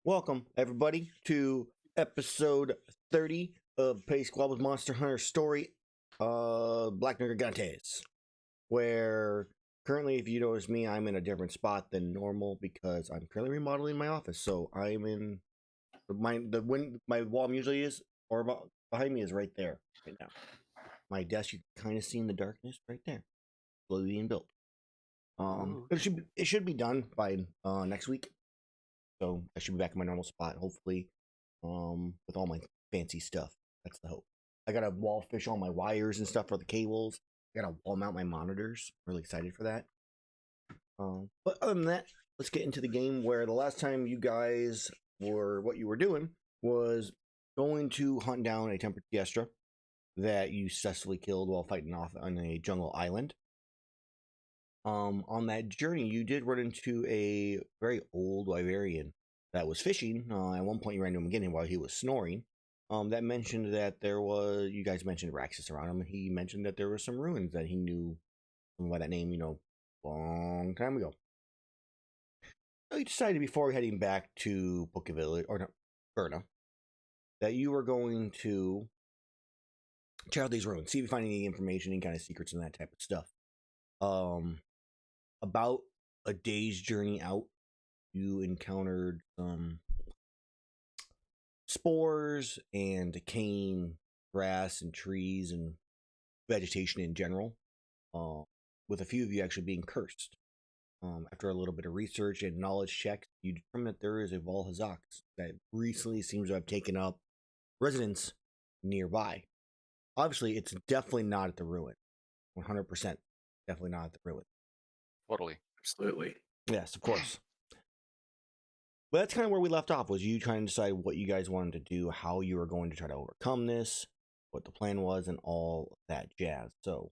Welcome, everybody, to episode 30 of Petty Squabbles Monster Hunter Story, Black Nergigantes, where currently, if you notice me, I'm in a different spot than normal because I'm currently remodeling my office. So I'm in my wall usually is, or behind me is right there, right now. My desk, you can kind of see in the darkness right there, slowly being built. But it should be done by next week. So I should be back in my normal spot, hopefully, with all my fancy stuff. That's the hope. I got to wall fish all my wires and stuff for the cables. I got to wall mount my monitors. Really excited for that. But other than that, let's get into the game. Where the last time you guys what you were doing was going to hunt down a tempered Diestra that you successfully killed while fighting off on a jungle island. On that journey, you did run into a very old Wyverian that was fishing. At one point, you ran into him again while he was snoring. That mentioned that you guys mentioned Raxus around him. He mentioned that there were some ruins that he knew by that name, long time ago. So you decided before heading back to Book Village, or no, Burna, that you were going to check out these ruins, see if you find any information, any kind of secrets and that type of stuff. About a day's journey out, you encountered some spores and decaying grass and trees and vegetation in general, with a few of you actually being cursed. After a little bit of research and knowledge checks, you determine that there is a Volhazox that recently seems to have taken up residence nearby. Obviously, it's definitely not at the ruin. 100% definitely not at the ruin. Totally. Absolutely. Yes, of course. But that's kind of where we left off, was you trying to decide what you guys wanted to do, how you were going to try to overcome this, what the plan was, and all that jazz. So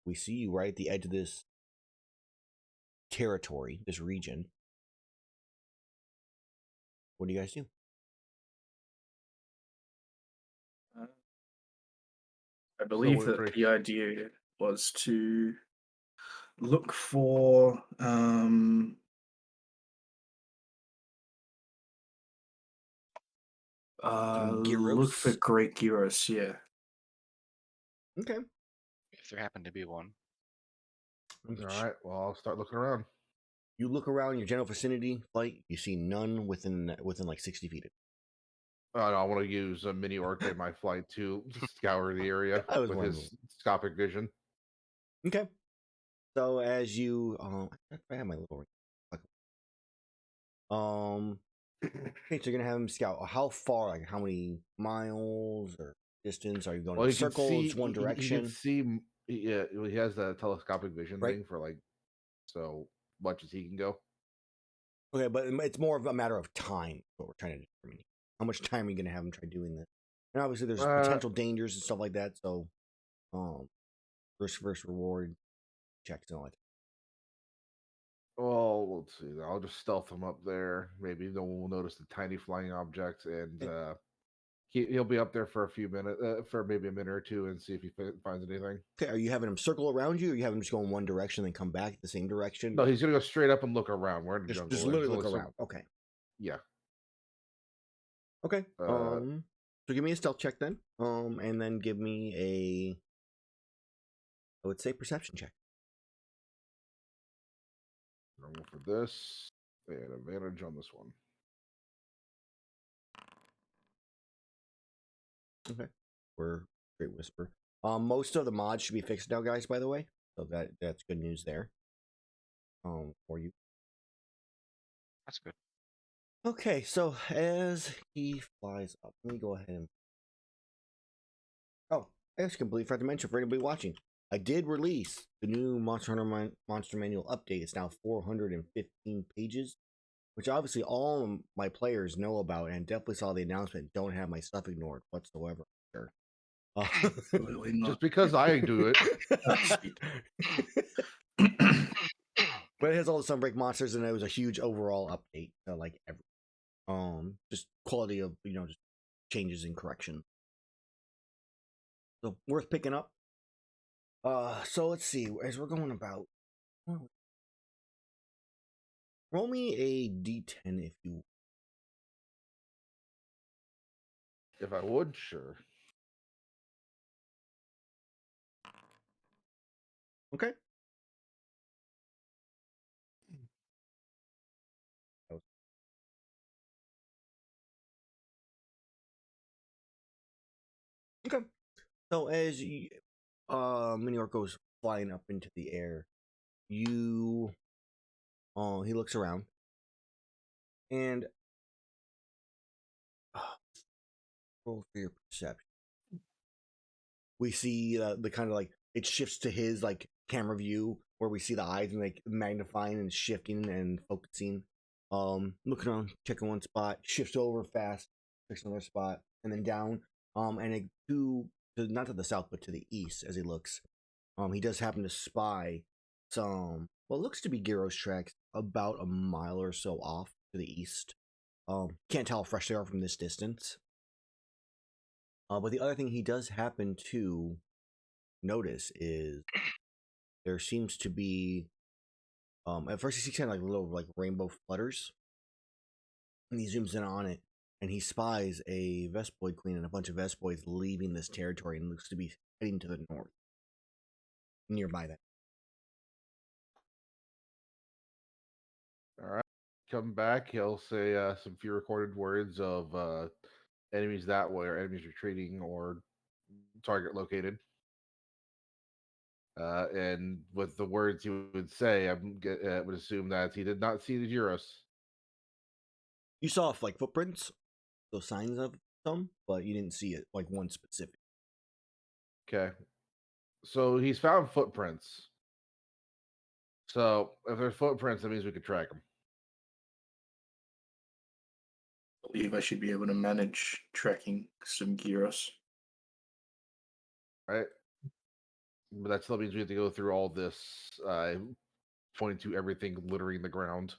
we see you right at the edge of this territory, this region. What do you guys do? I believe that the idea was to look for look for great Gyros, yeah. Okay. If there happened to be one. All right, well, I'll start looking around. You look around your general vicinity, flight, you see none within like 60 feet. I want to use a mini orc in my flight to scour the area with his scopic vision. Okay. So as you, I have my little ring. Okay, so you're gonna have him scout. How far? Like how many miles or distance? Are you going in circles, one direction? You can see, yeah, he has a telescopic vision thing for like so much as he can go. Okay, but it's more of a matter of time. What we're trying to determine. How much time are you gonna have him try doing this? And obviously, there's potential dangers and stuff like that. So, risk versus reward checks and all that. Well, let's see. I'll just stealth him up there. Maybe no one will notice the tiny flying objects, and he'll be up there for a few minutes, for maybe a minute or two, and see if he finds anything. Okay, are you having him circle around you, or are you having him just go in one direction and then come back the same direction? No, he's gonna go straight up and look around. We're in the jungle. Just literally look around. Okay. Yeah. Okay. So give me a stealth check then. And then give me I would say perception check. Normal for this, and advantage on this one. Okay. We're Great Whisper. Most of the mods should be fixed now, guys, by the way. So that's good news there. For you. That's good. Okay, so as he flies up, let me go ahead and... Oh, I just completely forgot to mention for anybody watching. I did release the new Monster Hunter Monster Manual update. It's now 415 pages, which obviously all of my players know about, and definitely saw the announcement. Don't have my stuff ignored whatsoever. Sure. Absolutely not. Just because I do it. But it has all the Sunbreak monsters, and it was a huge overall update. Like every, just quality of just changes and corrections. So worth picking up. So let's see as we're going about. Roll me a d10 if you If I would, sure. Okay. Okay. So as Minior goes flying up into the air, he looks around and roll for your perception. We see the kind of like it shifts to his like camera view where we see the eyes and like magnifying and shifting and focusing. Looking around, checking one spot, shifts over fast, checks another spot, and then down. And it not to the south but to the east as he looks. He does happen to spy some what looks to be Gyro's tracks about a mile or so off to the east. Can't tell how fresh they are from this distance. But the other thing he does happen to notice is there seems to be at first he sees kind of like little like rainbow flutters, and he zooms in on it, and he spies a Vespoid queen and a bunch of Vespoids leaving this territory and looks to be heading to the north, nearby that. All right. Come back. He'll say some few recorded words of enemies that way, or enemies retreating, or target located. And with the words he would say, I would assume that he did not see the Gyros. You saw like footprints, those signs of some, but you didn't see it like one specific. Okay. So he's found footprints. So if there's footprints, that means we could track them. I believe I should be able to manage tracking some Gyros. Right? But that still means we have to go through all this, pointing to everything littering the ground.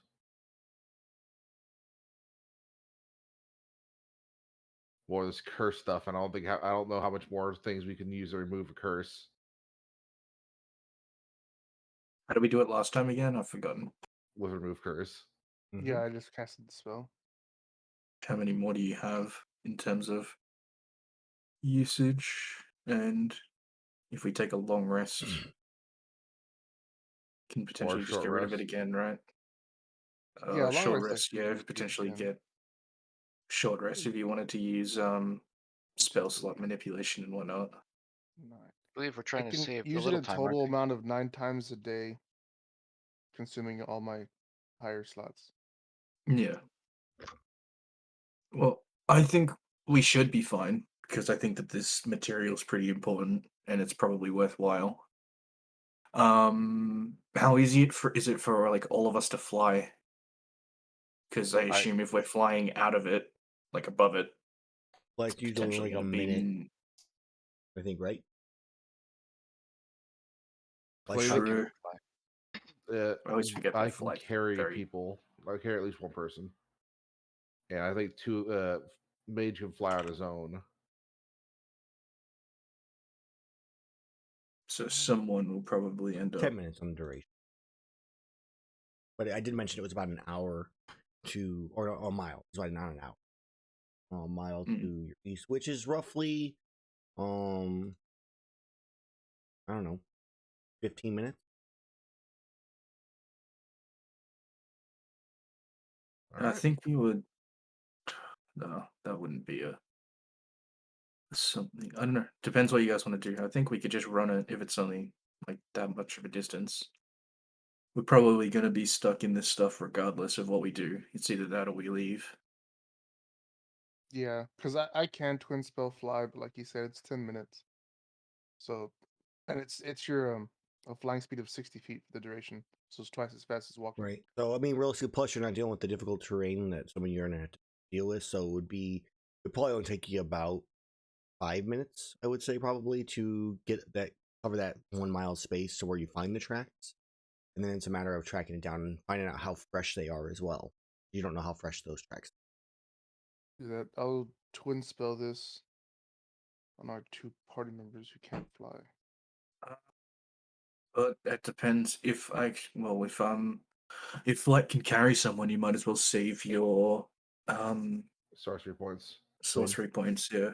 More of this curse stuff, and I don't know how much more things we can use to remove a curse. How did we do it last time again? I've forgotten. With remove curse. Mm-hmm. Yeah, I just casted the spell. How many more do you have in terms of usage? And if we take a long rest, can potentially just short get rid of it rest. again, right? Yeah, long short rest rest, actually yeah, would be potentially good. get short rest if you wanted to use spell slot manipulation and whatnot. Nine. I believe we're I trying to can save a use it little a time. total aren't we? amount of 9 times a day, consuming all my higher slots. Yeah. Well, I think we should be fine because I think that this material is pretty important and it's probably worthwhile. How easy is it for like all of us to fly? Because I assume if we're flying out of it, like above it, Like it's usually potentially like a gonna be minute, I think, right? Like, Play I the- can true. fly. I always forget I that can flight. carry people. I carry at least one person. And I think two Mage can fly on his own. So someone will probably end 10 up. minutes on duration. But I did mention it was about an hour or a mile. It's about not an hour. A mile to your east, which is roughly, I don't know, 15 minutes. I think we would. No, that wouldn't be a something. I don't know. Depends what you guys want to do. I think we could just run it if it's only like that much of a distance. We're probably going to be stuck in this stuff regardless of what we do. It's either that or we leave. Yeah, because I can twin spell fly, but like you said, it's 10 minutes. So, and it's your a flying speed of 60 feet for the duration, so it's twice as fast as walking. Right. So, I mean, realistically, plus you're not dealing with the difficult terrain that some of you are going to have to deal with. So, it'd probably only take you about 5 minutes, I would say, probably to cover that 1 mile space to where you find the tracks. And then it's a matter of tracking it down and finding out how fresh they are as well. You don't know how fresh those tracks are. Do that. I'll twin spell this on our 2 party members who can't fly. But that depends. If if flight can carry someone, you might as well save your Sorcery points. sorcery points, yeah.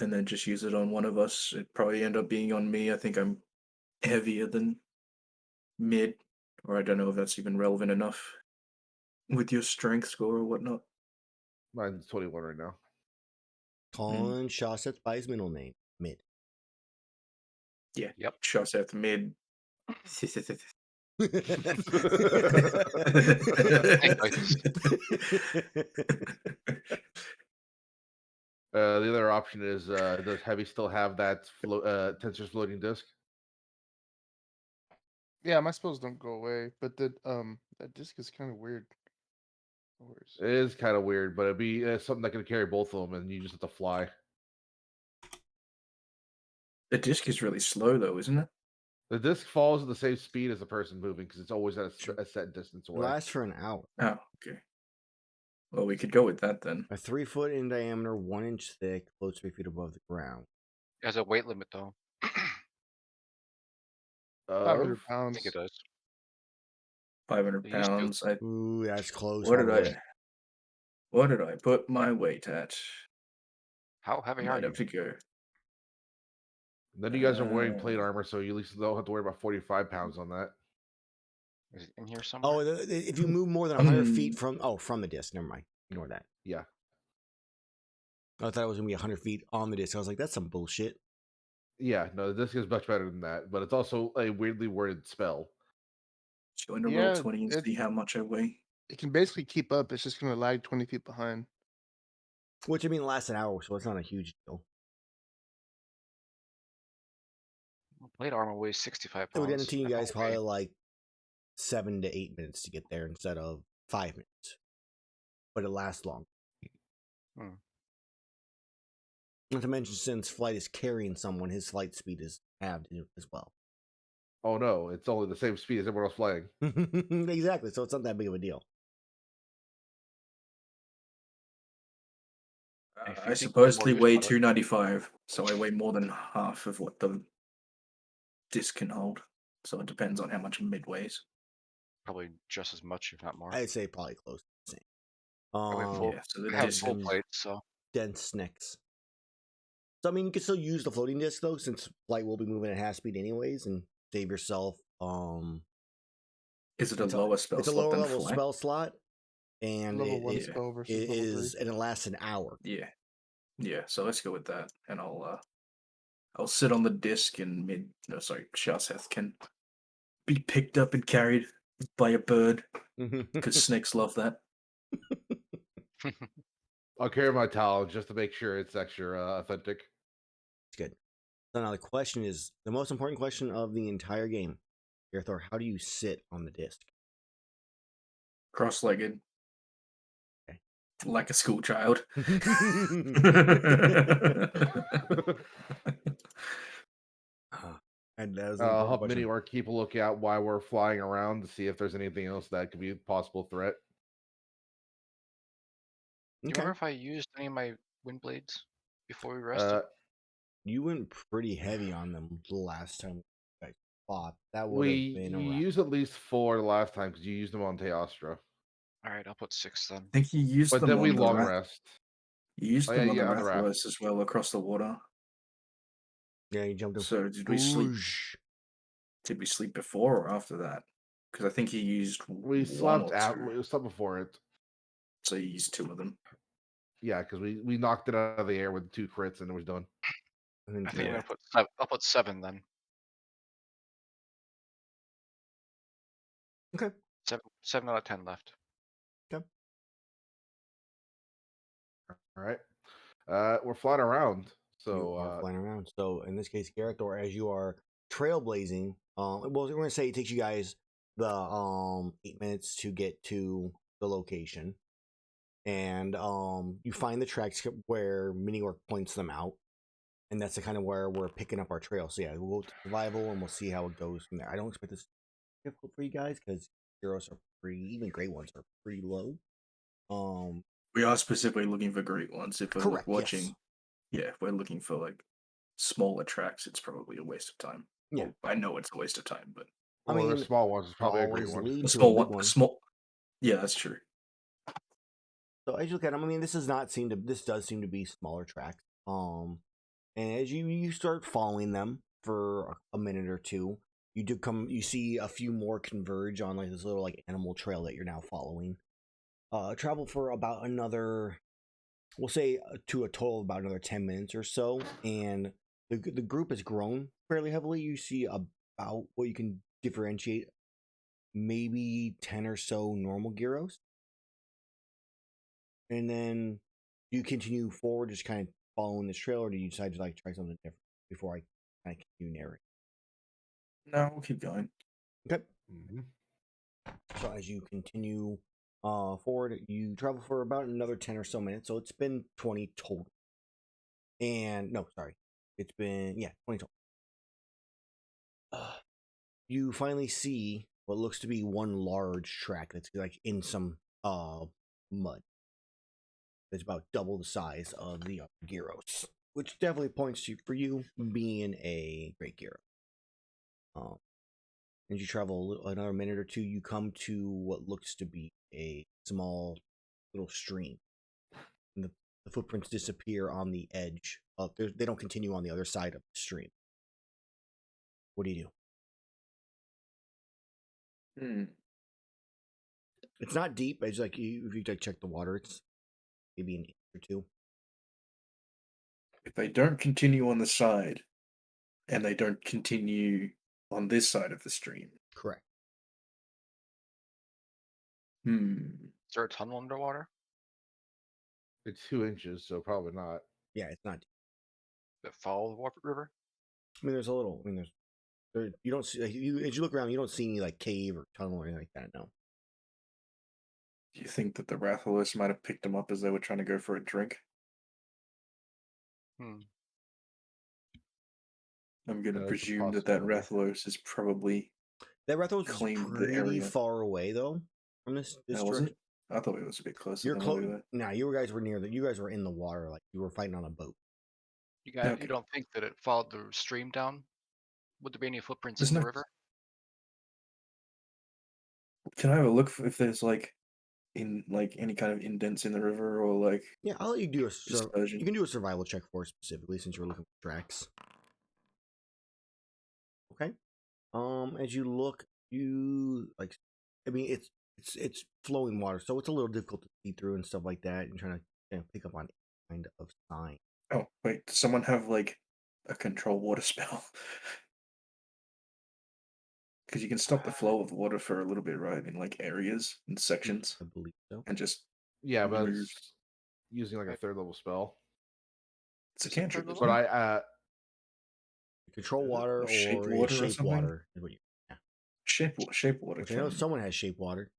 And then just use it on one of us. It'd probably end up being on me. I think I'm heavier than mid, or I don't know if that's even relevant enough with your strength score or whatnot. Mine's 21 right now. Calling Shaseth by his middle name, Mid. Yeah. Yep. Shaseth mid. The other option is, does Heavy still have that Tensor's floating disc? Yeah, my spells don't go away, but that disc is kind of weird. Where is It is kind of weird, but it'd be something that can carry both of them, and you just have to fly. The disc is really slow, though, isn't it? The disc falls at the same speed as the person moving because it's always at Sure. a set distance away. Lasts for an hour. Oh, okay. Well, we could go with that then. A 3 foot in diameter, 1 inch thick, floats 3 feet above the ground. It has a weight limit though. I 500 Of? pounds. think it does. 500 It used to. pounds. Ooh, that's close. What did almost. What did I put my weight at? How heavy are Might you? have to go. Then you guys are wearing plate armor, so you at least don't have to worry about 45 pounds on that. Is it in here somewhere? Oh, if you move more than 100 feet from the disc, never mind. Ignore that. Yeah. I thought it was gonna be 100 feet on the disc. I was like, that's some bullshit. Yeah, no, the disc is much better than that, but it's also a weirdly worded spell. Just going to Yeah, roll 20 and see how much I weigh. It can basically keep up. It's just gonna lag 20 feet behind. Which I mean, lasts an hour, so it's not a huge deal. Plate armor weighs 65 It would pounds. guarantee you I guys probably probably like 7 to 8 minutes to get there instead of 5 minutes. But it lasts long. Hmm. Not to mention, since flight is carrying someone, his flight speed is halved as well. Oh no, it's only the same speed as everyone else flying. Exactly, so it's not that big of a deal. If you I think supposedly more weigh use for it. 295, so I weigh more than half of what the disc can hold. So it depends on how much mid weighs. Probably just as much, if not more. I'd say probably close to the same. Probably full. Yeah, so the I have disc full and plates, so dense necks. So I mean, you can still use the floating disc though, since flight will be moving at half speed anyways, and save yourself. Is it a It's lower spell it's a slot lower than level flight? spell slot, and Level 1 yeah, spell versus it level is, 3. and it lasts an hour. Yeah, yeah. So let's go with that, and I'll sit on the disc and Shaseth can be picked up and carried by a bird because snakes love that. I'll carry my towel just to make sure it's extra authentic. It's good. So now the question is the most important question of the entire game. Gerathor, how do you sit on the disc? Cross-legged, Okay. like a school child. And that was I'll an important help question. Mini Orc keep a lookout while we're flying around to see if there's anything else that could be a possible threat. Do you Okay. remember if I used any of my wind blades before we rested? You went pretty heavy on them the last time you guys fought. That would We have been you around. used at least 4 the last time because you used them on Teostra. Alright, I'll put 6 then. I think you used But them then we on the long Wrath. rest. You used Oh, them yeah, on the yeah, on the raft. Rathalos as well across the water. Yeah, you jumped in. So did we sleep? Whoosh. Did we sleep before or after that? Because I think he used We one slept or out. two. We slept before it. So you used 2 of them. Yeah, because we knocked it out of the air with 2 crits and it was done. And then I think I'm Yeah. gonna put 7. I'll put 7 then. Okay. 7 out of 10 left. All right. We're flying around. You So are flying around. So in this case, Gerathor, as you are trailblazing, well, we're gonna say it takes you guys the 8 minutes to get to the location, and you find the tracks where Mini Orc points them out, and that's the kind of where we're picking up our trail. So yeah, we'll go to survival and we'll see how it goes from there. I don't expect this to be difficult for you guys because heroes are pretty, even great ones are pretty low. We are specifically looking for great ones. If we're Correct, watching, yes. yeah, if we're looking for like smaller tracks, it's probably a waste of time. Yeah. Well, I know it's a waste of time, but I well, the mean, small ones is probably a great always one. lead a to small a one, big one. yeah, that's true. So as you look at them, I mean, this does seem to be smaller tracks. And as you start following them for a minute or two, you see a few more converge on like this little like animal trail that you're now following. Travel for about another, we'll say to a total of about another 10 minutes or so, and the group has grown fairly heavily. You see about what you can differentiate, maybe 10 or so normal gyros, and then you continue forward, just kind of following this trail, or do you decide to like try something different before I kind of continue narrating? No, we'll keep going. Okay. Mm-hmm. So as you continue forward, you travel for about another 10 or so minutes. So it's been 20 total. And no, sorry, it's been 20 total. You finally see what looks to be one large track that's like in some mud. It's about double the size of the other gyros, which definitely points to for you being a great gyro. As you travel another minute or two, you come to what looks to be a small little stream. And the footprints disappear on the edge of. They don't continue on the other side of the stream. What do you do? Hmm. It's not deep. It's like if you like check the water, it's maybe an inch or two. If they don't continue on the side, and they don't continue on this side of the stream. Correct. Is there a tunnel underwater? It's 2 inches, so probably not. Yeah, it's not deep. That follow the river? I mean, there's a little. I mean, you don't see as you look around, you don't see any like cave or tunnel or anything like that. No. Do you think that the Rathalos might have picked them up as they were trying to go for a drink? Hmm. I'm going to That's a presume that possibility. Rathalos is probably That Rathalos is claimed the pretty area. far away though from this Now, direction. wasn't? I thought it was a bit closer You're than close. we were. Nah, you guys were near you guys were in the water, like you were fighting on a boat. You guys, Okay. you don't think that it followed the stream down? Would there be any footprints There's in the no- river? Can I have a look if there's like any kind of indents in the river or like Yeah, I'll let you do dispersion? you can do a survival check for it specifically since you're looking for tracks. Okay. As you look, you like, I mean, it's flowing water, so it's a little difficult to see through and stuff like that, and trying to pick up on any kind of sign. Oh wait, does someone have like a control water spell? Because you can stop the flow of water for a little bit, right? In like areas and sections, I believe so. and just Yeah, but remove. it's using like a Right. 3rd level spell. It's a Is it cantrip, third isn't But it? I Control Is it? water Or shape or water or shape something? water is what you. Yeah. Shape water. Which I know Can someone has shape water.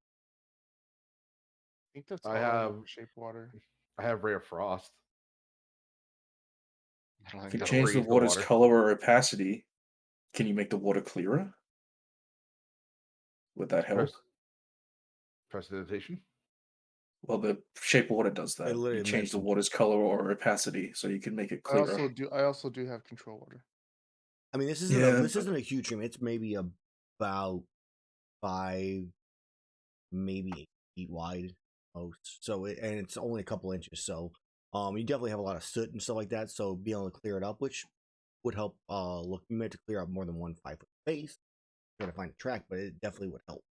I think that's I all have- shape water. I have Ray of Frost. I don't think if you that'll change work. the freeze the water's water. color or opacity, can you make the water clearer? Would that help? Prestidigitation. Well, the shape water does It that. literally You change the mentions- water's color or opacity, so you can make it I clearer. also do have control water. I mean, this isn't Yeah, this but- isn't a huge stream. It's maybe about 5, maybe 8 feet wide most. So and it's only a couple inches. So you definitely have a lot of soot and stuff like that. So being able to clear it up, which would help. Look, you may have to clear up more than 1 5-foot space. Try to find a track, but it definitely would help.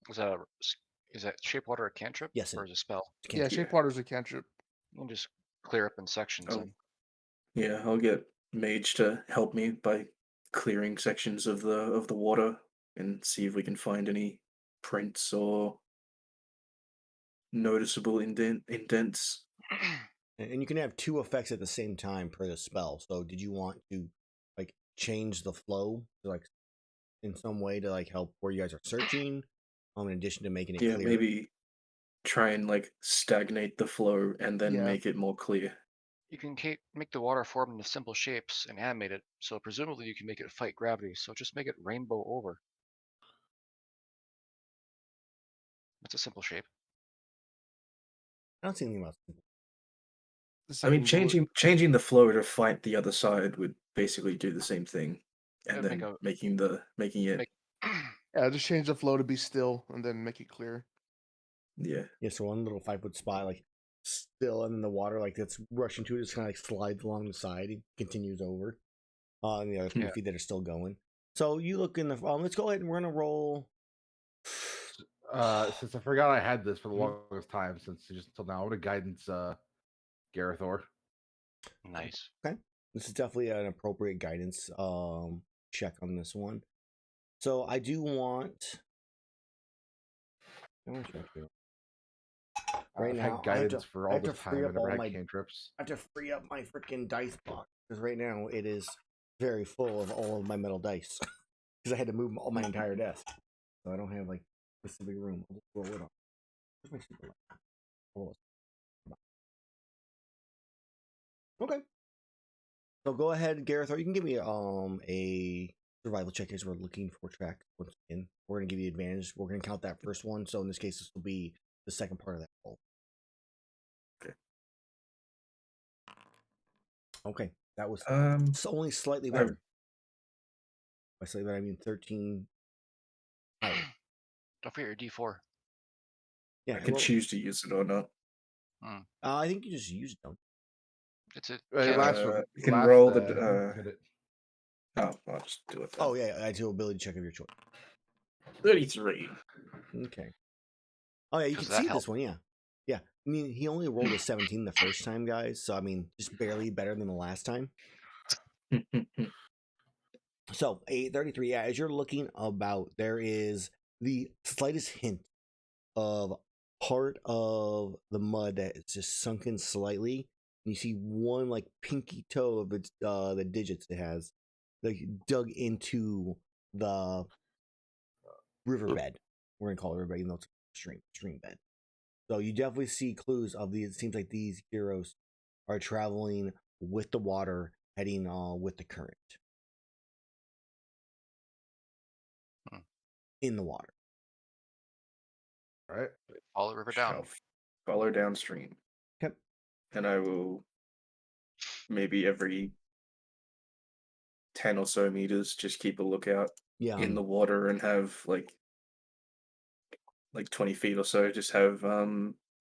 Is that shape water a cantrip? Yes, it Or is it a spell? Yeah, shape water is a cantrip. You can just clear up in sections. Oh. And Yeah, I'll get Mage to help me by clearing sections of the water and see if we can find any prints or noticeable indents. And you can have 2 effects at the same time per the spell. So did you want to like change the flow to, like in some way to like help where you guys are searching? In addition to making it Yeah, clear. maybe try and like stagnate the flow and then Yeah. make it more clear. you can make the water form into simple shapes and animate it. So presumably you can make it fight gravity. So just make it rainbow over. It's a simple shape. I don't see anything about simple. The I mean, second bullet- changing the flow to fight the other side would basically do the same thing, and Yeah, then make making it. Make Yeah, just change the flow to be still and then make it clear. Yeah. Yeah, so one little 5 foot spot, like still, and then the water like that's rushing to it, just kind of like slides along the side and continues over. And the other 3 Yeah. feet that are still going. So you look in the. Let's go ahead and we're gonna roll. Since I forgot I had this for the Mhm. longest time, since just until now, I'm gonna guidance Gerathor. Nice. Okay, this is definitely an appropriate guidance check on this one. So I do want. I want you to- Right I've now, had I have guidance to. for I all have to this free time. I up never all had my. cantrips. I have to free up my freaking dice box because right now it is very full of all of my metal dice because I had to move all my entire desk, so I don't have like specific room. I'll just roll it up. Where's my super light? Oh, okay. So go ahead, Gareth, or you can give me a survival check as we're looking for tracks once again. We're gonna give you advantage. We're gonna count that first one. So in this case, this will be the second part of that roll. Okay. Okay, that was only slightly I- better. By slightly better, I mean 13 higher. Don't forget your D4. Yeah, I can well, choose to use it or not. I think you just used them. It's a Hey, cantrip. You can last, roll you the. hit it. Oh, I'll just do it. Then. Oh yeah, I do ability check of your choice. 33. Okay. Oh yeah, you Does can that see help? this one. Yeah, yeah. I mean, he only rolled a 17 the first time, guys. So I mean, just barely better than the last time. So 833. Yeah, as you're looking about, there is the slightest hint of part of the mud that is just sunken slightly. You see one like pinky toe of its the digits it has like dug into the riverbed. We're gonna call it riverbed, even though it's a stream bed. So you definitely see clues of these. It seems like these heroes are traveling with the water, heading with the current in the water. All right. Follow the river down. Follow downstream. Okay. And I will maybe every 10 or so meters just keep a lookout Yeah. in the water and have like 20 feet or so, just have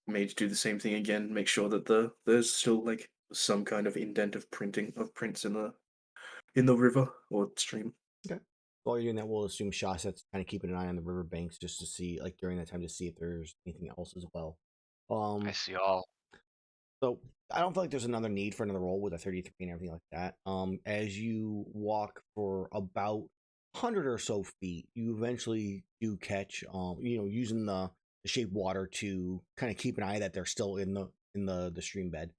Mage do the same thing again, make sure that there's still like some kind of indent of prints in the river or stream. Okay. While you're doing that, we'll assume Shaseth's kind of keeping an eye on the river banks just to see, like during that time, to see if there's anything else as well. I see all. So I don't feel like there's another need for another roll with a 33 and everything like that. As you walk for about 100 or so feet, you eventually do catch, using the shaped water to kind of keep an eye that they're still in the stream bed.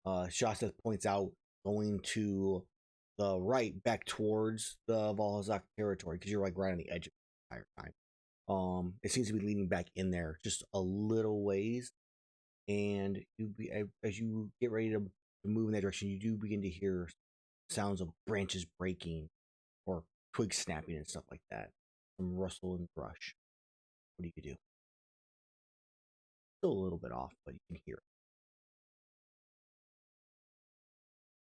Shaseth points out going to the right back towards the Valhazak territory because you're like right on the edge of the entire time. It seems to be leading back in there just a little ways, and as you get ready to move in that direction, you do begin to hear sounds of branches breaking or twigs snapping and stuff like that. Some rustle and brush. What do you do? Still a little bit off, but you can hear it.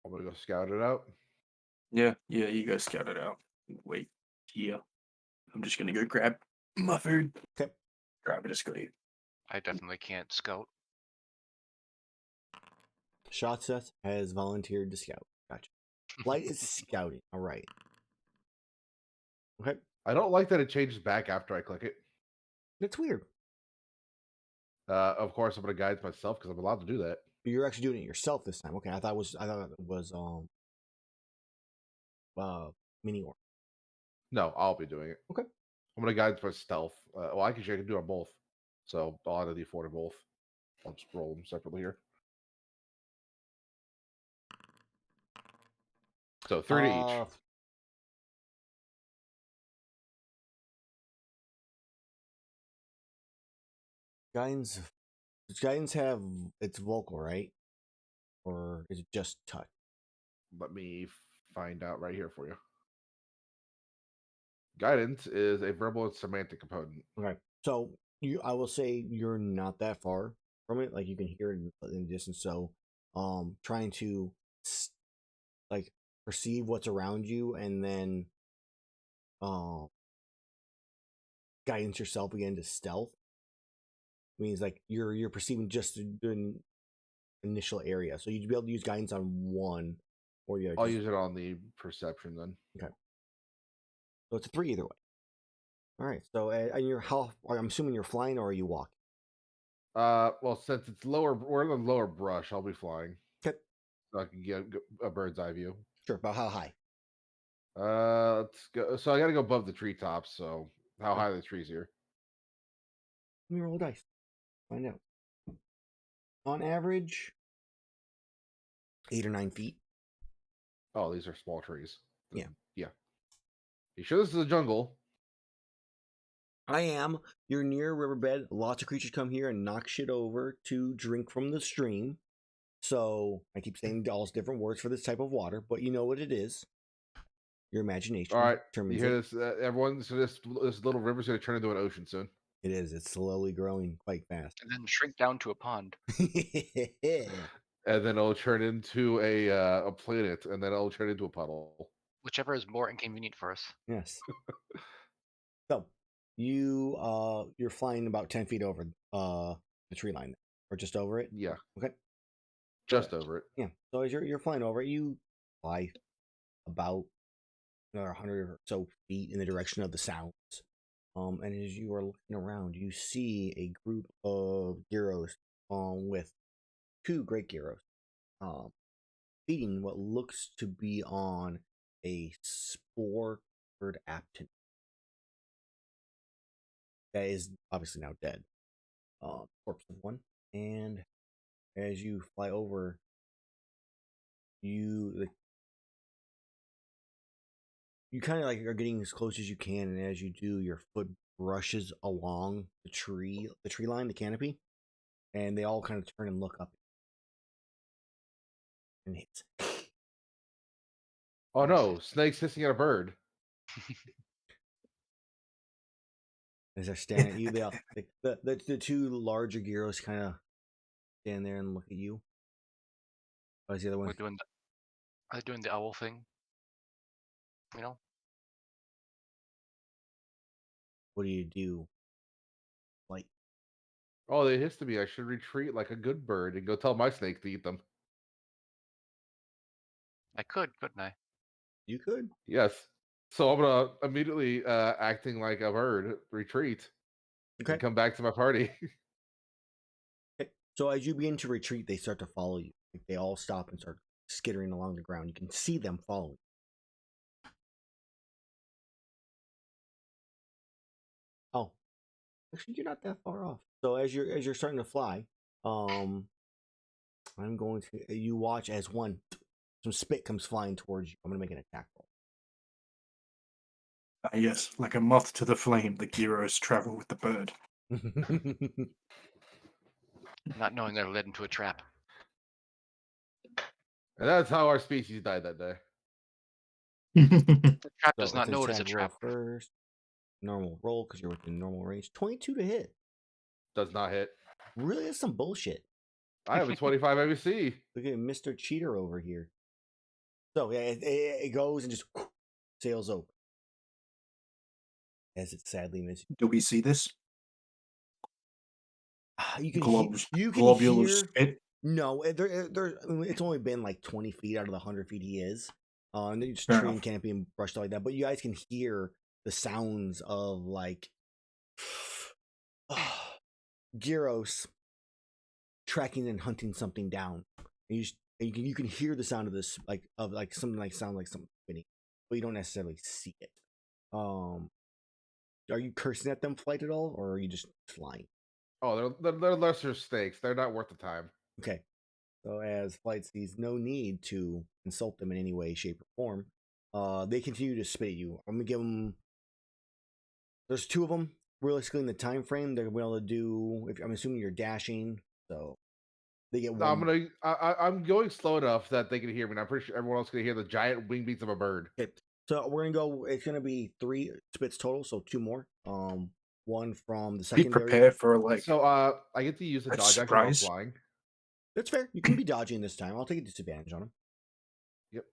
I'm gonna go scout it out. Yeah, you guys scout it out. Wait here. I'm just gonna go grab my food. Okay. Grab it, just eat. I definitely can't scout. Shaseth has volunteered to scout. Gotcha. Light is scouting. All right. Okay. I don't like that it changes back after I click it. That's weird. Of course, I'm gonna guide myself because I'm allowed to do that. But you're actually doing it yourself this time. Okay, I thought it was mini orc. No, I'll be doing it. Okay. I'm gonna guide my stealth. Well, I can do them both. So I'll add a D4 to both. I'll just roll them separately here. So 3 to each. Guidance have it's vocal, right? Or is it just touch? Let me find out right here for you. Guidance is a verbal and semantic component. Okay. So I will say you're not that far from it. Like you can hear it in the distance. So, trying to like perceive what's around you and then, guidance yourself again to stealth. means like you're perceiving just the initial area. So you'd be able to use guidance on one or the other. I'll use it on the perception then. So it's a 3 either way. All right. So and you're I'm assuming you're flying or are you walking? Well, since it's lower, we're in the lower brush. I'll be flying. Okay. So I can get a bird's eye view. Sure. About how high? Let's go. So I got to go above the treetops. So how high are the trees here? Let me roll a dice. Find out. On average, 8 or 9 feet. Oh, these are small trees. Yeah. Yeah. You sure this is a jungle? I am. You're near a riverbed. Lots of creatures come here and knock shit over to drink from the stream. So I keep saying all these different words for this type of water, but you know what it is. Your imagination. All right. You determines hear it. this, everyone? So this little river's going to turn into an ocean soon. It is. It's slowly growing quite fast. And then shrink down to a pond. And then it'll turn into a planet, and then it'll turn into a puddle. Whichever is more inconvenient for us. Yes. So you're flying about 10 feet over the tree line, or just over it. Yeah. Okay. Just over it. Yeah. So as you're flying over it, you fly about another 100 or so feet in the direction of the sounds. And as you are looking around, you see a group of gyros with 2 great gyros feeding what looks to be on a spore-covered apton that is obviously now dead. Corpse of one. And as you fly over, you kind of like are getting as close as you can, and as you do, your foot brushes along the tree line, the canopy, and they all kind of turn and look up and hits. Oh no! Snake's hissing at a bird. As they're staring at you, they all, the 2 larger gyros kind of stand there and look at you. What's the other one? Are they doing the owl thing? You know? What do you do? Like, Oh, they hissed at me. I should retreat like a good bird and go tell my snake to eat them. I could, couldn't I? you could. Yes. So I'm gonna immediately acting like a bird retreat Okay. and come back to my party. Okay. So as you begin to retreat, they start to follow you. Like they all stop and start skittering along the ground. You can see them following. Oh, actually, you're not that far off. So as you're starting to fly, I'm going to you watch as some spit comes flying towards you. I'm gonna make an attack roll. Yes, like a moth to the flame, the gyros travel with the bird. Not knowing they're led into a trap. And that's how our species died that day. The trap does So not it's know it is a attack roll trap. first. Normal roll because you're within normal range. 22 to hit. Does not hit. Really, that's some bullshit. I have a 25 ABC. Look at Mr. Cheater over here. So yeah, it goes and just sails over as it sadly misses. Do we see this? You can Globes, you can globular hear. spit. No, it's only been like 20 feet out of the 100 feet he is. And then just Fair tree and enough. canopy and brushed like that. But you guys can hear the sounds of like gyros tracking and hunting something down. And you can hear the sound of this like something like sound like something spinning, but you don't necessarily see it. Are you cursing at them, Flight, at all, or are you just flying? Oh, they're lesser stakes. They're not worth the time. Okay. So as Flight sees no need to insult them in any way, shape, or form, they continue to spit at you. I'm gonna give them. There's 2 of them. Realistically, in the time frame, they're gonna be able to do. If I'm assuming you're dashing, so they get No, one. I'm going slow enough that they can hear me. And I'm pretty sure everyone else can hear the giant wing beats of a bird. Okay. So we're gonna go. It's gonna be 3 spits total, so 2 more. One from the Be secondary. prepared for like So I get to use the a dodge action while I'm surprise. flying. That's fair. You can be dodging this time. I'll take a disadvantage on him. Yep.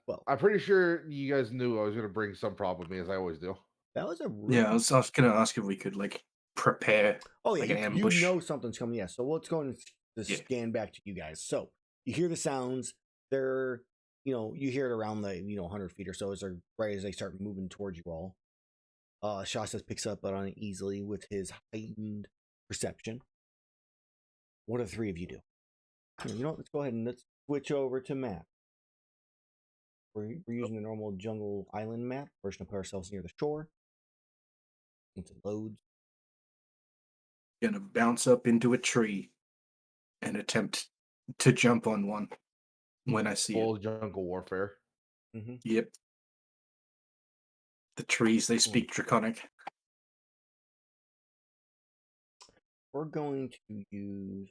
Well, I'm pretty sure you guys knew I was going to bring some problem with me, as I always do. that was a Yeah, I was gonna ask if we could like prepare Oh yeah, like an you ambush? know something's coming. Yeah, so let's go and Yeah. scan back to you guys. So you hear the sounds. They're, you hear it around the 100 feet or so as they're right as they start moving towards you all. Shaseth picks up on it easily with his heightened perception. What do the three of you do? Let's go ahead and let's switch over to map. We're using the normal jungle island map. We're going to put ourselves near the shore. Once it loads. Gonna bounce up into a tree and attempt to jump on one when I see Full it. jungle warfare. Mm-hmm. Yep. The trees, they speak Draconic. We're just going to use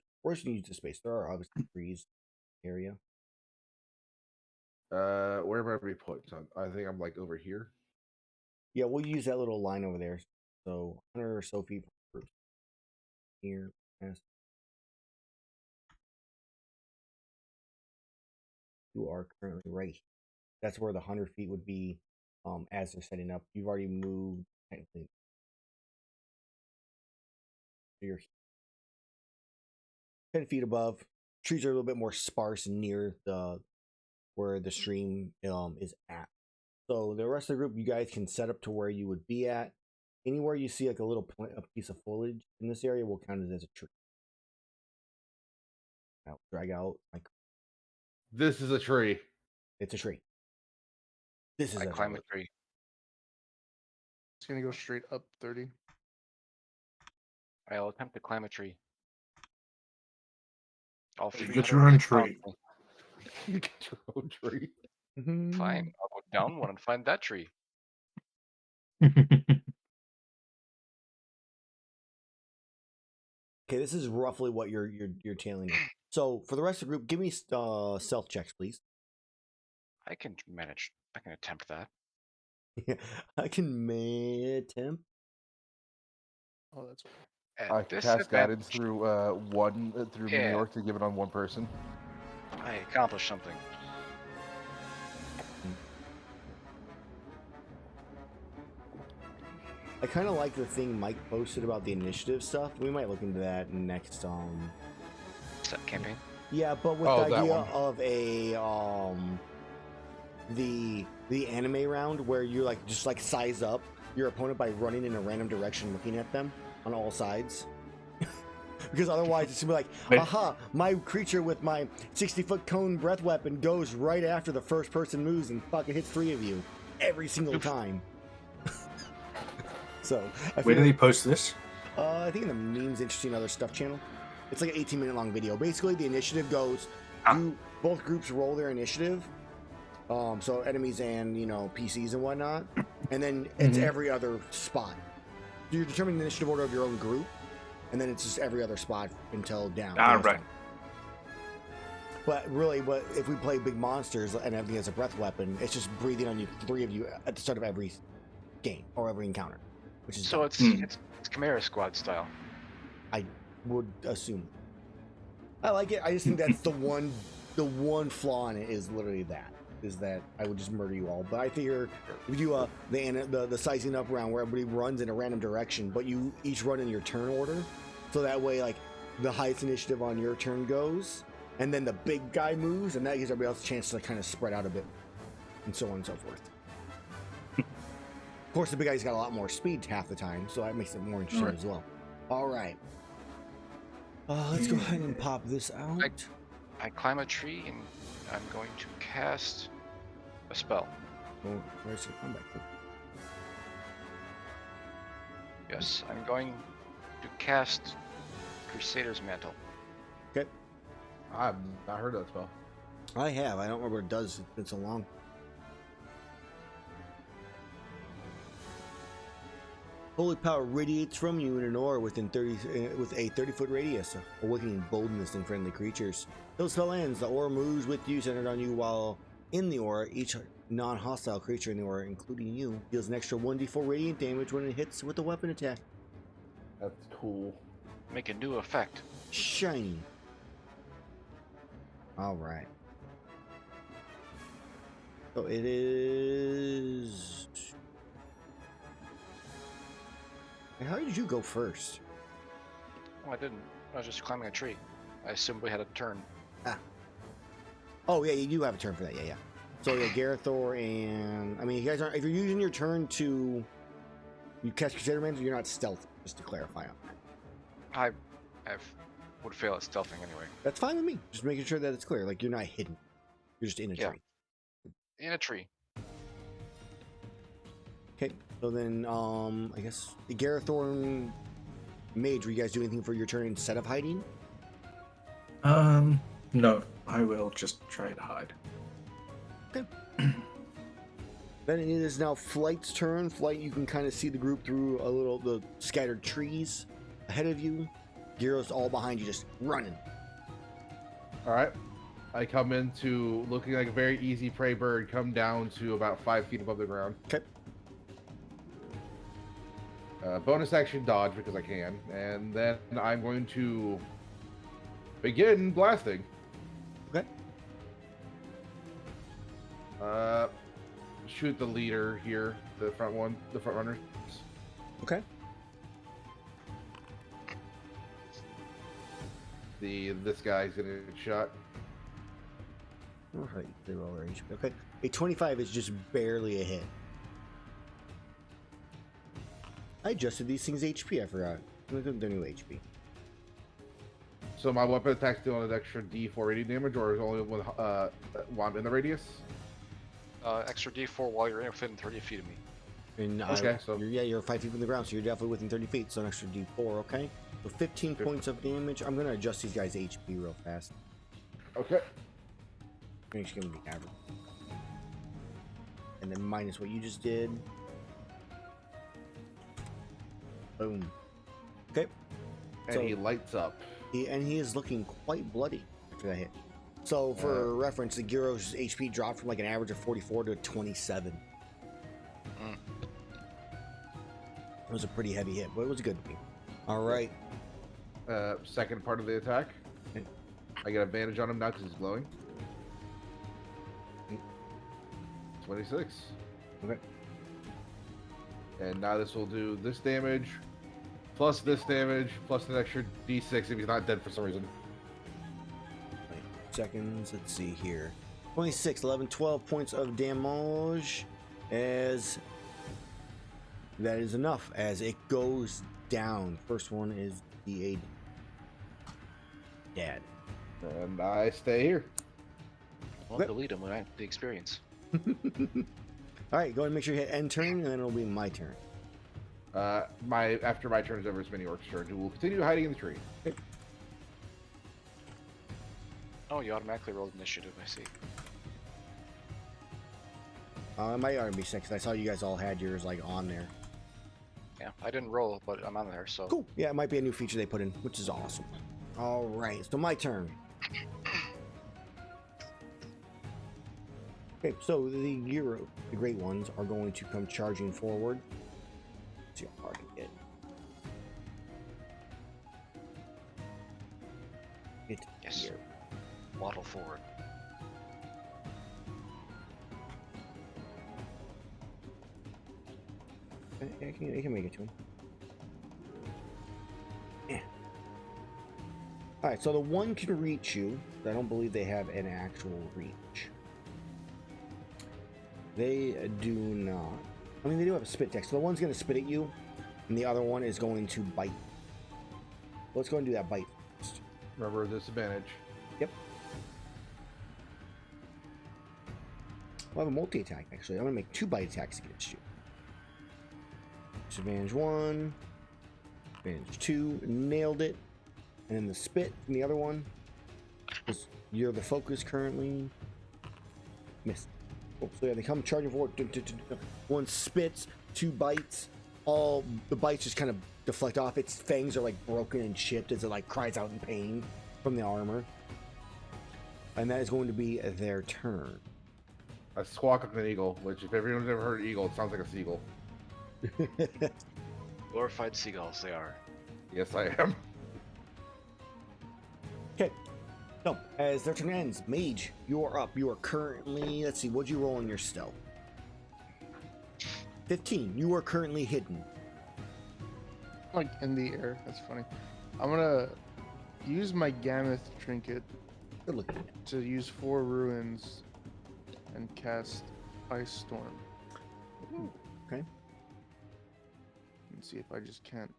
the space. There are obviously trees area. Where might we put? I think I'm like over here. Yeah, we'll use that little line over there. So 100 or so feet from here. Yes. You are currently right. That's where the 100 feet would be as they're setting up. You've already moved technically. So you're 10 feet above. Trees are a little bit more sparse near where the stream is at. So the rest of the group, you guys can set up to where you would be at. Anywhere you see like a piece of foliage in this area will count as a tree. I'll drag out like This is a tree. it's a tree. This is I a climb a village. tree. It's gonna go straight up 30. I'll attempt to climb a tree. All You 300 get your own feet tree. down. You get your own tree. Fine, I'll go down one and find that tree. Okay, this is roughly what you're tailing it. So for the rest of the group, give me stealth checks, please. I can manage. I can attempt that. I can attempt. Oh, that's At I this cast guidance advantage, through New Yeah. York to give it on one person. I accomplished something. I kind of like the thing Mike posted about the initiative stuff. We might look into that next. Set campaign. Yeah, but with Oh, the that idea one. of a the anime round where you like just like size up your opponent by running in a random direction, looking at them on all sides. Because otherwise it's gonna be like, aha, my creature with my 60-foot cone breath weapon goes right after the first person moves and fucking hits 3 of you every single time. So I Where do they post this? I think in the memes interesting other stuff channel. It's like an 18-minute long video. Basically the initiative goes, both groups roll their initiative. So enemies and PCs and whatnot. And then it's every other spot. So you're determining the initiative order of your own group. And then it's just every other spot until down. Right. But really, if we play big monsters and everything has a breath weapon, it's just breathing on you, 3 of you at the start of every game or every encounter. Which is So it's Chimera Squad style. I would assume. I like it. I just think that's the one flaw in it is literally that. Is that I would just murder you all. But I figure if you do the sizing up round where everybody runs in a random direction, but you each run in your turn order, so that way like the highest initiative on your turn goes, and then the big guy moves, and that gives everybody else a chance to kind of spread out a bit, and so on and so forth. Of course, the big guy's got a lot more speed half the time, so that makes it more interesting as well. All right. Let's go ahead and pop this out. I climb a tree and I'm going to cast a spell. Oh, where's the combat? Yes, I'm going to cast Crusader's Mantle. Okay. I've not heard of that spell. I have. I don't remember what it does. It's been so long. Holy power radiates from you in an aura with a 30-foot radius, awakening boldness in friendly creatures. Till the spell ends, the aura moves with you, centered on you, while in the aura, each non-hostile creature in the aura, including you, deals an extra 1d4 radiant damage when it hits with a weapon attack. That's cool. Make a new effect. Shiny. Alright. So it is... How did you go first? Oh, I didn't. I was just climbing a tree. I assumed we had a turn. Oh yeah, you do have a turn for that. Yeah. So yeah, Gerathor and I mean, you guys aren't. If you're using your turn to you cast Crusader Mans, you're not stealth. Just to clarify on that. I would fail at stealthing anyway. That's fine with me. Just making sure that it's clear. Like you're not hidden. You're just in a Yeah. tree. In a tree. Okay. So then, I guess the Gerathor and Mage. Will you guys do anything for your turn instead of hiding? No, I will just try to hide. Then it is now Flight's turn. Flight, you can kind of see the group through the scattered trees ahead of you. Gyro's all behind you, just running. All right. I come into looking like a very easy prey bird, come down to about 5 feet above the ground. Okay. Bonus action dodge because I can. And then I'm going to begin blasting. Okay. Shoot the leader here, the front runners. Okay. This guy's gonna get shot. All right, they roll their HP. Okay. A 25 is just barely a hit. I adjusted these things HP, I forgot. Look at their new HP. So my weapon attack's dealing an extra D4 radiant damage, or is only while I'm in the radius? Extra D4 while you're within 30 feet of me. And Okay, so you're 5 feet from the ground, so you're definitely within 30 feet, so an extra D4, okay? So 15 points of damage. I'm gonna adjust these guys' HP real fast. okay. I'm just gonna be average. And then minus what you just did. Boom. Okay. And So- he lights up. He is looking quite bloody after that hit. So for reference, the Gyro's HP dropped from like an average of 44 to 27. Mm. It was a pretty heavy hit, but it was a good hit. All right. Second part of the attack. Okay. I get advantage on him now because he's glowing. 26. Okay. And now this will do this damage, plus this damage, plus an extra D6 if he's not dead for some reason. Seconds. Let's see here. 26, 11, 12 points of damage. As that is enough as it goes down. First one is D8. Dad. And I stay here. Well, Okay. delete him when I have the experience. All right, go ahead and make sure you hit end turn, and then it'll be my turn. After my turn is over, it's Mini Orc's turn, who will continue hiding in the tree. Oh, you automatically rolled initiative, I see. It might already be 6. I saw you guys all had yours like on there. Yeah, I didn't roll, but I'm on there, so. Cool. Yeah, it might be a new feature they put in, which is awesome. All right, so my turn. Okay, so the Great Ones are going to come charging forward. Let's see how far I can get. Yes. Here. Waddle forward. I can make it to him. Yeah. Alright, so the one can reach you. I don't believe they have an actual reach. They do not. I mean, they do have a spit deck. So the one's going to spit at you, and the other one is going to bite. Let's go and do that bite first. Remember, disadvantage. Yep. I'll have a multi-attack, actually. I'm going to make 2 bite attacks against you. Disadvantage 1. Advantage 2. Nailed it. And then the spit from the other one. Because you're the focus currently. Missed. Oh, so yeah, they come charging forward. One spits, 2 bites. All the bites just kind of deflect off. Its fangs are like broken and chipped as it like cries out in pain from the armor. And that is going to be their turn. I squawk like an eagle, which if everyone's ever heard eagle, it sounds like a seagull. Glorified seagulls, they are. Yes, I am. Okay. So, as their turn ends, Mage, you are up. You are currently, let's see, what'd you roll on your stealth? 15. You are currently hidden. Like in the air. That's funny. I'm gonna use my Gammoth trinket Good looking. to use 4 ruins and cast Ice Storm. Okay. And see if I just can't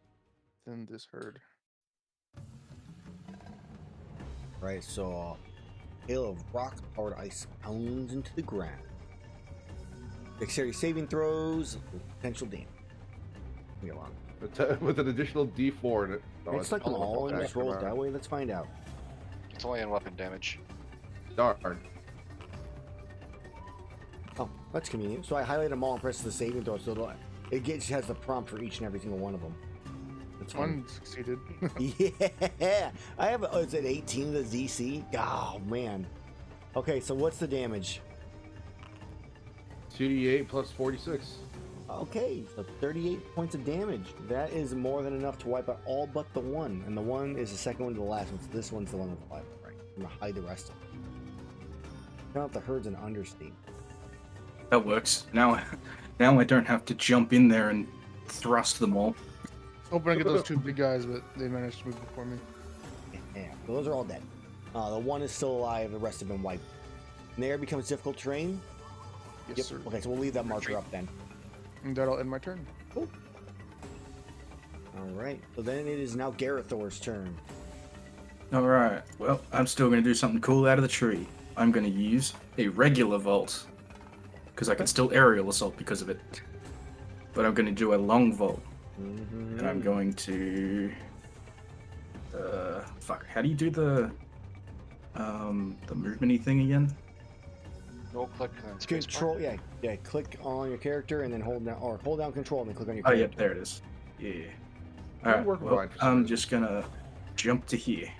thin this herd. Right, so hail of rock powered ice pounds into the ground. Dexterity saving throws with potential damage. Go on. With an additional D4 in it. Oh, It's like them all in okay, this rolls come on. that way. Let's find out. It's only on weapon damage. Darn. Oh, that's convenient. So I highlight them all and press the saving throw, so it has the prompt for each and every single one of them. That's fun. One succeeded. Yeah, I have. Is it 18 the DC? Oh man. Okay, so what's the damage? 2d8 plus 46. Okay, so 38 points of damage. That is more than enough to wipe out all but the one, and the one is the second one to the last one. So this one's the one with the life. Right, I'm gonna hide the rest of them. Count out the herd's an understatement. That works. Now I don't have to jump in there and thrust them all. Hoping I get those 2 big guys, but they managed to move before me. Yeah, so those are all dead. The one is still alive. The rest have been wiped. And the air becomes difficult terrain. Yes, sir. Okay, so we'll leave that marker up then. And that'll end my turn. Cool. All right. So then it is now Gerathor's turn. Alright, well, I'm still going to do something cool out of the tree. I'm going to use a regular vault. Because I can still aerial assault because of it. But I'm going to do a long vault. Mm-hmm. And I'm going to... fuck, how do you do the movement-y thing again? No click and then space Control, yeah. Click on your character and then hold down Control and then click on your Oh, character. yep, there it is. Yeah. It'll Alright, work well, fine for I'm some just gonna jump to here.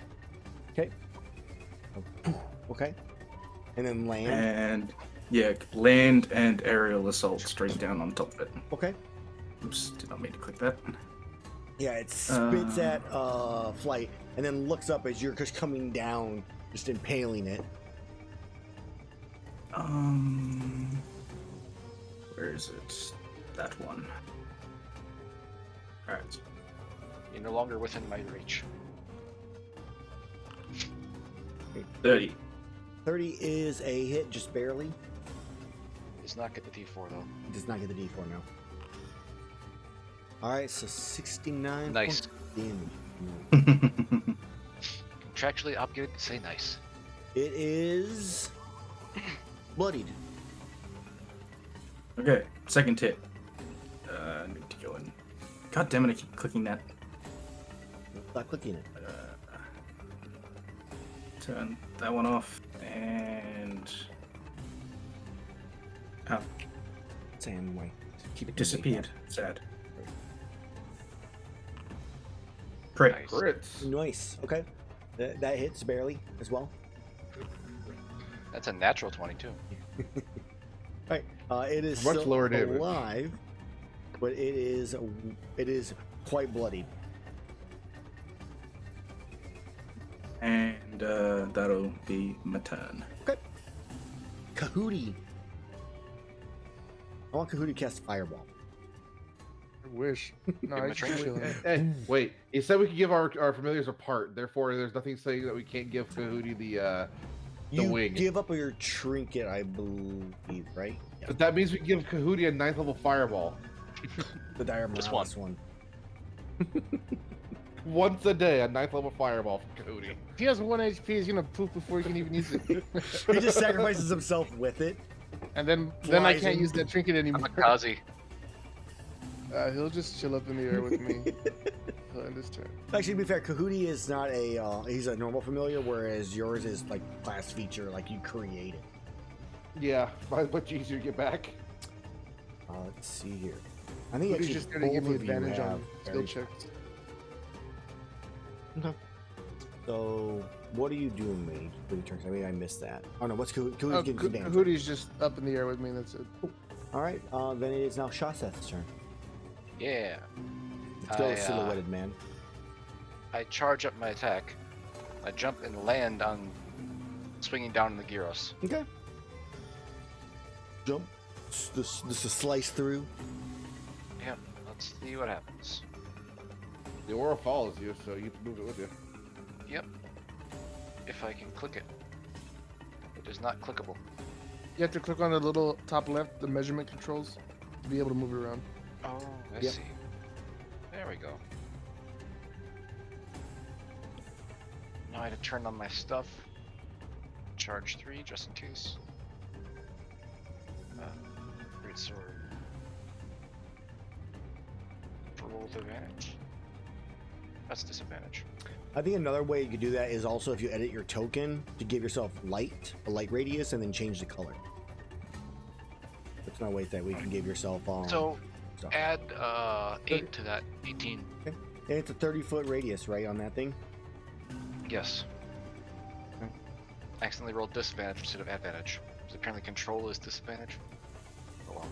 Okay. And then land. And, yeah, land and aerial assault straight down on top of it. Okay. Oops, did not mean to click that. Yeah, it spits at flight and then looks up as you're just coming down, just impaling it. Where is it? That one. Alright. You're no longer within my reach. 30. 30 is a hit, just barely. Does not get the D4 though. Does not get the D4 now. Alright, so 69 Nice. points of damage. Contractually obligated to say nice. It is bloodied. Okay, second hit. I need to go in. God damn it, I keep clicking that. Stop clicking it. Turn that one off, and... Oh, Same way. Keep it it disappeared. Sad. Crit. Nice. Crits. Nice. Okay. That hits barely as well. That's a natural 22. Alright. It is Much still lower damage. alive, but it is quite bloodied. And that'll be my turn. Kahootie. I want Kahootie to cast Fireball. I wish. No, him I a just drink. chilling. Hey, wait. He said we could give our familiars a part. Therefore, there's nothing saying that we can't give Kahootie the You wing. give up your trinket, I believe, right? Yeah. But that means we can give Kahootie a 9th level fireball. The Dire Just Morales one. Once a day, a 9th level fireball for Kahootie. If he has 1 HP, he's gonna poop before he can even use it. He just sacrifices himself with it. And then I Flies can't in. use that trinket I'm anymore. a Kazi. He'll just chill up in the air with me. He'll end his turn. Actually, to be fair, Kahootie is not he's a normal familiar, whereas yours is like class feature, like you create it. Yeah, much easier to get back. Let's see here. I think He's actually just gonna give me both of you advantage have on skill very- checks. Okay. So, what are you doing, Mage? For your turns? I mean, I missed that. Oh no, what's Kahootie's getting advantage? Hootie's just up in the air with me. That's it. All right. Then it is now Shaseth's turn. Yeah. Let's go, I, silhouetted man. I charge up my attack. I jump and land on swinging down in the gyros. Okay. Jump. This is slice through. Yep. Let's see what happens. The aura follows you, so you can move it with you. Yep. If I can click it. It is not clickable. You have to click on the little top left, the measurement controls, to be able to move it around. Oh, I Yep. see. There we go. Now I had to turn on my stuff. Charge 3 just in case. Great sword. For roll with advantage. That's disadvantage. I think another way you could do that is also if you edit your token to give yourself a light radius, and then change the color. That's another way that we can give yourself So stuff. add 8 to that 18. And it's a 30-foot radius, right, on that thing? Yes. Okay. I accidentally rolled disadvantage instead of advantage. Because apparently control is disadvantage. Oh well.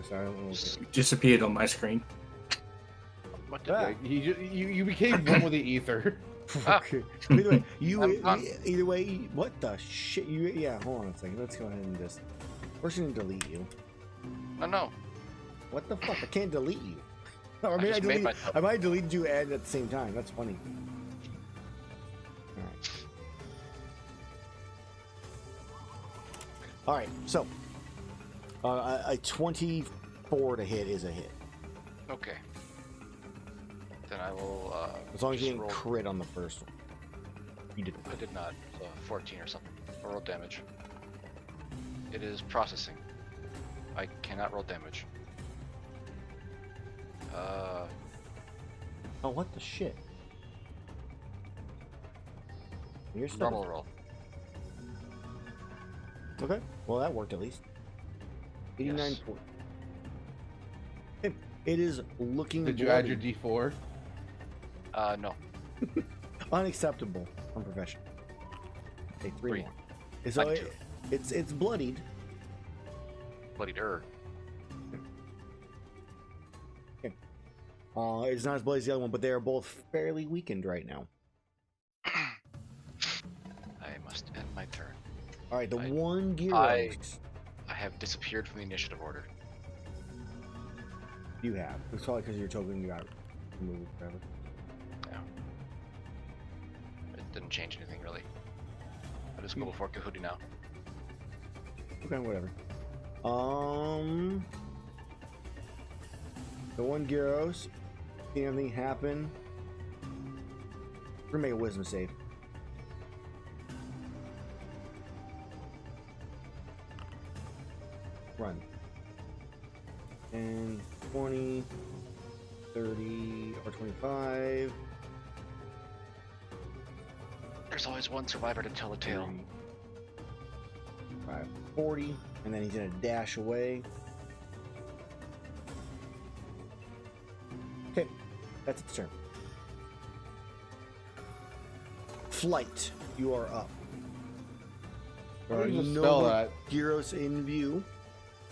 Sorry, I don't know. It disappeared on my screen. What did Ah. You became one with the ether. Ah. Okay. Either way, I'm done. either way, what the shit? Yeah, hold on a second. Let's go ahead and just. We're just gonna delete you. No. What the fuck? I can't delete you. Or I maybe just made myself. I might delete you and at the same time. That's funny. All right. So, a 24 to hit is a hit. Okay. Then I will. As long as you just didn't roll. crit on the first one. You did. I did not. So 14 or something. Or roll damage. It is processing. I cannot roll damage. Oh, what the shit? You're stuck. Normal roll. Okay. Well, that worked at least. 89 Yes. points. It is looking. Did you add your bloody. D4? No. Unacceptable. Unprofessional. Okay, 3 Three. more. So Back to it's bloodied. bloodied er. It's not as bloody as the other one, but they are both fairly weakened right now. I must end my turn. All right, the I- one Gyros I have disappeared from the initiative order. you have. It's probably because your token you got removed forever. It didn't change anything really. I'll just go before Kahudi now. Okay, whatever. The one Gyros, see anything happen? We're gonna make a wisdom save. Run. And 20, 30, or 25. There's always one survivor to tell a tale. 5, 40, and then he's gonna dash away. Okay, that's its turn. Flight, you are up. There How are do you no spell more that? Gyros in view,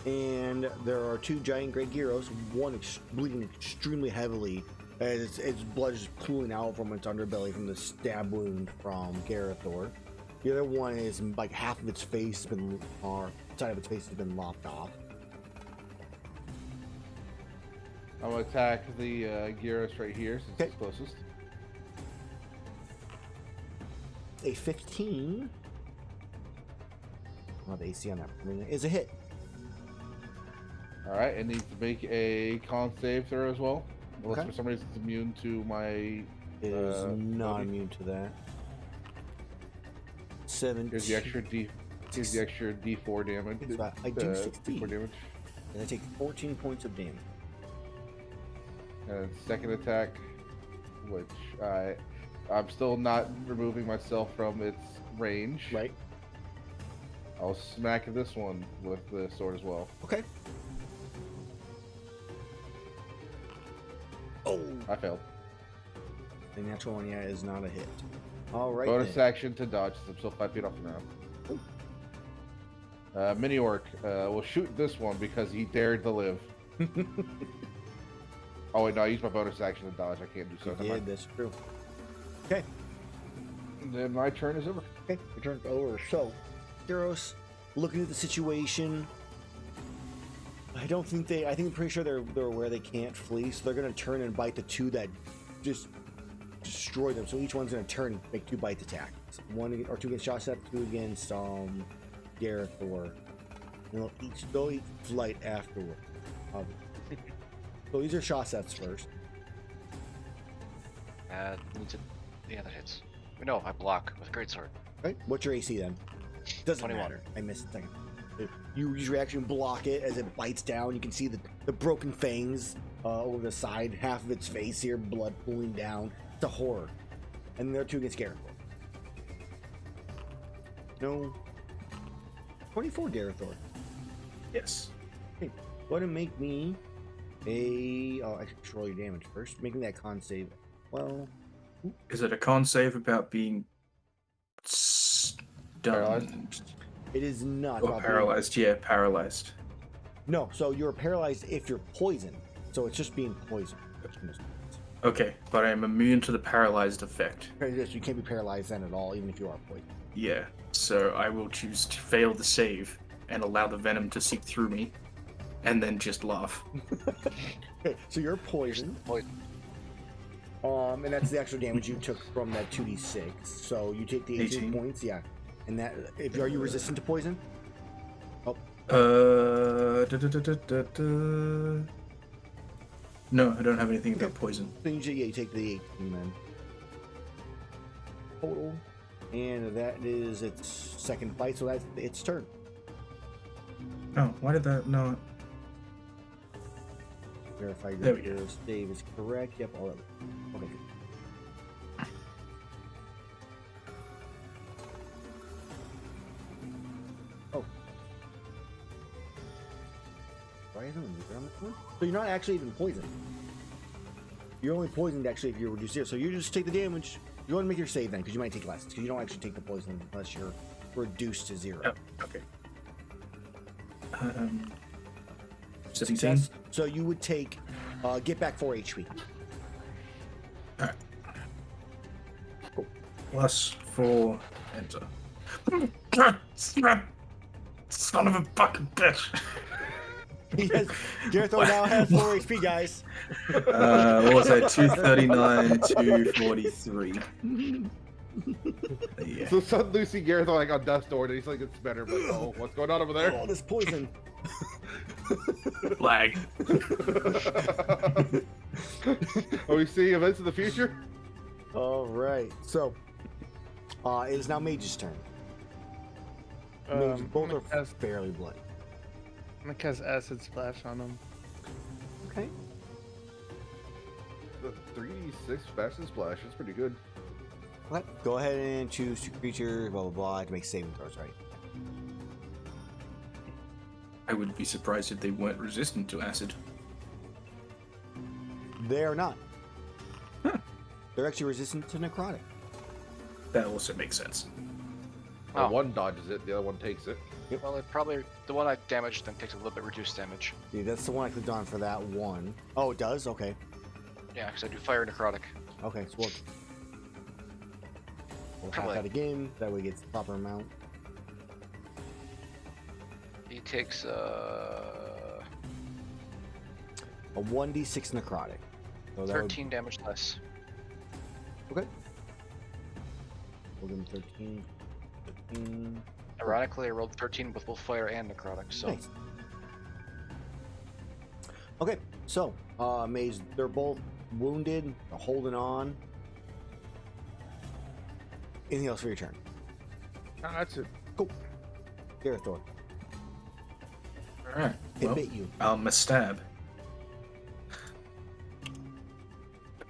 and there are 2 giant great Gyros, one bleeding extremely heavily as its blood is pooling out from its underbelly from the stab wound from Gerathor. The other one is like half of its face has been, or side of its face has been lopped off. I'm gonna attack the Gyros right here since Okay. it's closest. A 15. Oh, the AC on that is a hit. All right, it needs to make a con save throw as well. Unless Okay. for some reason it's immune to my. It is not ability. immune to that. 7. Here's the extra D. Here's the extra D4 damage. I do 16. D4 damage. And I take 14 points of damage. And second attack, which I'm still not removing myself from its range. Right? I'll smack this one with the sword as well. Okay. Oh, I failed. the natural one, yeah, is not a hit. All right. Bonus then. action to dodge. Since I'm still 5 feet off the ground. Mini orc will shoot this one because he dared to live. Oh wait, no, I used my bonus action to dodge. I can't do so. You Never did, mind. that's true. Okay. Then my turn is over. Okay, your turn's over. So, Gyros, looking at the situation, I don't think they. I think I'm pretty sure they're aware they can't flee, so they're gonna turn and bite the two that just destroy them. So each one's gonna turn and make 2 bite attacks. 1 or 2 against Shaseth, 2 against Gerathor. And they'll each flight afterward. So these are Shaseth's first. Yeah, that hits. No, I block with greatsword. Right? What's your AC then? Doesn't 21. matter. I missed a second. You use reaction, block it as it bites down. You can see the broken fangs over the side, half of its face here, blood pooling down. It's a horror. And there are 2 against Gerathor. No. 24 Gerathor. Yes. Okay. Go ahead and make me a. Oh, I should control your damage first. Make me that con save. Well. Is it a con save about being stunned? It is not. Or about paralyzed? Yeah, paralyzed. No, so you're paralyzed if you're poisoned. So it's just being poisoned. Okay, but I'm immune to the paralyzed effect. You can't be paralyzed then at all, even if you are poisoned. Yeah, so I will choose to fail the save and allow the venom to seep through me, and then just laugh. Okay, so you're poisoned. And that's the extra damage you took from that 2d6. So you take the 18 points, yeah. And that, are you resistant to poison? Oh. No, I don't have anything about poison. Then you take the 18 then. Total. And that is its second bite, so that's its turn. Oh, why did that not? Verify There we your go. save is correct. Yep, all of it. Okay, good. Oh. Why isn't it on this one? So you're not actually even poisoned. You're only poisoned actually if you're reduced 0. So you just take the damage. You want to make your save then, because you might take less. Because you don't actually take the poison unless you're reduced to 0. Oh, okay. 17. Success. So you would take, get back 4 HP. Alright. Cool. Plus 4, enter. Son of a fucking bitch. Yes, Gerathor now has 4 HP, guys. What was that? 239, 243. Yeah. So suddenly you see Gerathor like on death's door, and he's like, it's better, but oh, what's going on over there? Oh, this poison. Lag. Are we seeing events in the future? All right. So, it is now Mage's turn. Mage, both are fairly bloody. I'm gonna cast Acid Splash on him. Okay. The 3d6 fastest splash is pretty good. Okay. Go ahead and choose 2 creatures, blah, blah, blah, to make saving throws, right? I would be surprised if they weren't resistant to acid. They're not. Huh. They're actually resistant to necrotic. That also makes sense. Oh. One dodges it, the other one takes it. Well, it probably the one I damaged then takes a little bit reduced damage. See, that's the one I clicked on for that one. Oh, it does? Okay. Yeah, because I do fire necrotic. Okay, so we'll have that again. That way it gets the proper amount. He takes A 1d6 necrotic. So that 13 damage less. Okay. We'll give him 13. 13. Ironically, I rolled 13 with both fire and necrotic, so Nice. Okay, so Mage, they're both wounded, holding on. Anything else for your turn? No, that's it. Cool. Gerathor, Alright. it Well, bit you. I'll stab.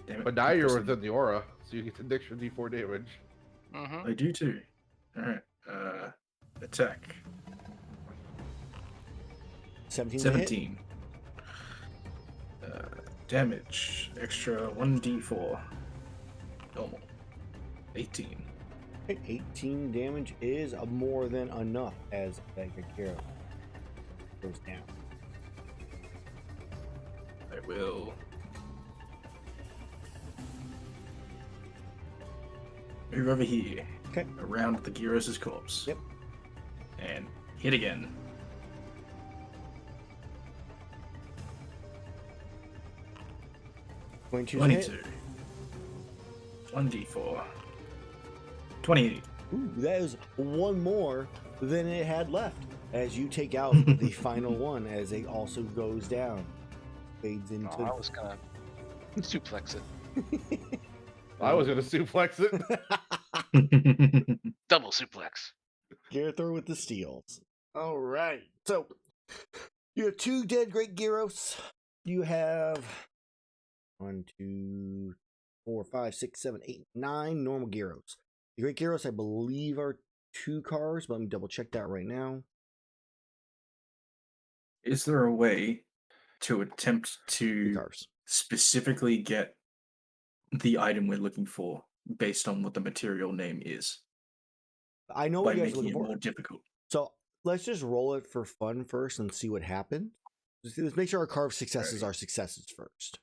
Damn it. But now you're within the aura, so you get an extra d4 damage. mm-hmm. I do too. Alright. Attack. 17. to hit. 17. Damage. Extra 1d4. Normal. 18. Okay, 18 damage is more than enough as Gerathor goes down. I will move over here. Okay. Around the Gyros' corpse. Yep. And hit again. 22. 22. 1d4. 28. Ooh, that is one more than it had left. As you take out the final one, as it also goes down, fades into. Oh, I was gonna suplex it. I was gonna suplex it. Double suplex. Gerathor with the steals. All right. So you have 2 dead great Gyros. You have 1, 2, 4, 5, 6, 7, 8, 9 normal Gyros. The great Gyros, I believe, are 2 cars, but let me double check that right now. Is there a way to attempt 3 to cars. specifically get the item we're looking for based on what the material name is I know by what you guys are making looking it for. more difficult? So let's just roll it for fun first and see what happens. Let's make sure our carved successes are successes first,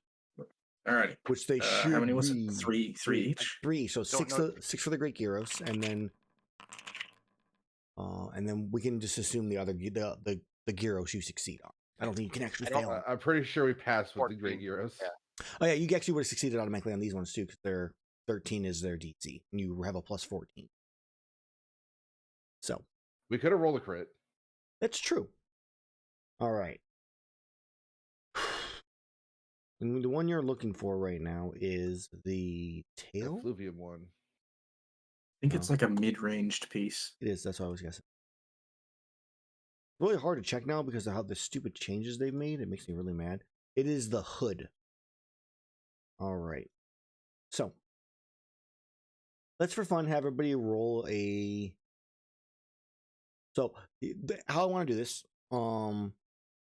Alrighty. which they should How many was be. it? Three each? 3. So Don't 6 know- 6 for the great Gyros, and then we can just assume the other the Gyros you succeed on. I don't think you can actually fail. on. I'm pretty sure we passed with the 14. Great Heroes. Yeah. Oh yeah, you actually would have succeeded automatically on these ones too, because their 13 is their DC, and you have a plus 14. So We could have rolled a crit. that's true. All right. And the one you're looking for right now is the The tail. Fluvium one. I think it's like a mid-ranged piece. It is. That's what I was guessing. Really hard to check now because of how the stupid changes they've made. It makes me really mad. It is the hood. All right. So let's for fun have everybody roll a. So how I want to do this,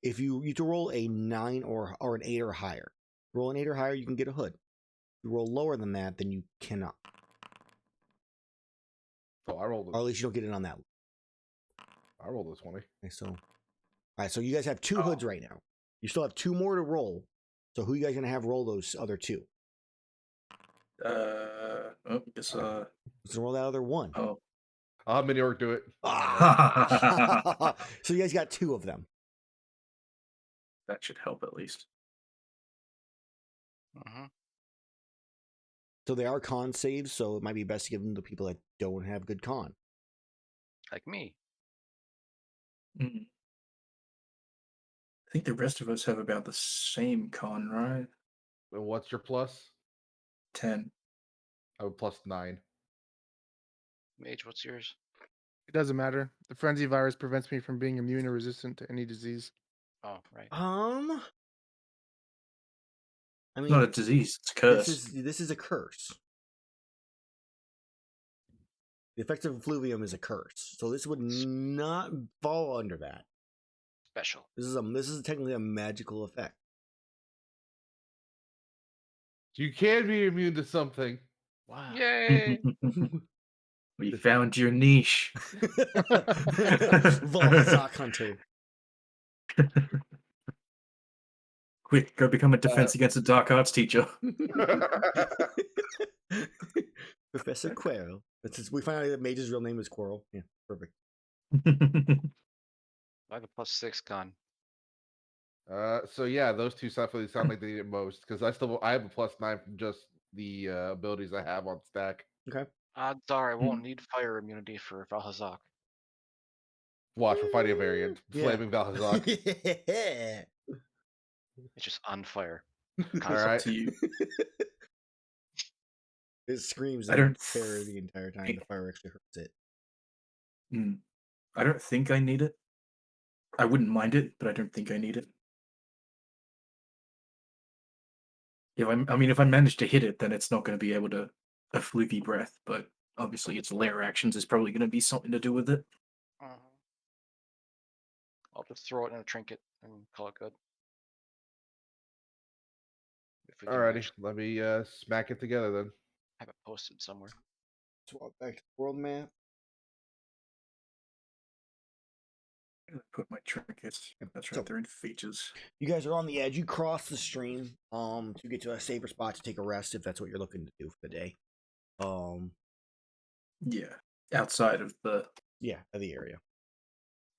if you to roll a 9 or an 8 or higher, roll an 8 or higher, you can get a hood. If you roll lower than that, then you cannot. Oh, I rolled. Or at least you don't get it on that. I rolled a 20. Okay, so all right, so you guys have 2 hoods right now. You still have 2 more to roll. So who are you guys gonna have roll those other 2? It's Let's roll that other 1. oh. I'll have Mini Orc do it. Ah! So you guys got 2 of them. That should help at least. Mm-hmm. So they are con saves, so it might be best to give them to people that don't have good con. Like me. Mm. I think the rest of us have about the same con, right? And what's your plus? 10. I have a plus 9. Mage, what's yours? It doesn't matter. The frenzy virus prevents me from being immune or resistant to any disease. Oh, right. I It's mean, not a disease, it's a curse. this is a curse. The effect of Fluvium is a curse, so this would not fall under that. Special. This is technically a magical effect. You can be immune to something. Wow! Yay! We found your niche. Volkazak Hunter. Quick, go become a defense against the dark arts teacher. Professor Quirrell. We find out that Mage's real name is Quirrell. Yeah, perfect. I have a plus 6 con. So yeah, those 2 definitely sound like they need it most because I have a plus 9 from just the abilities I have on stack. Okay. Odds are I won't need fire immunity for Valhazak. Watch, we're fighting a variant. Yeah. Flaming Valhazak. Yeah. It's just on fire. All right. To you. It screams I in don't terror the entire time. The fire actually hurts it. I don't think I need it. I wouldn't mind it, but I don't think I need it. If I manage to hit it, then it's not going to be able to a fluky breath. But obviously, its lair actions is probably going to be something to do with it. I'll just throw it in a trinket and call it good. If we can Alrighty. actually Let me smack it together then. have it posted somewhere. Swap back to the world map. Put my trinkets. That's right, So- they're in features. You guys are on the edge. You cross the stream to get to a safer spot to take a rest if that's what you're looking to do for the day. Yeah, outside of the Yeah, of the area.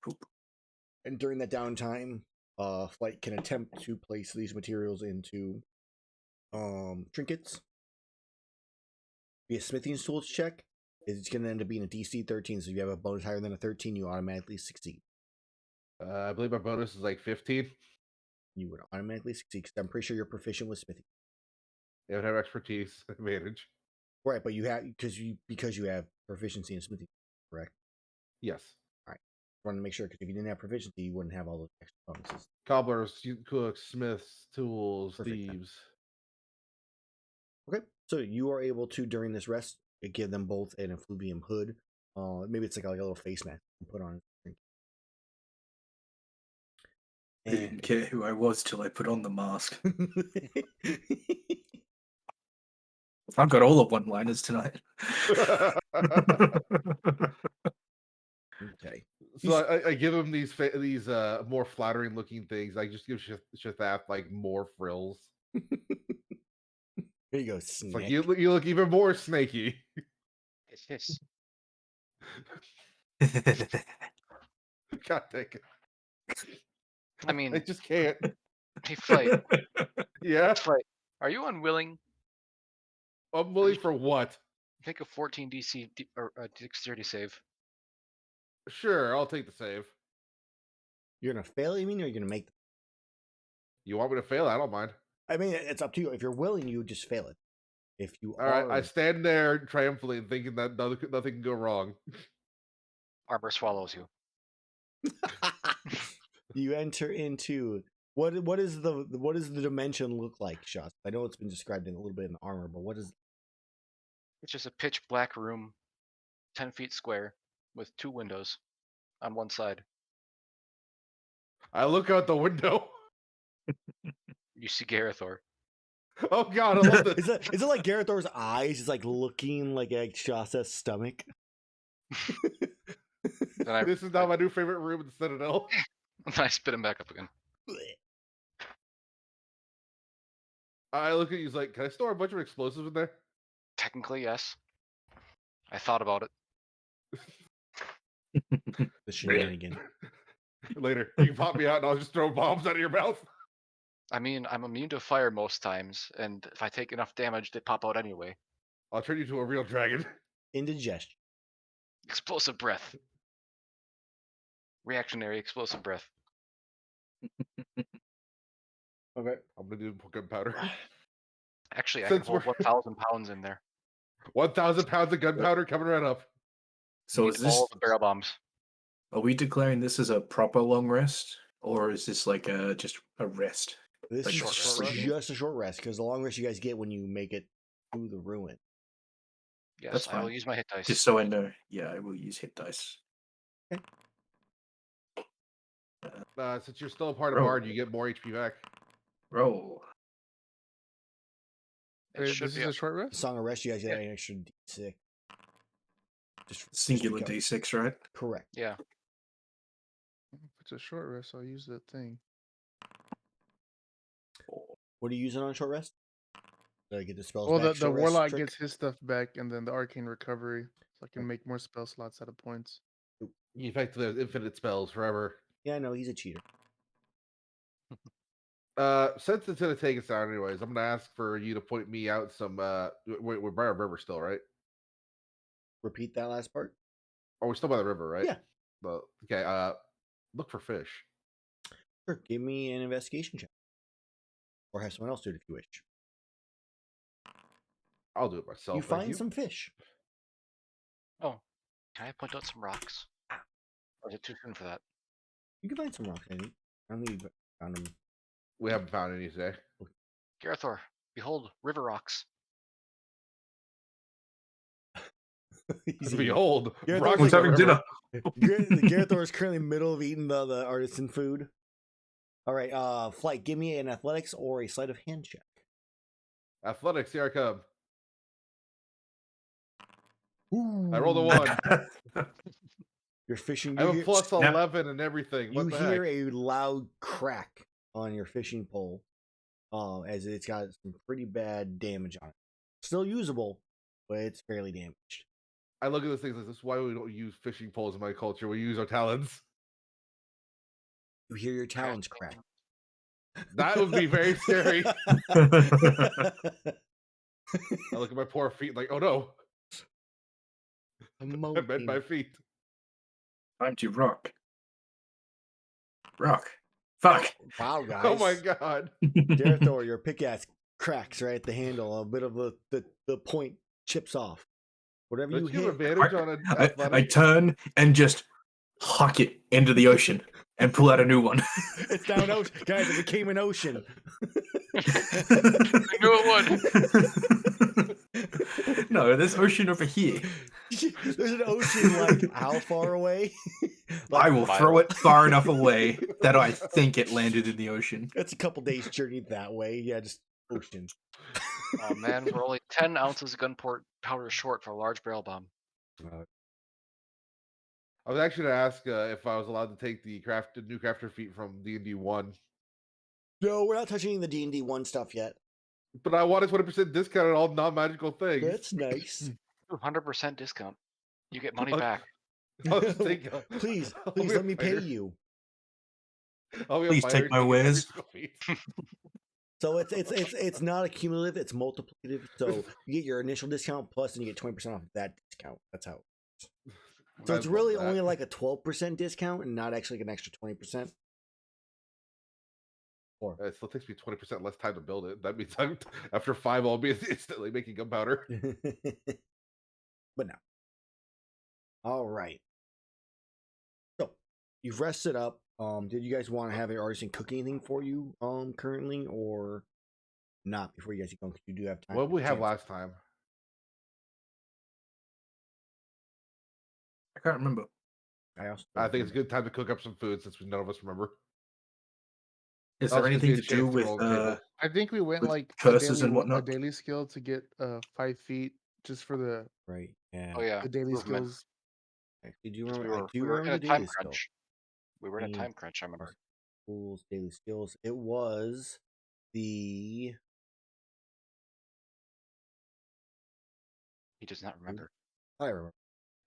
poop. And during that downtime, Flight can attempt to place these materials into trinkets. Be a smithing tools check. It's going to end up being a DC 13, so if you have a bonus higher than a 13, you automatically succeed. I believe my bonus is like 15. You would automatically succeed because I'm pretty sure you're proficient with smithing. It would have expertise advantage. Right, but you have because you have proficiency in smithing, correct? Yes. Want to make sure because if you didn't have proficiency, you wouldn't have all those extra bonuses. Cobblers, cooks, smiths, tools, Perfect. thieves. Okay, so you are able to during this rest give them both an effluvium hood. Maybe it's like a little face mask you can put on. I didn't care who I was till I put on the mask. I've got all the one-liners tonight. Okay. So I give him these more flattering looking things. I just give Shaseth like more frills. There you go, It's snake. like you look even more snaky. Yes. God dang it. I mean, I just can't. hey, Flight. Yeah, Flight. Are you unwilling I'm willing for what? to take a 14 DC or a dexterity save? Sure, I'll take the save. You're gonna fail, you mean, or you're gonna make them? You want me to fail? I don't mind. I mean, it's up to you. If you're willing, you just fail it. If you All are, right, I stand there triumphantly thinking that nothing can go wrong. Armor swallows you. you enter into what is the dimension look like, Shaseth? I know it's been described in a little bit in the armor, but what is It's just a pitch black room, 10 feet square, with 2 windows on one side. I look out the window. You see Gerathor. Oh God, I love this. is it like Gerathor's eyes is like looking like at Shaseth's stomach? Then This is now my new favorite room in the Citadel. I spit him back up again. I look at you, he's like, can I store a bunch of explosives in there? Technically, yes. I thought about it. The shenanigan. Later, you can pop me out and I'll just throw bombs out of your mouth. I mean, I'm immune to fire most times, and if I take enough damage, they pop out anyway. I'll turn you to a real dragon. Indigestion. Explosive breath. Reactionary explosive breath. Okay. I'm gonna do gunpowder. Actually, I Since can hold we're- 1,000 pounds in there. 1,000 pounds of gunpowder coming right up. So You is need this? all the barrel bombs? Are we declaring this as a proper long rest, or is this like just a rest? This Like is short rest? just a short rest because the long rest you guys get when you make it through the ruin. Yes, That's I will fine. use my hit dice. Just so I know. Yeah, I will use hit dice. Since you're still a part of Roll. Bard, you get more HP back. Roll. It Wait, should this be is a a short The rest? Song of Rest, you guys get Yeah. an extra D6. Singular because- D6, right? Correct. yeah. If it's a short rest, I'll use the thing. What are you using on short rest? Did I get the spells Well, back? the short rest warlock trick? gets his stuff back, and then the arcane recovery, so I can make more spell slots out of points. You effectively have infinite spells forever. Yeah, no, he's a cheater. Since it's gonna take us out anyways, I'm gonna ask for you to point me out some. We're by a river still, right? Repeat that last part. Oh, we're still by the river, right? Yeah. Well, okay. Look for fish. Sure. Give me an investigation check, or have someone else do it if you wish. I'll do it myself. You thank find some fish. Oh, can I point out some rocks? Or is it too soon for that? You can find some rocks. I think. I don't think you found them. We haven't found any today. Gerathor, behold, river rocks. He's eating. Behold, Yeah, rocks those on like the river. Gerathor is currently in the middle of eating the artisan food. All right, Flight. Give me an athletics or a sleight of hand check. Athletics, here I come. I Ooh. rolled a 1. You're fishing. I You have a hear, plus Snap. 11 and everything. What you the hear heck? a loud crack on your fishing pole, as it's got some pretty bad damage on it. Still usable, but it's fairly damaged. I look at this thing. This is why we don't use fishing poles in my culture. We use our talons. You hear your talons crack. That would be very scary. I look at my poor feet like, oh no, I bent my feet. Time to rock. Rock. Fuck. Wow, guys. Oh my god. Gerathor, your pickaxe cracks right at the handle. A bit of the point chips off. Whatever Don't you you have hit. advantage on an I athletic? turn and just huck it into the ocean and pull out a new one. It's down ocean. Guys, it became an ocean. I knew it would. No, there's ocean over here. There's an ocean like how far away? I will throw it far enough away that I think it landed in the ocean. That's a couple days journey that way. Yeah, just ocean. Oh man, we're only 10 ounces of gunpowder short for a large barrel bomb. I was actually going to ask if I was allowed to take the new crafter feat from D&D 1. No, we're not touching the D&D 1 stuff yet. But I wanted 20% discount on all non-magical things. That's nice. 100% discount. You get money Okay. back. I'll just take, Please I'll be a let me pay fighter. you. I'll be a Please fighter take my taking every wares. single feat. So it's not accumulative, it's multiplicative. So you get your initial discount plus and you get 20% off that discount. That's how. So I it's love really that. only like a 12% discount and not actually like an extra 20%. It still takes me 20% less time to build it. That means after 5, I'll be instantly making gunpowder. But no. All right. So you've rested up. Did you guys want to have an artisan cook anything for you currently or not before you guys go? You do have time. What did we have chance. last time? I can't remember. I think it's a good time to cook up some food since none of us remember. Is Also there gives me anything a to do chance to with roll the table. I think we went With like curses and a whatnot? daily skill to get 5 feet just for the Right. Yeah. Oh yeah. the daily movement. skills. Did you We remember? were, I do we were remember in a the time daily skill. crunch. We were in a Mm. time crunch, I remember. Schools, daily skills. It was the. He does not remember. I remember.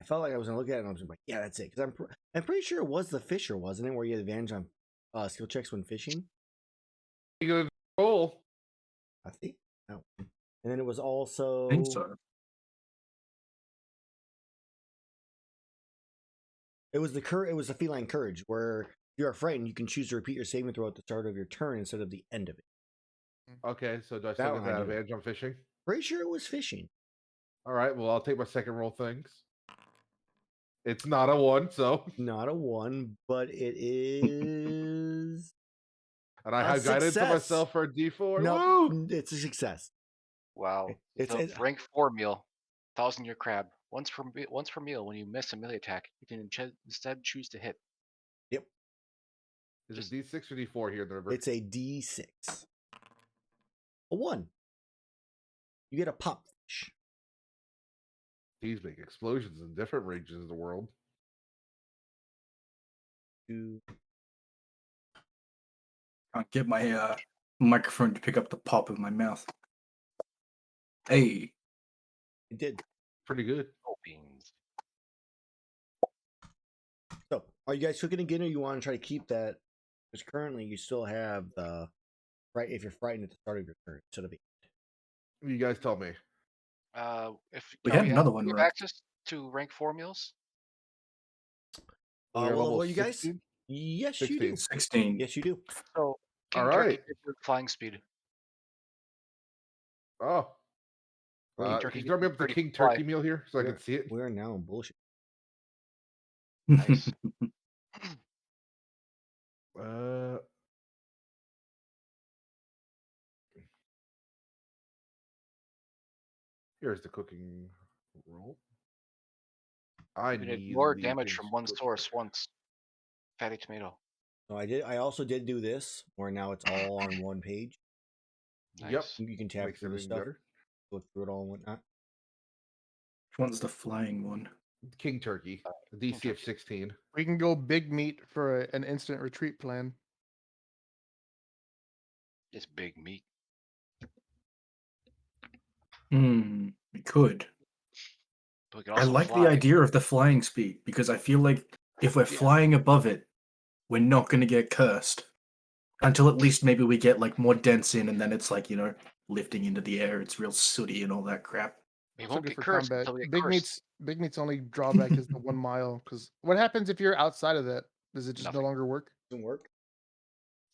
I felt like I was gonna look at it and I was like, yeah, that's it. Because I'm pretty sure it was the fisher, wasn't it? Where you had advantage on skill checks when fishing. You gonna roll? I think. No. And then it was also. I think so. It was it was the feline courage, where if you are frightened, you can choose to repeat your saving throw at the start of your turn instead of the end of it. Okay, so do I That still one get I that knew. advantage on fishing? Pretty sure it was fishing. All right, well, I'll take my second roll things. It's not a 1, so. Not a 1, but it is. And I A have guidance to success. myself for a D4. No, Woo! it's a success. Wow. It's rank 4 meal. 1,000 year crab. Once per meal, when you miss a melee attack, you can instead choose to hit. Yep. Is it D6 or D4 here in the river? It's a D6. A 1. You get a pop fish. These make explosions in different regions of the world. 2. Can't get my microphone to pick up the pop of my mouth. Hey. It did. Pretty good. Oh, beans. So, are you guys cooking again, or you want to try to keep that? Because currently, you still have the right. If you're frightened at the start of your turn, instead of the You guys tell me. If We had another one, we have right? access to rank 4 meals. We're what level level are you guys? 16? Yes, you do. 16. Yes, you do. So King All Turkey right. gives you flying speed. Oh. King Can Turkey you throw me up the pretty King fly. Turkey meal here so I can see it? We are now in bullshit. Nice. Here's the cooking roll. I You can need ignore the damage things from one cooked source first. once. Fatty tomato. So I also did do this, where now it's all on one page. Nice. Yep. You can tab Makes through the everything stuff, better. look through it all and whatnot. Which one's the flying one? King Turkey. A King DC of Turkey. 16. We can go big meat for an instant retreat plan. It's big meat. We could. But we can I also like fly. the idea of the flying speed because I feel like if we're Yeah. flying above it, we're not going to get cursed. Until at least maybe we get like more dents in, and then it's like, lifting into the air. It's real sooty and all that crap. We So won't good get for cursed combat. until we get Big cursed. meat's only drawback is the 1 mile. Because what happens if you're outside of that? Does it just no Nothing. longer work, Doesn't work.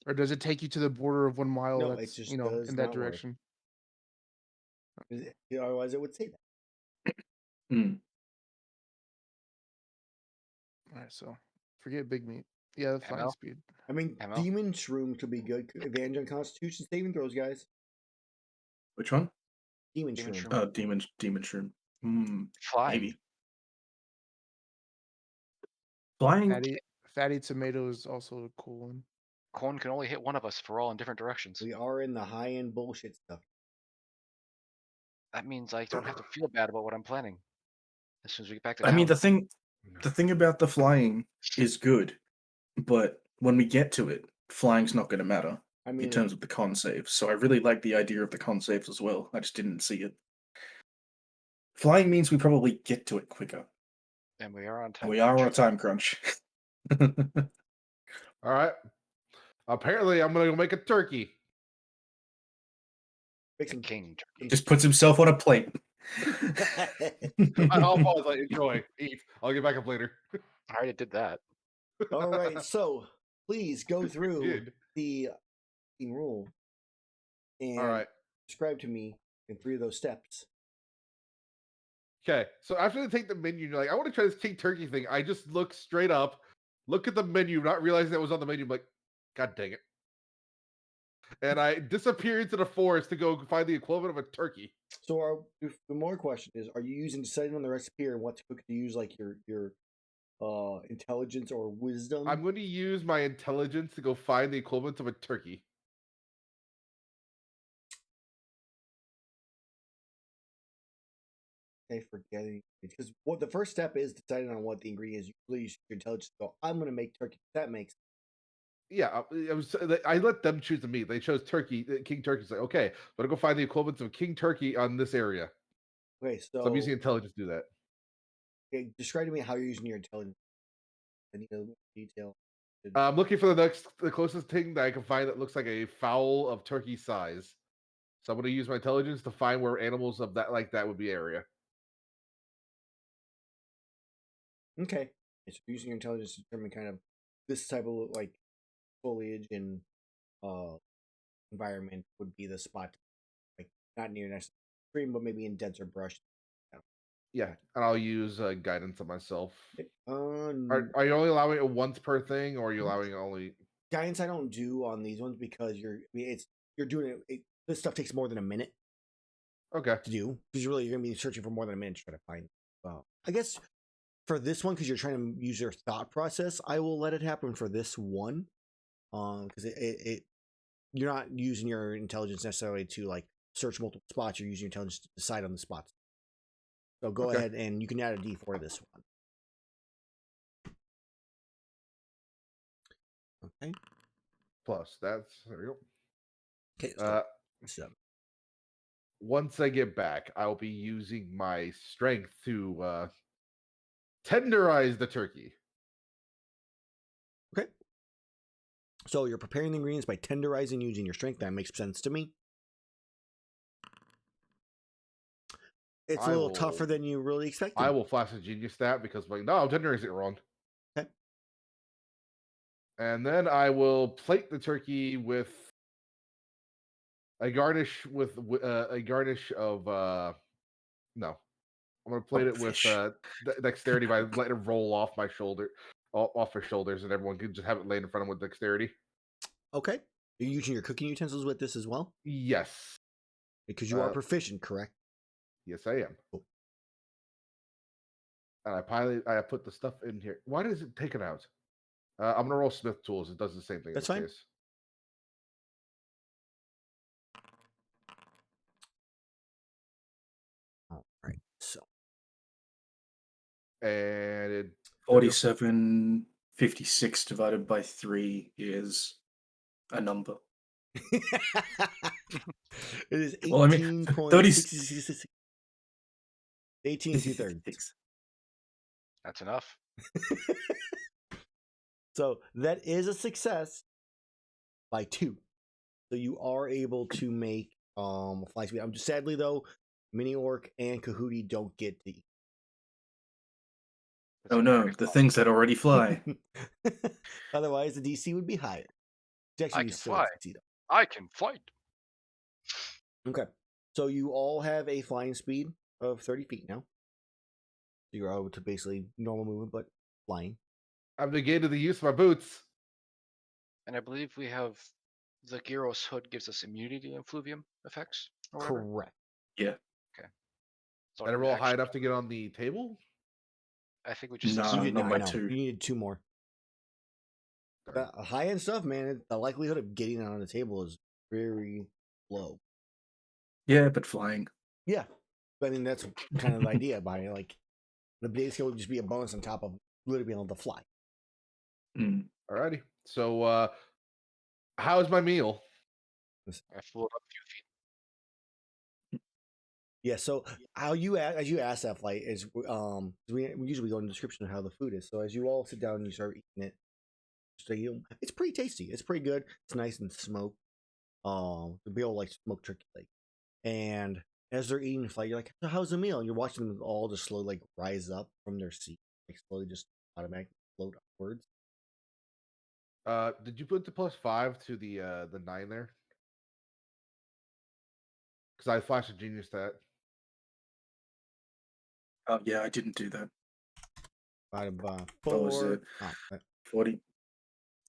or does it take you to the border of 1 mile? No, it That's just in does that not work. direction. Otherwise, it would say that. Hmm. All right, so forget big meat. Yeah, the flying ML? speed. I mean, Ammo? demon shroom could be good. Advantage on Constitution saving throws, guys. Which one? Demon Demon shroom. shroom. Oh, demon shroom. Flying. Maybe flying. Fatty tomato is also a cool one. Corn can only hit one of us if we're all in different directions. We are in the high end bullshit stuff. That means I don't have to feel bad about what I'm planning. As soon as we get back to I town. mean, the thing about the flying is good, but when we get to it, flying's not going to matter I mean, in terms of the con saves. So I really like the idea of the con saves as well. I just didn't see it. Flying means we probably get to it quicker. And we are on time. We are on a time crunch. All right. Apparently, I'm gonna go make a turkey. make The some king turkey. Just puts himself on a plate. I'll pause. Like, enjoy, eat. I'll get back up later. I already did that. All right, so please go through Did. the rule and All right. describe to me in 3 of those steps. Okay. So after they take the menu, you're like, I want to try this king turkey thing. I just look straight up, look at the menu, not realizing that was on the menu. I'm like, God dang it. And I disappear into the forest to go find the equivalent of a turkey. So the more question is, are you using deciding on the recipe or what to cook to use like your intelligence or wisdom? I'm going to use my intelligence to go find the equivalent of a turkey. Okay, forgetting because what the first step is deciding on what the ingredient is. You really use your intelligence to go, I'm gonna make turkey. That makes Yeah, I let them choose the meat. They chose turkey. King turkey's like, okay, I'm gonna go find the equivalent of king turkey on this area. okay. So I'm using intelligence to do that. Okay, describe to me how you're using your intelligence. I need a little detail. I'm looking for the closest thing that I can find that looks like a fowl of turkey size. So I'm going to use my intelligence to find where animals of that like that would be area. Okay, so you're using your intelligence to determine kind of this type of like foliage and environment would be the spot, like not near next stream, but maybe in denser brush. Yeah, and I'll use guidance on myself. On Are you only allowing it once per thing, or are you allowing only? guidance, I don't do on these ones because you're doing it. This stuff takes more than a minute Okay. to do because you're gonna be searching for more than a minute to try to find. I guess for this one because you're trying to use your thought process, I will let it happen for this one, because you're not using your intelligence necessarily to like search multiple spots. You're using your intelligence to decide on the spots. So go Okay. ahead and you can add a D for this one. Okay. Plus, there we go. Okay. So Once I get back, I'll be using my strength to tenderize the turkey. okay. So you're preparing the ingredients by tenderizing using your strength. That makes sense to me. It's a little tougher than you really expected. I will flash a genius stat because like, no, I'm tenderizing it wrong. Okay. And then I will plate the turkey with a garnish of no. I'm gonna plate it with Fish. dexterity by letting it roll off my shoulder, off my shoulders, and everyone can just have it laid in front of them with dexterity. Okay. You're using your cooking utensils with this as well? Yes. Because you are proficient, correct? Yes, I am. Cool. And I put the stuff in here. Why does it take it out? I'm gonna roll Smith tools. It does the same thing. That's in fine. this case. All right. So And it 4756 divided by 3 is a number. it is 18.66. Well, I mean, 18 and 2/3. That's enough. So that is a success. by 2. So you are able to make fly speed. I'm just sadly though, Mini Orc and Kahootie don't get to eat. It's Oh an no, already the fly. things that already fly. Otherwise, the DC would be higher. It's actually I can still fly. DC though. I can fight. Okay. So you all have a flying speed of 30 feet now. So you're able to basically normal movement, but flying. I've negated the use of my boots. And I believe we have the Gyros hood gives us immunity to influvium effects or whatever. Correct. Yeah. So And I roll high actually, enough to get on the table. I think we just Nah, You assumed did not not by know. 2. You needed 2 more. Darn. The high end stuff, man, the likelihood of getting it on the table is very low. Yeah, but flying. Yeah. I mean, that's kind of the idea behind it. Like, the base skill would just be a bonus on top of literally being able to fly. Mm. Alrighty. So, how's my meal? I flew up a few feet. Yeah, so how you as you ask that flight is we usually go in the description of how the food is. So as you all sit down and you start eating it, so it's pretty tasty. It's pretty good. It's nice and smoked. The Bill likes smoked turkey leg. And as they're eating the flight, you're like, so how's the meal? And you're watching them all just slowly like rise up from their seat, like slowly just automatically float upwards. Did you put the +5 to the 9 there? Because I flashed a genius stat. Oh yeah, I didn't do that. Divided by What was 4. it? Oh, 40.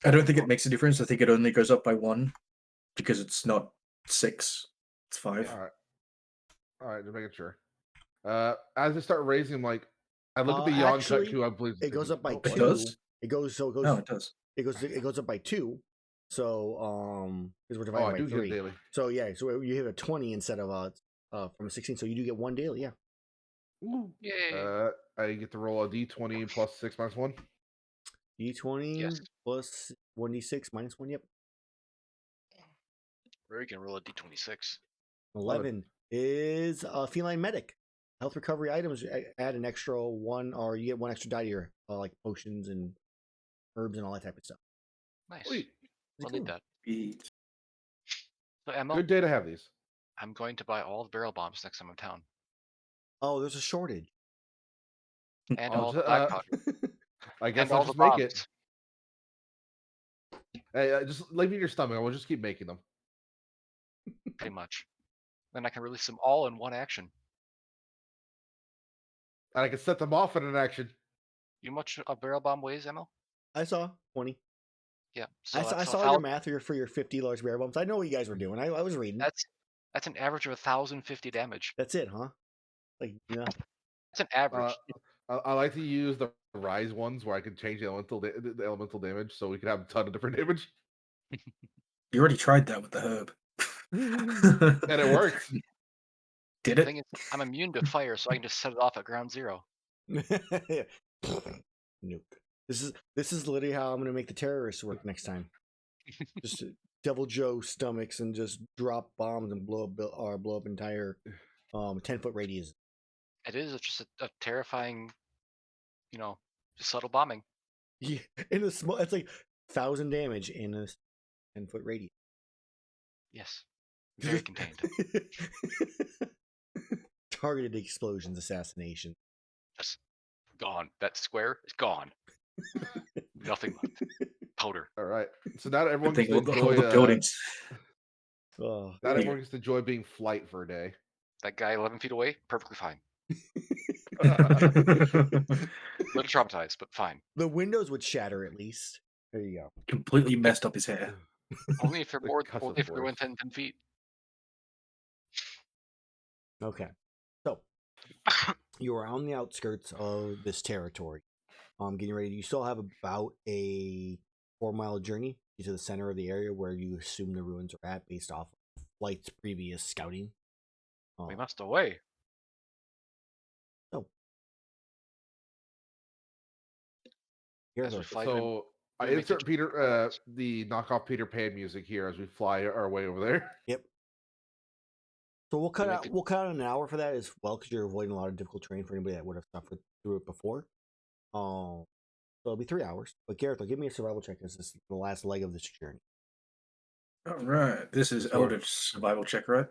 I don't think it makes a difference. I think it only goes up by 1 because it's not 6. It's 5. All right. All right, just making sure. As I start raising, I'm like, I look at the yawn cut actually, too. I believe it goes up by It 2. does? It goes No, it does. it goes up by 2. So because we're Oh, dividing I by do 3. get daily. So yeah, so you have a 20 instead of from a 16. So you do get 1 daily. Yeah. Yay! I get to roll a d20 plus 6 minus 1. D20 Yes. plus 1d6 minus 1. Yep. Or you can roll a d26. 11 is a feline medic. Health recovery items add an extra 1, or you get 1 extra die to your like potions and herbs and all that type of stuff. Nice. Sweet. We'll Cool. need that. Sweet. So Emma, Good day to have these. I'm going to buy all the barrel bombs next time I'm in town. Oh, there's a shortage. And I'll all the ju- black powder. I guess And I'll all the just make bombs. it. Hey, just leave me in your stomach. I will just keep making them. Pretty much. Then I can release them all in one action. And I can set them off in an action. You know much a barrel bomb weighs, Emma? I saw 20. Yeah. So I that's saw your math for your 50 large barrel bombs. I know what you guys were doing. I was reading. That's an average of 1,050 damage. That's it, huh? Like, yeah. That's an average. I like to use the rise ones where I can change the elemental damage, so we can have a ton of different damage, You already tried that with the herb. and it works. Did The it? thing is, I'm immune to fire, so I can just set it off at ground zero. Nuke. This is literally how I'm gonna make the terrorists work next time. Just Devil Joe stomachs and just drop bombs and blow up entire 10-foot radius. It is just a terrifying, just subtle bombing. Yeah, in a small, it's like 1,000 damage in a 10-foot radius. Yes. Very contained. Targeted explosions, assassination. Just gone. That square is gone. Nothing left. Powder. All right. So now that everyone Good gets thing to all enjoy the buildings. Oh, now that yeah. everyone gets to enjoy being flight for a day. That guy 11 feet away, perfectly fine. Completely Little traumatized, but fine. The windows would shatter at least. There you messed up his hair. Only if you're The more, cuss only of if you're words. within 10 feet. go. Okay. So you are on the outskirts of this territory. Getting ready. You still have about a 4-mile journey to the center of the area where you assume the ruins are at, based off of Flight's previous scouting. We must away. As we Gerathor. fly So I we make the insert the knockoff Peter Pan music here as we fly our way over there. Yep. So we'll cut make out it- we'll cut out an hour for that as well, because you're avoiding a lot of difficult terrain for anybody that would have suffered through it before. So it'll be 3 hours. But Gerathor, give me a survival check. This is the last leg of this journey. All right. This is This works. Eldritch survival check, right?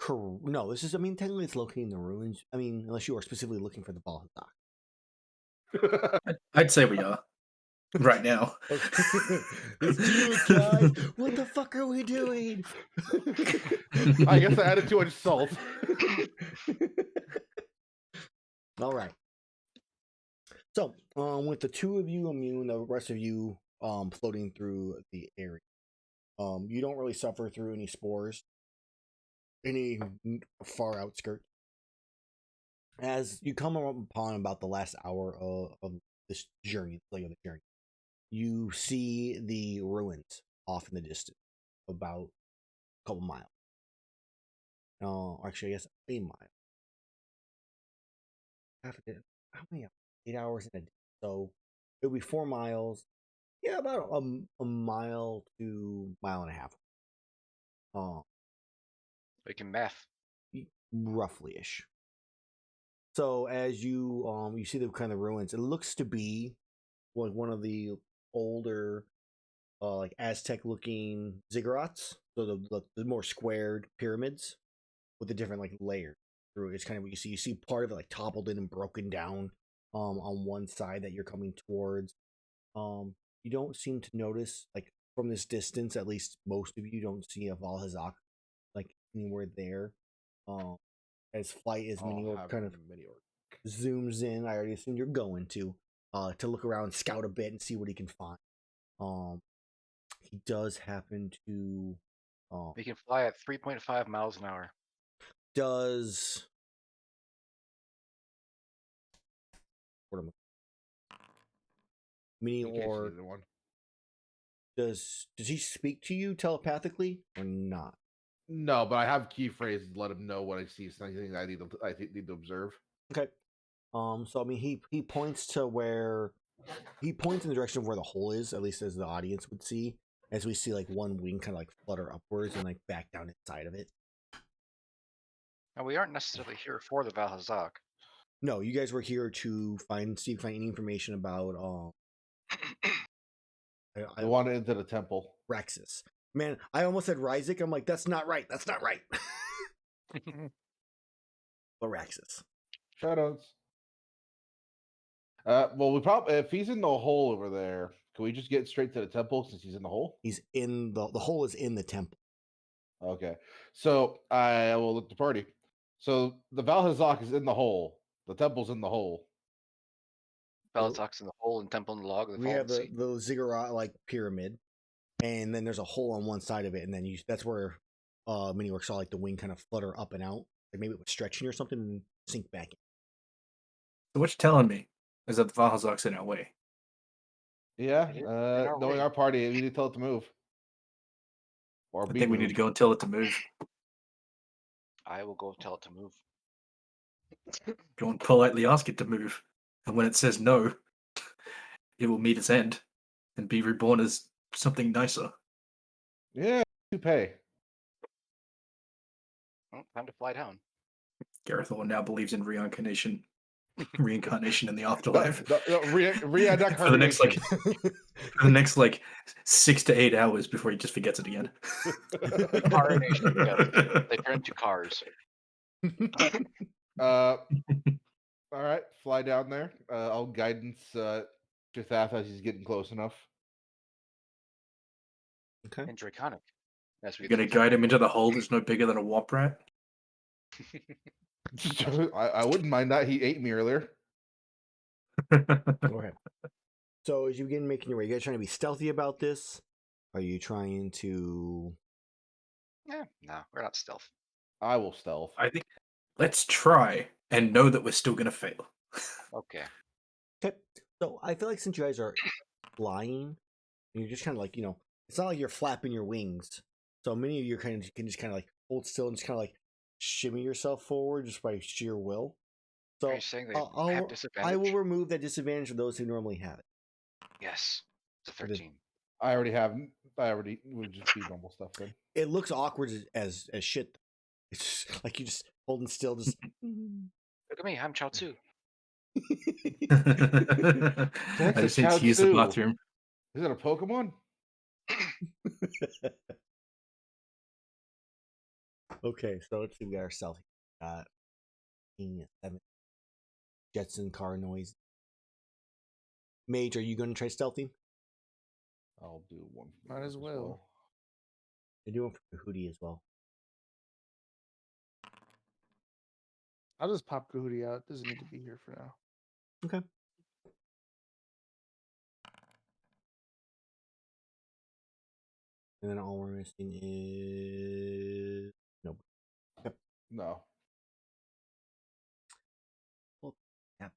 No, this is. I mean, technically, it's locating the ruins. I mean, unless you are specifically looking for the Balthazar. I'd say we are right now. Okay. Let's do it, guys. What the fuck are we doing? I guess I added too much salt. All right. So, with the two of you immune, the rest of you floating through the area, you don't really suffer through any spores, any far outskirts. As you come upon about the last hour of this journey, like of the journey, you see the ruins off in the distance, about a couple miles. Actually, I guess a mile. How many hours? 8 hours in a day. So it would be 4 miles. Yeah, about a mile to mile and a half. Making math. Roughly ish. So as you you see the kind of ruins, it looks to be like one of the older like Aztec looking ziggurats. So the more squared pyramids with the different like layers through it. It's kind of what you see. You see part of it like toppled in and broken down on one side that you're coming towards. You don't seem to notice, like from this distance, at least most of you don't see a Valhazak like anywhere there. As flight as mini orc kind of zooms in, I already assume you're going to look around, scout a bit, and see what he can find. He does happen to We can fly at 3.5 miles an hour. does mini In case orc either one. does he speak to you telepathically or not? No, but I have key phrases to let him know when I see something I need to observe. Okay. So I mean, he points to where he points in the direction of where the hole is, at least as the audience would see, as we see like one wing kind of like flutter upwards and like back down inside of it. Now, we aren't necessarily here for the Valhazak. No, you guys were here to find any information about I want it into the temple. Raxus. Man, I almost said Ryzik. I'm like, that's not right. That's not right. But Raxus. Shoutouts. Well, we probably if he's in the hole over there, can we just get straight to the temple since he's in the hole? He's in the hole is in the temple. Okay, so I will look the party. So the Valhazak is in the hole. The temple's in the hole. Valhazak's in the hole and temple in the log of the We fallen have the sea. ziggurat like pyramid, and then there's a hole on one side of it, and then that's where Mini Orc saw like the wing kind of flutter up and out, like maybe it was stretching or something, and sink back in. So what you're telling me is that the Valhazak's in our way. Yeah, It is in our knowing way. our party, we need to tell it to move. Or I be think we need to go and tell it to move. I will go tell it to move. Go and politely ask it to move. And when it says no, it will meet its end and be reborn as something nicer. Yeah, to pay. Well, time to fly down. Gerathor now believes in reincarnation in the afterlife. Reincarnation. For the next 6 to 8 hours before he just forgets it again. Coronation, yes. They turn into cars. All right, fly down there. I'll guidance Shaseth as he's getting close enough. Okay. And Draconic. As we You're going to guide him into the hole that's no bigger than a womp rat? I wouldn't mind that. He ate me earlier. Okay. So as you begin making your way, you guys trying to be stealthy about this? Are you trying to? No, we're not stealth. I will stealth. I think let's try and know that we're still going to fail. Okay. Okay. So I feel like since you guys are flying, you're just kind of like, it's not like you're flapping your wings. So many of you can just kind of like hold still and just kind of like shimmy yourself forward just by sheer will. So Are you saying they have disadvantage? I will remove that disadvantage for those who normally have it. Yes. It's a 13. We would just do normal stuff then. It looks awkward as shit. It's just, like you just holding still, just. Look at me, I'm Chao Tzu. I just need to use the bathroom. Is it a Pokemon? Okay, so let's see. We got ourselves. Got 7 Jetson car noise. Mage, are you going to try stealthing? I'll do one. for Might you as well. They do one for Hootie as well. I'll just pop Kahootie out. Doesn't need to be here for now. Okay. And then all we're missing is nope. No. Well, yeah.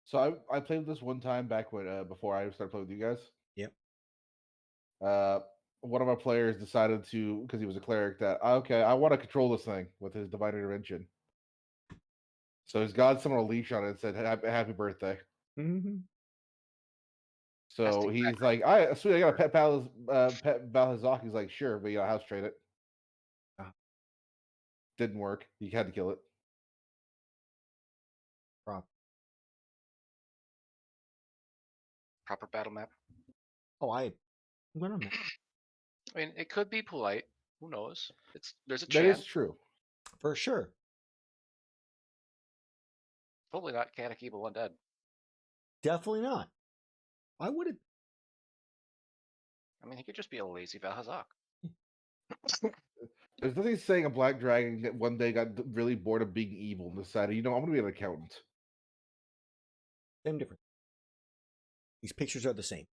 So I played this one time back when before I started playing with you guys. Yep. One of our players decided to, because he was a cleric, that okay, I want to control this thing with his divine intervention. So he's got someone a leash on it and said, "Happy birthday." Mm-hmm. So Testing he's background. like, sweet, I got a pet Balhazak. He's like, sure, but you know, house trade it. Ah. Didn't work. He had to kill it. Proper battle map. Oh, I'm gonna. I mean, it could be polite. Who knows? There's a That is chance. true. For sure. Totally not chaotic evil undead. Definitely not. Why would it? I mean, he could just be a lazy Valhazak. There's nothing saying a black dragon that one day got really bored of being evil and decided, you know, I'm going to be an accountant. Same difference. These pictures are the same.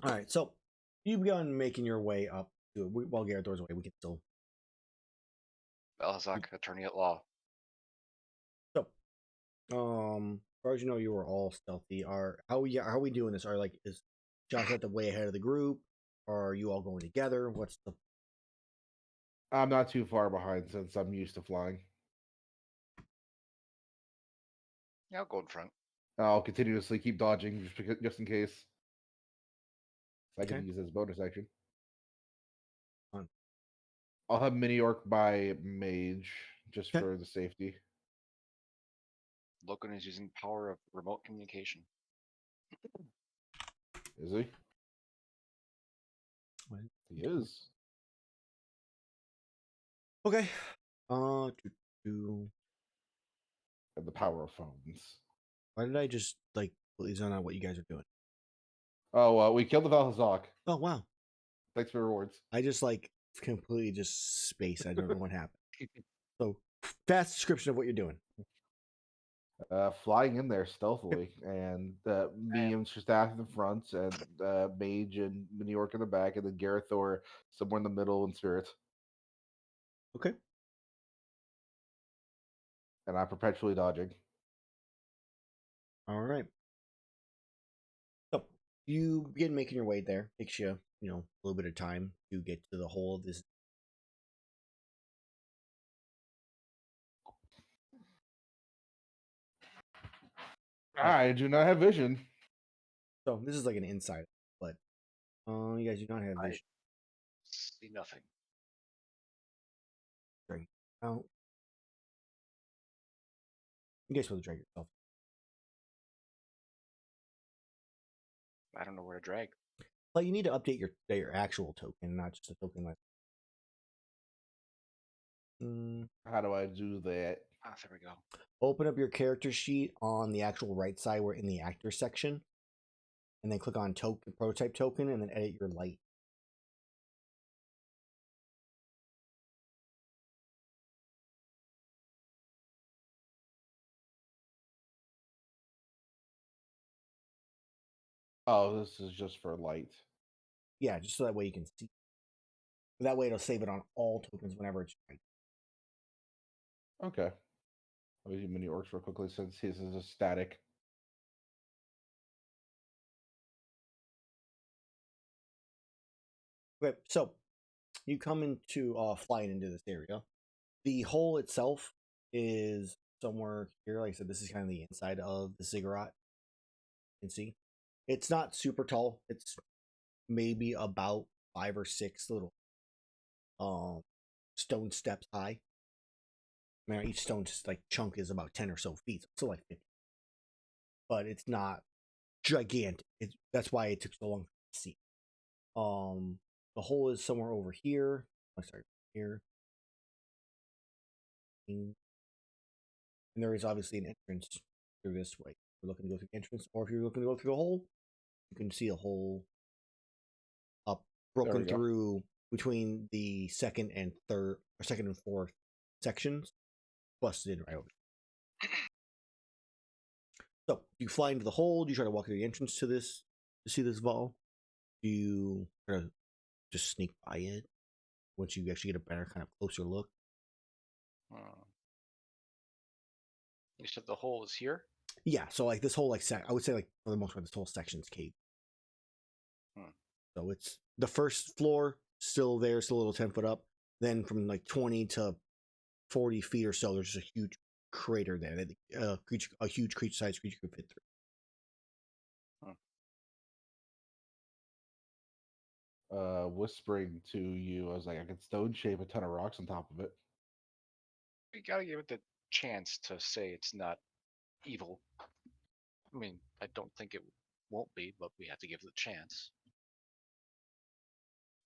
All right, so you've begun making your way up to it. While Gerathor's away, we can still. Valhazak, attorney at law. So, as far as you know, you were all stealthy. How are we doing this? Is Shaseth the way ahead of the group? Or are you all going together? What's the? I'm not too far behind since I'm used to flying. Yeah, I'll go in front. I'll continuously keep dodging just in case. I can Okay. use this bonus action. Fun. I'll have mini orc by mage just Okay. for the safety. Logan is using power of remote communication. Is he? What? He is. Okay. Do. And the power of phones. Why did I just completely zone out what you guys are doing? Oh, we killed the Valhazak. Oh wow! Thanks for rewards. I just completely just space. I don't know what happened. So fast description of what you're doing. Flying in there stealthily, and me and Shaseth in the front, and Mage and Mini Orc in the back, and then Gerathor somewhere in the middle in spirit. Okay. And I'm perpetually dodging. All right. So you begin making your way there. Takes you, a little bit of time to get to the whole of this. I do not have vision. So this is like an inside, but you guys do not have vision. See nothing. Drag out. You guys will drag yourself. I don't know where to drag. Well, you need to update your actual token, not just a token like. How do I do that? Ah, there we go. Open up your character sheet on the actual right side. We're in the actor section, and then click on token prototype token, and then edit your light. Oh, this is just for light. Yeah, just so that way you can see. That way it'll save it on all tokens whenever it's right. Okay. I'll use Mini Orcs real quickly since his is a static. Okay, so you come into flying into this area. The hole itself is somewhere here. Like I said, this is kind of the inside of the ziggurat. You can see it's not super tall. It's maybe about 5 or 6 little stone steps high. I mean, each stone chunk is about 10 or so feet, so like 50. But it's not gigantic. That's why it took so long to see. The hole is somewhere over here. Oh, sorry, here. And there is obviously an entrance through this way. If you're looking to go through the entrance, or if you're looking to go through the hole, you can see a hole up broken through between the second and fourth sections, busted in right over. So you fly into the hold. You try to walk through the entrance to this to see this vault. You try to just sneak by it once you actually get a better kind of closer look. You said the hole is here? Yeah, so like this whole I would say like for the most part this whole section's cave. So it's the first floor still there, still a little 10 foot up. Then from like 20 to 40 feet or so, there's just a huge crater there that a huge creature-sized creature could fit through. Whispering to you, I was like, I could stone shape a ton of rocks on top of it. We gotta give it the chance to say it's not evil. I mean, I don't think it won't be, but we have to give it a chance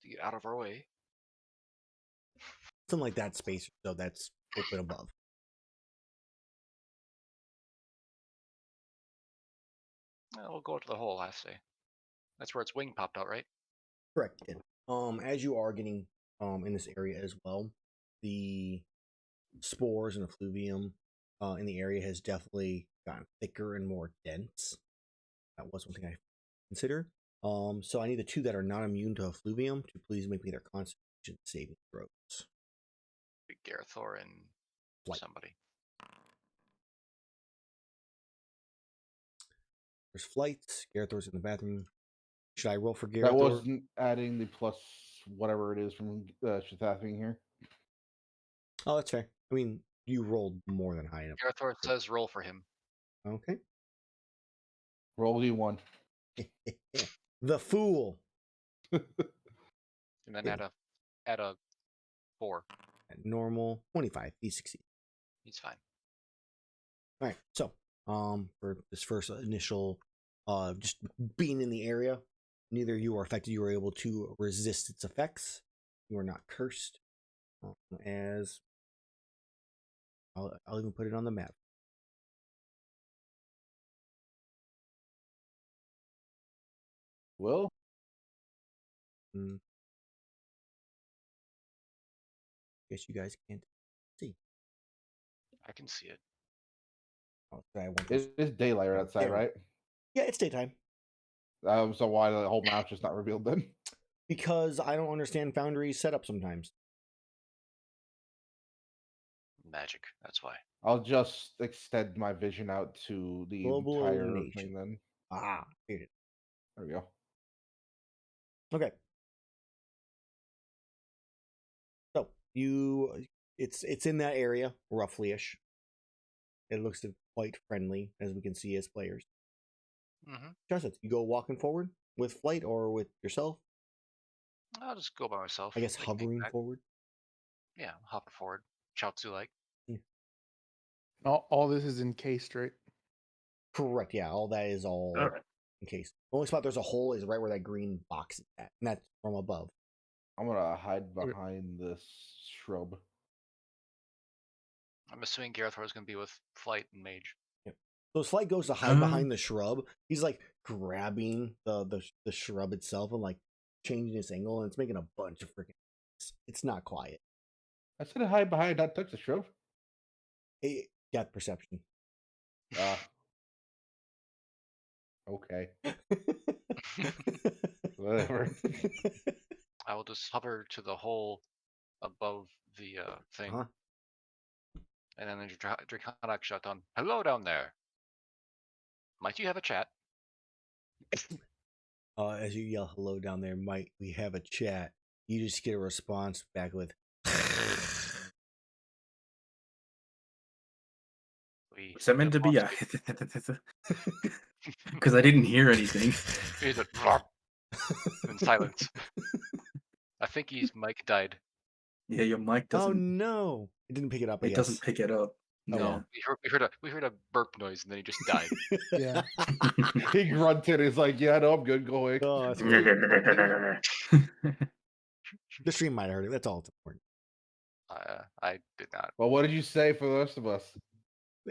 to get out of our way. Something like that space, so that's open above. We'll go to the hole, I say. That's where its wing popped out, right? Correct. As you are getting in this area as well, the spores and effluvium in the area has definitely gotten thicker and more dense. That was one thing I considered. So I need the two that are not immune to effluvium to please make me their constitution saving throws. Gerathor and Flight. somebody. There's flights. Gerathor's in the bathroom. Should I roll for Gerathor? That wasn't adding the plus whatever it is from Shaseth being here. Oh, that's fair. I mean, you rolled more than high enough. Gerathor says roll for him. Okay. Roll D1. The fool. And then add a 4. At normal 25. He succeeds. He's fine. All right. So, for this first initial, just being in the area, neither you are affected. You are able to resist its effects. You are not cursed. As I'll even put it on the map. Will? Guess you guys can't see. I can see it. Oh, I want It is daylight right outside, right? Yeah, it's daytime. So why the whole map's just not revealed then? Because I don't understand Foundry's setup sometimes. Magic, that's why. I'll just extend my vision out to the Global entire illumination. thing then. Here it is. There we go. Okay. So it's in that area, roughly-ish. It looks quite friendly, as we can see as players. Shaseth, you go walking forward with flight or with yourself? I'll just go by myself. I guess hovering forward. Yeah, hover forward. Chaozu like. All this is encased, right? Correct. Yeah, all that is all in case. The only spot there's a hole is right where that green box is at, and that's from above. I'm gonna hide behind this shrub. I'm assuming Gerathor is gonna be with Flight and Mage. Yep. So his flight goes to hide behind the shrub. He's like grabbing the shrub itself and like changing its angle, and it's making a bunch of freaking. It's not quiet. I said hide behind, not touch the shrub. It got perception. Okay. Whatever. I will just hover to the hole above the thing. And then there's Draconic shut down. Hello down there. Might you have a chat? As you yell hello down there, might we have a chat? You just get a response back with Is that meant to be? Because I didn't hear anything. He's in silence. I think his mic died. Yeah, your mic doesn't. Oh no! It didn't pick it up. It doesn't pick it up. Yeah. We heard a burp noise and then he just died. Yeah. He grunted. He's like, "Yeah, no, I'm good. Go away." Oh, that's great. The stream might have heard it. That's all it's important. I did not. Well, what did you say for the rest of us?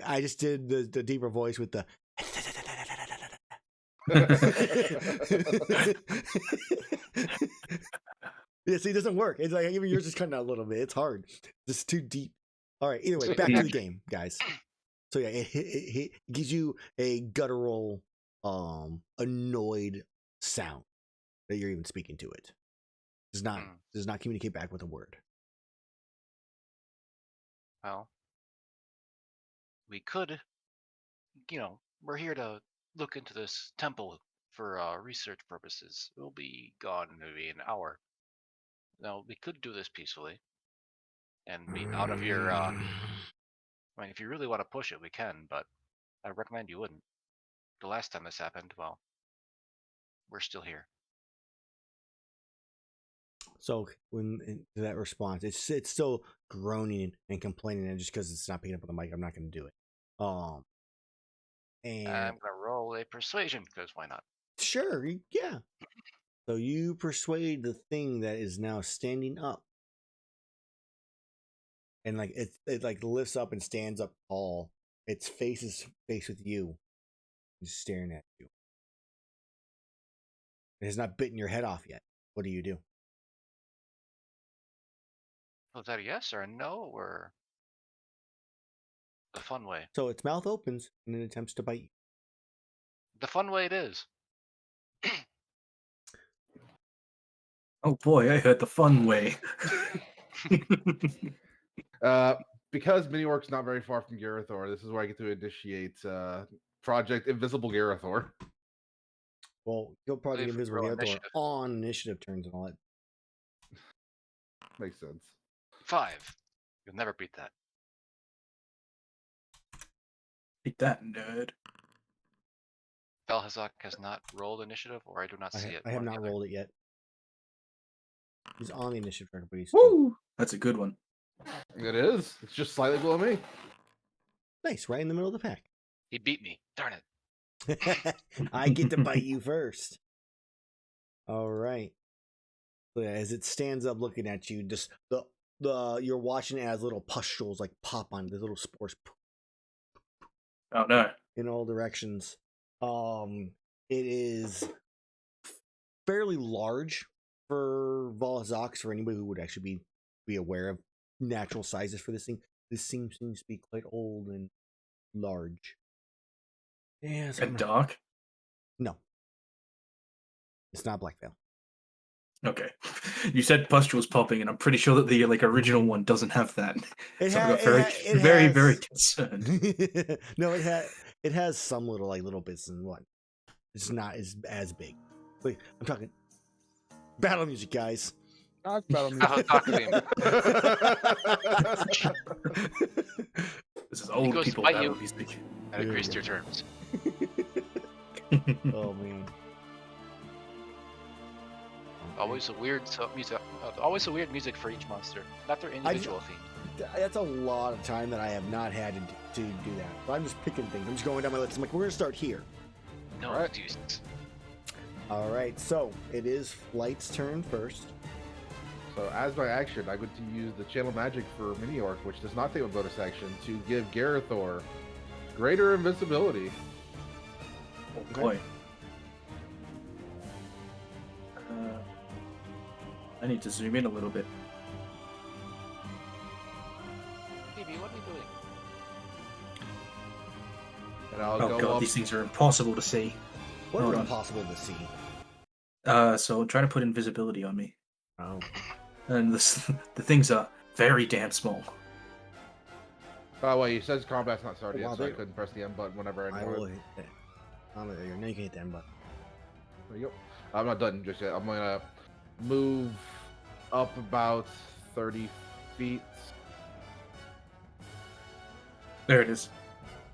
I just did the deeper voice with the. Yeah, see, it doesn't work. It's like even yours is cutting out a little bit. It's hard. It's too deep. All right. Either way, back to the game, guys. So yeah, it gives you a guttural, annoyed sound that you're even speaking to it. Does not communicate back with a word. Well, we could, we're here to look into this temple for research purposes. We'll be gone maybe an hour. Now, we could do this peacefully and be out of your. I mean, if you really want to push it, we can, but I recommend you wouldn't. The last time this happened, well, we're still here. So when to that response, it's still groaning and complaining, and just because it's not picking up on the mic, I'm not going to do it. And I'm gonna roll a persuasion because why not? sure, yeah. So you persuade the thing that is now standing up, and like it like lifts up and stands up tall. Its face is faced with you, just staring at you. It has not bitten your head off yet. What do you do? Was that a yes or a no or the fun way? So its mouth opens and it attempts to bite you. The fun way it is. Oh boy, I heard the fun way. Because Mini Orc's not very far from Gerathor, this is where I get to initiate Project Invisible Gerathor. Well, you'll probably If get we invisible roll Gerathor initiative. on initiative turns and all that. Makes sense. 5. You'll never beat that. Beat that, nerd. Belhazak has not rolled initiative, or I do not see it. I have one or the not other. rolled it yet. He's on the initiative tracker, but he's Woo! That's a good one. It is. It's just slightly below me. nice, right in the middle of the pack. He beat me. Darn it. I get to bite you first. All right. So as it stands up looking at you, just the you're watching it as little pustules like pop on the little spores Oh no. in all directions. It is fairly large for Volzox, for anybody who would actually be aware of natural sizes for this thing. This thing seems to be quite old and large. Yeah, And dark? No. It's not Black Veil. Okay. You said pustules popping, and I'm pretty sure that the original one doesn't have that. It So I ha- got it very, ha- it very, has- very concerned. No, it has some little bits and what. It's not as big. Wait, I'm talking battle music, guys. Not battle music. Talk to him. This is He old goes to people bite battle you. music. And agrees to your terms. Oh man. Always a weird music. Always a weird music for each monster, not their individual theme. That's a lot of time that I have not had to do that. So I'm just picking things. I'm just going down my list. I'm like, we're gonna start here. No Alright. excuses. All right. So it is Flight's turn first. So as my action, I get to use the Channel Magic for Mini Orc, which does not take a bonus action, to give Gerathor greater invincibility. Oh boy. I need to zoom in a little bit. Phoebe, what are you doing? And I'll Oh go god, up. these things are impossible to see. What Hold is on. impossible to see? So try to put invisibility on me. Oh. And the things are very damn small. Oh wait, he says combat's not started Wow, yet, so I they- couldn't press the M button whenever I I will wanted. hit it. Now you can hit the end button. There you go. I'm not done just yet. I'm gonna move up about 30 feet, There it is.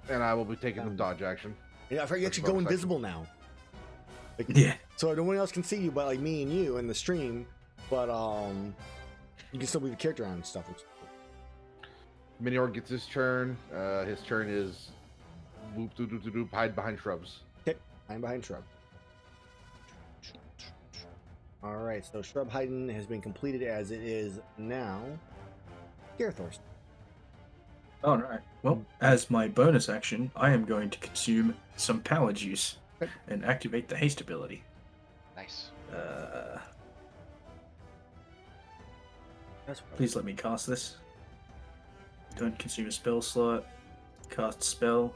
and I will be taking the dodge action. Yeah, I forgot you That's actually go bonus action. invisible now. Like, Yeah. so no one else can see you but like me and you in the stream, but you can still move the character on and stuff. Minior gets his turn. His turn is whoop, doop, doop, doop, doop, hide behind shrubs. Okay, I'm behind shrub. All right, so shrub hiding has been completed as it is now. Gerathor's. All right. Well, as my bonus action, I am going to consume some power juice Okay. and activate the haste ability. Nice. That's Please let me cast this. Don't consume a spell slot. Cast spell.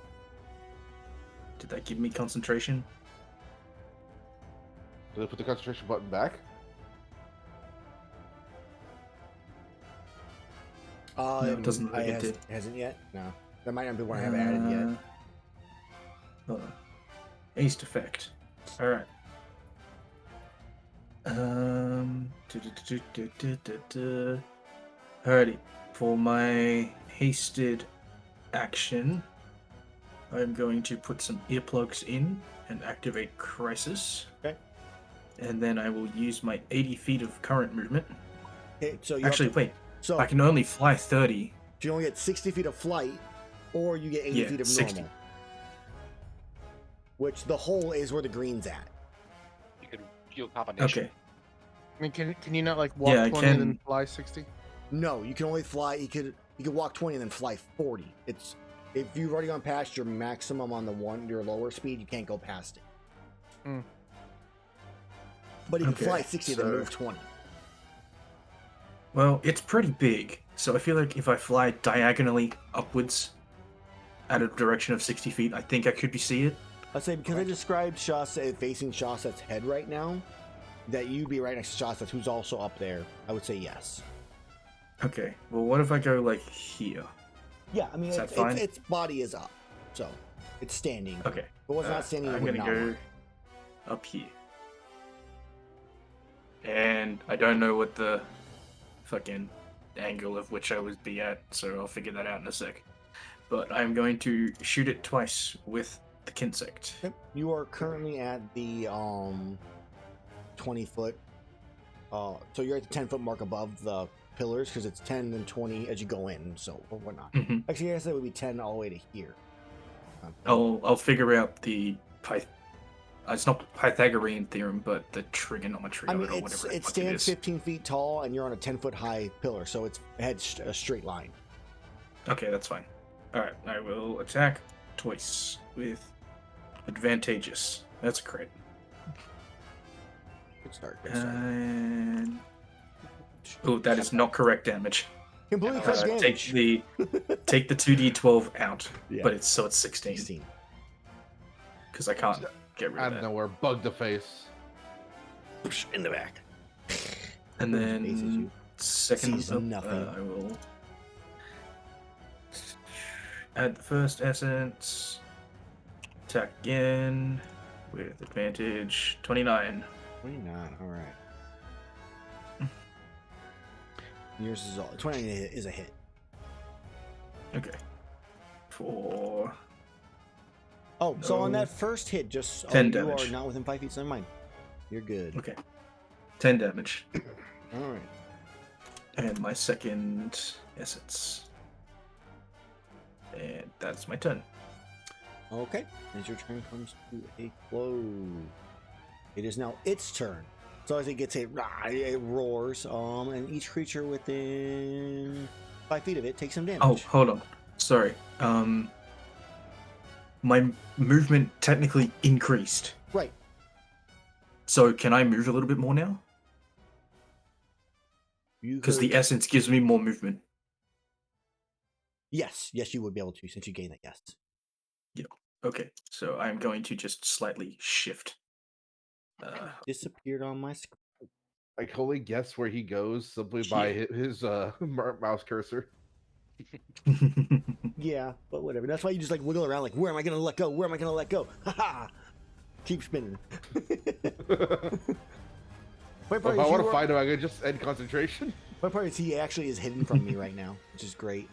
Did that give me concentration? Do they put the concentration button back? No, it doesn't look like it did. Hasn't yet? No. That might not be one I have added yet. Hold on. Haste effect. Alright. Alrighty. For my hasted action, I'm going to put some earplugs in and activate Crisis. Okay. And then I will use my 80 feet of current movement. Okay, so you Actually, wait. So I can only fly 30. you only get 60 feet of flight, or you get 80 Yeah, feet of 60. normal. Which the hole is where the green's at. You could do a combination. Okay. I mean, can you not like walk Yeah, I 20 and then can- fly 60? No, you can only fly. You could walk 20 and then fly 40. It's if you've already gone past your maximum on your lower speed, you can't go past it. Hmm. But you can Okay, fly 60 and then so- move 20. Well, it's pretty big, so I feel like if I fly diagonally upwards at a direction of 60 feet, I think I could see it. I'd say because I described Shaseth facing Shaseth's head right now, that you'd be right next to Shaseth, who's also up there. I would say yes. Okay, well, what if I go, like, here? Yeah, I mean, Is that fine? its body is up, so it's standing. If Okay. it was not standing, it I'm would gonna not go work. up here. And I don't know what the fucking angle of which I would be at, so I'll figure that out in a sec. But I'm going to shoot it twice with the Kinsect. Yep. You are currently at the 20 foot. So you're at the 10 foot mark above the pillars because it's 10 and 20 as you go in, so or whatnot. Mhm. Actually, I guess it would be 10 all the way to here. I'll figure out the it's not Pythagorean theorem, but the trigonometry I of mean, it or whatever it the fuck stands is. 15 feet tall, and you're on a 10 foot high pillar, so it's a straight line. Okay, that's fine. Alright, I will attack twice with advantageous. That's a crit. Good start. Good start. And oh, that is not correct damage. Completely Uh, correct Take damage. the 2d12 out, Yeah. but it's 16 16. because I can't get rid Out of of that. nowhere, bug the face. In the back. And Faces then you. second Sees up, nothing. I will add the first essence. Attack again with advantage. 29. 29. All right. Yours is all 29 is a hit. Okay. For Oh, so on No. that first hit, just 10 you damage. are not within 5 feet. So never mind. You're good. okay, 10 damage. All right. And my second essence. And that's my turn. Okay. As your turn comes to a close, it is now its turn. So as it gets hit, it roars. And each creature within 5 feet of it takes some damage. Oh, hold on. Sorry. My movement technically increased. Right. So can I move a little bit more now? Because the essence gives me more movement. Yes, you would be able to since you gained that. Yes. Okay, so I'm going to just slightly shift. Disappeared on my screen. I can only guess where he goes simply by his mouse cursor. Yeah, but whatever. That's why you just like wiggle around, like, where am I gonna let go? Where am I gonna let go? Haha! Keep spinning. If I want to find him, I could just end concentration. My part is he actually is hidden from me right now, which is great.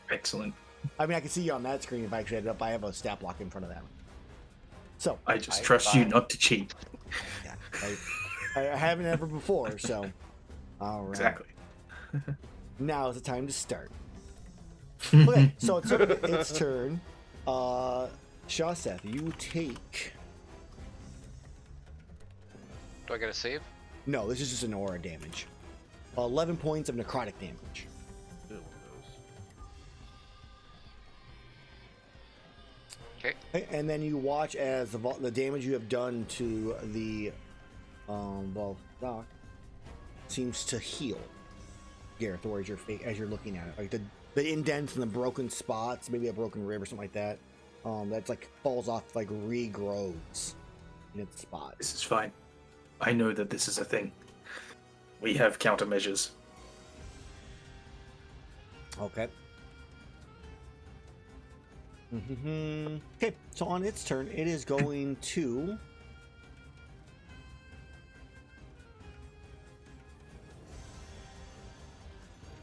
Excellent. I mean, I can see you on that screen if I actually ended up. I have a stat block in front of that. So I just trust you not to cheat. yeah, I haven't ever before. So all right. Exactly. Now is the time to start. Okay, so it's its turn. Shaseth, you take. Do I get a save? No, this is just an aura damage. 11 points of necrotic damage. Ew, Okay. And then you watch as the damage you have done to the dock seems to heal. Gerathor, as you're looking at it, like the indents and the broken spots, maybe a broken rib or something like that. That's like falls off, like regrows in its spot. This is fine. I know that this is a thing. We have countermeasures. Okay. Okay, so on its turn, it is going to.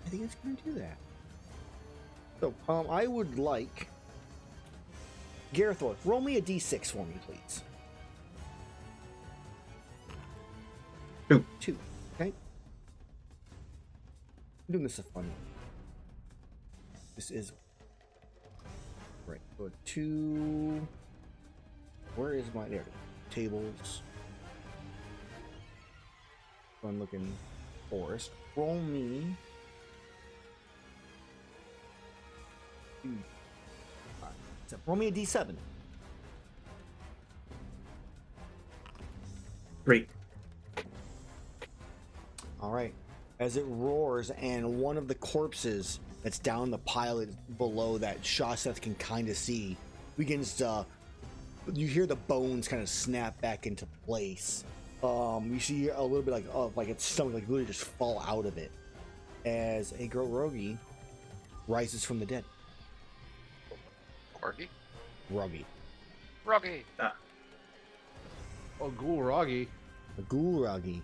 I think it's going to do that. So, I would like Gerathor, roll me a d6 for me, please. 2. 2. Okay. I'm doing this a fun one. This is right. So 2. Where is my there? Tables. Fun looking forest. Roll me. 2. 5. So roll me a d7. 3. All right. As it roars, and one of the corpses that's down the pile below that Shaseth can kind of see begins to. You hear the bones kind of snap back into place. You see a little bit like its stomach, like literally just fall out of it, as a Grogi rises from the dead. Corgi? Ruggy. Roggy! Oh, Ghoul-Roggy. A Ghoul-Ruggy.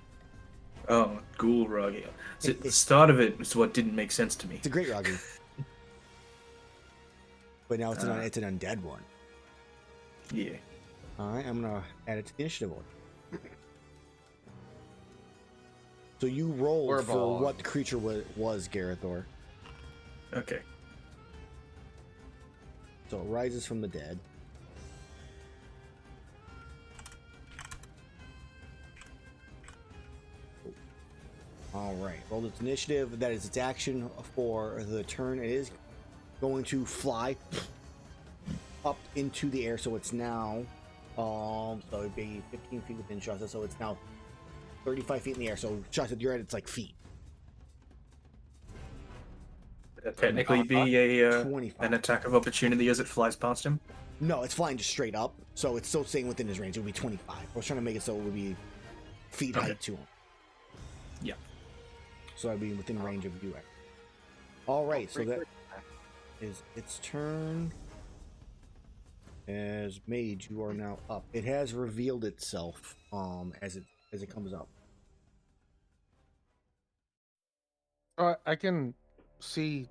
Oh, Ghoul Roggy. So the start of it is what didn't make sense to me. It's a great Ruggy. But now it's an undead one. Yeah. Alright, I'm gonna add it to the initiative order. So you rolled for what the creature was, Gerathor. Okay. So it rises from the dead. Alright, rolled its initiative. That is its action for the turn. It is going to fly up into the air, so it's now so it'd be 15 feet within Shaseth, so it's now 35 feet in the air. So Shaseth, you're at its like feet. Would that technically be a 25. an attack of opportunity as it flies past him? No, it's flying just straight up, so it's still staying within his range. It would be 25. I was trying to make it so it would be feet Okay. height to him. Yeah. So I'd be within range of you. Alright, so that is its turn. As Mage, you are now up. It has revealed itself as it comes up. I can see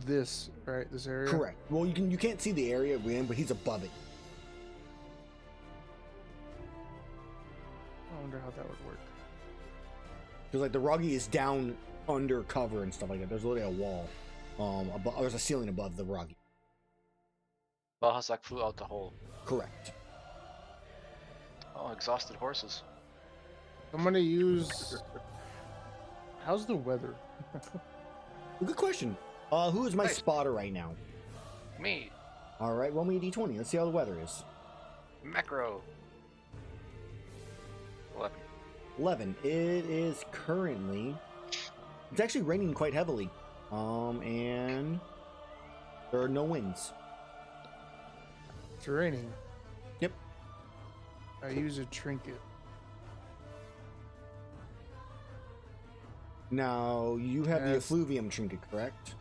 this, right? This area. Correct. Well, you can't see the area we're in, but he's above it. I wonder how that would work. Because like the Ruggy is down under cover and stuff like that. There's literally a wall. There's a ceiling above the Ruggy. Balhazak flew out the hole. Correct. Oh, exhausted horses. I'm gonna use. How's the weather? Good question. Who is my Nice. spotter right now? Me. All right, roll me a d20. Let's see how the weather is. Macro. 11. 11. It is currently. It's actually raining quite heavily. And there are no winds. It's raining. Yep. I use a trinket. Now you have the Yes. effluvium trinket, correct?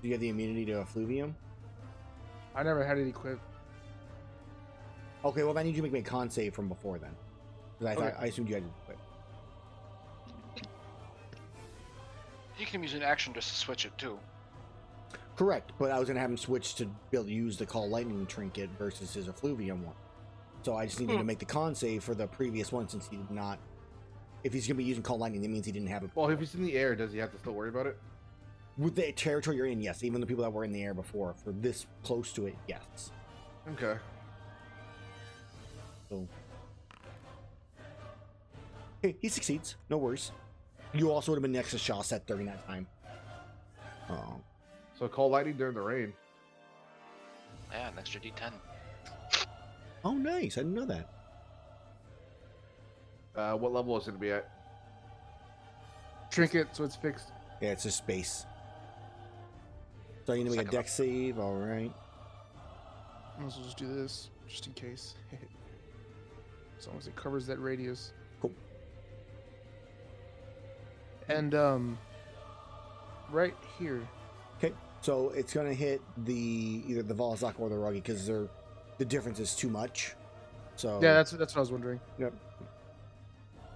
Do you have the immunity to effluvium? I never had it equipped. Okay, well, I need you to make me a con save from before then. Because Okay. I assumed you had it equipped. You can use an action just to switch it too. Correct, but I was gonna have him switch to be able to use the Call Lightning trinket versus his effluvium one. So I just needed to make the con save for the previous one since he did not. If he's gonna be using Call Lightning, that means he didn't have it. Well, if he's in the air, does he have to still worry about it? with the territory you're in, yes. Even the people that were in the air before, for this close to it, yes. Okay. So, hey, he succeeds. No worries. You also would have been next to Shaseth during that time. So call lightning during the rain. Yeah, an extra D10. Oh, nice. I didn't know that. What level is it going to be at? Trinket, so it's fixed. Yeah, it's just space. So you're gonna make a Second deck save, all right. Might as well just do this, just in case. As long as it covers that radius. Cool. And right here. Okay, so it's gonna hit either the Volzak or the Ruggy because the difference is too much. So Yeah, that's what I was wondering. Yep.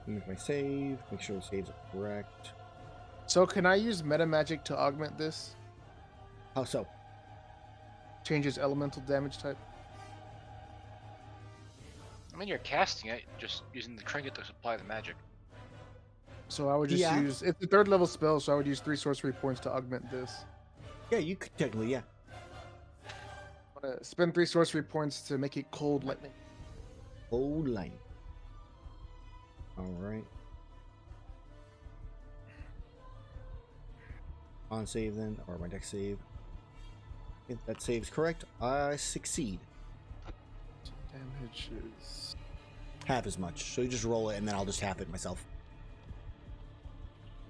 Make my save. Make sure the saves are correct. So can I use meta magic to augment this? How so? Changes elemental damage type. I mean, you're casting it, just using the trinket to supply the magic. So I would just Yeah. use it's a 3rd level spell, so I would use 3 sorcery points to augment this. Yeah, you could technically, yeah. I'm gonna spend 3 sorcery points to make it cold lightning. Old line. All right. On save then, or my deck save. If that save's correct, I succeed. Damage is Half as much. So you just roll it and then I'll just half it myself.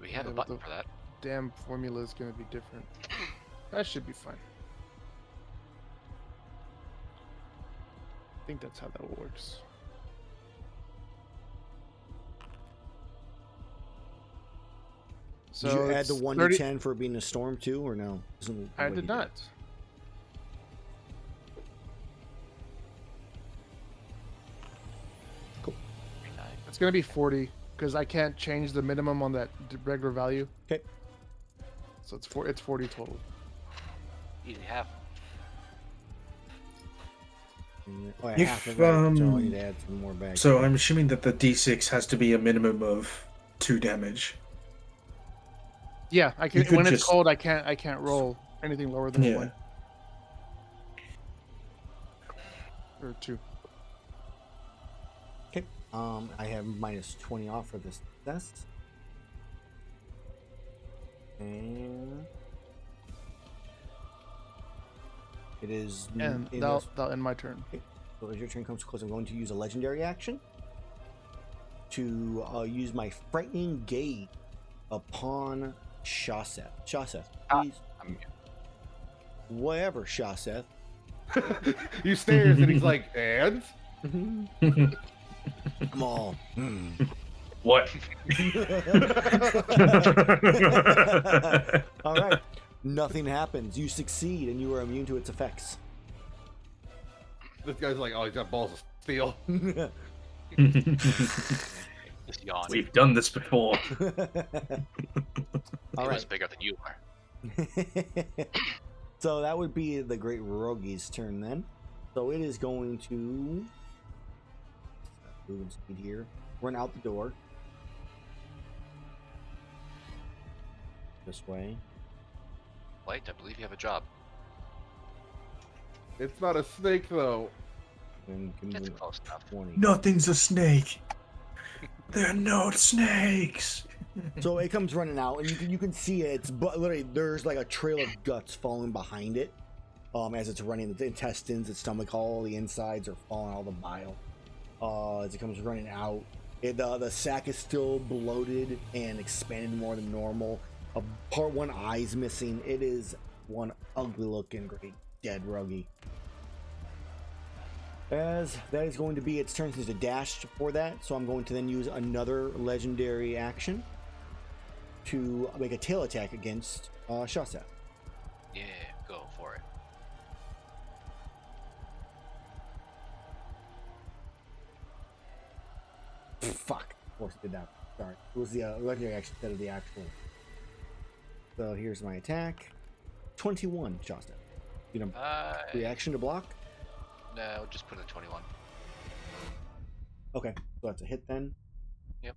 We have Yeah, a but button for that. damn formula is gonna be different. That should be fine. I think that's how that works. So Did you add the it's 1 30 to 10 for being a storm too, or no? Isn't I what did you not. Cool. It's gonna be 40 because I can't change the minimum on that regular value. Okay. So it's 40 total. Easy half. Oh, yeah, If, half of that, so I need to add some more back. So I'm assuming that the D6 has to be a minimum of 2 damage. Yeah, I You can. could When it's just- cold, I can't roll anything lower than a Yeah. 1 or 2. Okay. I have minus 20 off for this test. And it is And in that'll end my turn. So as your turn comes close, I'm going to use a legendary action to use my frightening gaze upon Shaseth. Shaseth, please. Whatever, Shaseth. He stares and he's like, and? Come on. What? All right. Nothing happens. You succeed, and you are immune to its effects. This guy's like, oh, he's got balls of steel. Just yawn. We've done this before. All It was right. bigger than you are. So that would be the Great Rogi's turn then. So it is going to moving speed here. Run out the door. This way. Light, I believe you have a job. It's not a snake, though. And can It's move close enough. 20. Nothing's a snake. They're not snakes. So it comes running out, and you can see it. It's literally there's like a trail of guts falling behind it, as it's running. The intestines, its stomach, all the insides are falling, all the bile. As it comes running out, the sack is still bloated and expanded more than normal. One eye's missing. It is one ugly looking great dead Ruggy. As that is going to be its turn, since a dash for that, so I'm going to then use another legendary action to make a tail attack against Shaseth. Yeah, go for it. Fuck. Of course it did that. Sorry. It was the legendary action instead of the actual. So here's my attack. 21, Shaseth. You know, reaction to block? No, just put it at 21. Okay. So that's a hit then. Yep.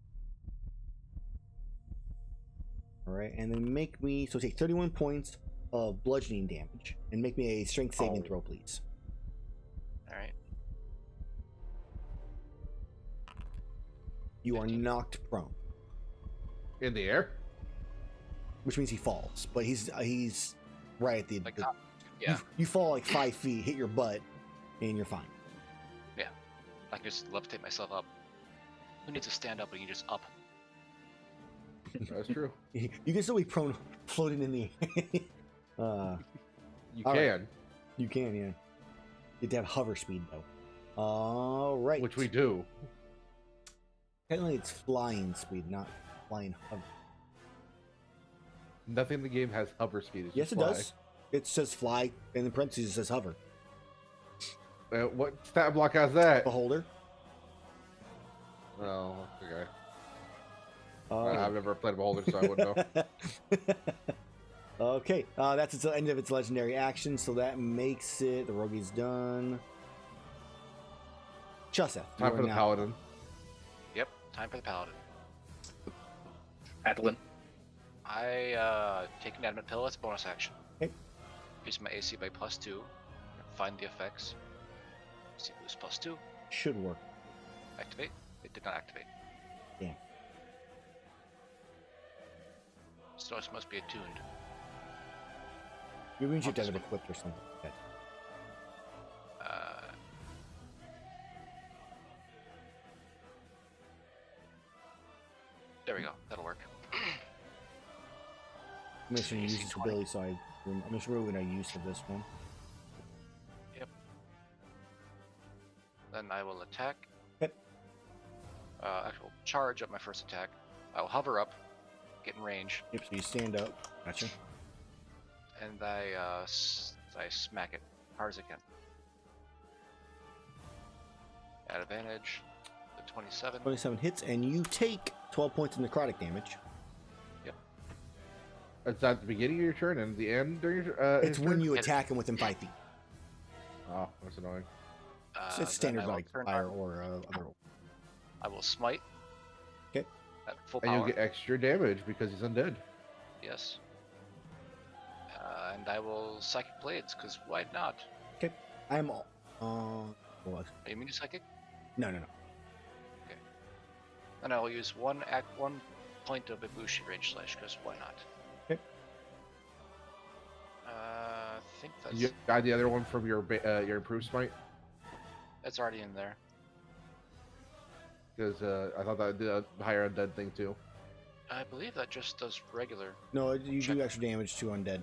All right, and then make me take 31 points of bludgeoning damage, and make me a strength saving throw, please. All right. You are 15. knocked prone, In the air? which means he falls, but he's right at the. Like, the yeah. You fall like 5 feet, hit your butt, and you're fine. I can just levitate myself up. Who needs to stand up when you just up? That's true. You can still be prone, floating in the air. You All can, right. You can, yeah. You have to have hover speed, though. All right. which we do. Technically, it's flying speed, not flying hover. Nothing in the game has hover speed. It's Yes, just it fly. does. It says fly, and in parentheses it says hover. What stat block has that? Beholder. Oh, okay. Uh, I've never played Beholder, so I wouldn't know. Okay, that's the end of its legendary action, so that makes it the rogue is done. Shaseth, you Time are for the now- paladin. Yep. Time for the paladin. Adeline. I take an adamant pill as a bonus action. Okay. Increase my AC by +2. Find the effects. See boost +2. Should work. Activate. It did not activate. Yeah. So it must be attuned. You mean you have to have I'll it just- equipped or something. Okay. There we go. That'll work. I'm just going to use AC this 20. ability, so I'm just ruining our use of this one. Then I will attack. Okay. Actual charge up my first attack. I will hover up, get in range, Yep, so you stand up. Gotcha. and I smack it hard as I can. At advantage, the 27. 27 hits, and you take 12 points of necrotic damage. It's at the beginning of your turn and the end during your It's his when turn? you attack him within 5 feet. Oh, that's annoying. So Then it's standard I will like turn fire on- or other. I will smite. Okay. At full And power. you'll get extra damage because he's undead. Yes. And I will psychic blades, because why not? I'm all. Well, Are you mean psychic? no. And I will use one point of Ibushi range slash, because why not? Okay. I think that's You got the other one from your improved smite that's already in there. because I thought that did a higher undead thing too. I believe that just does regular. No, you Check. do extra damage to undead.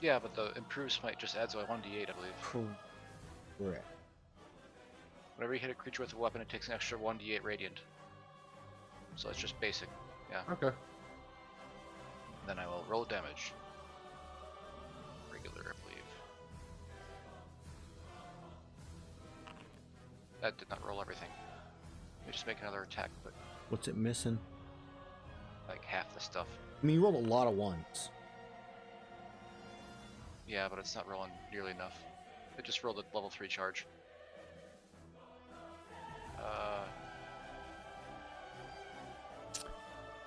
Yeah, but the improved smite just adds a 1d8, I believe. Correct. Whenever you hit a creature with a weapon, it takes an extra 1d8 radiant. So it's just basic. Yeah. Okay. Then I will roll damage. Regular, I believe. That did not roll everything. Let me just make another attack, but What's it missing? like half the stuff. I mean, you rolled a lot of ones. Yeah, but it's not rolling nearly enough. It just rolled a level 3 charge.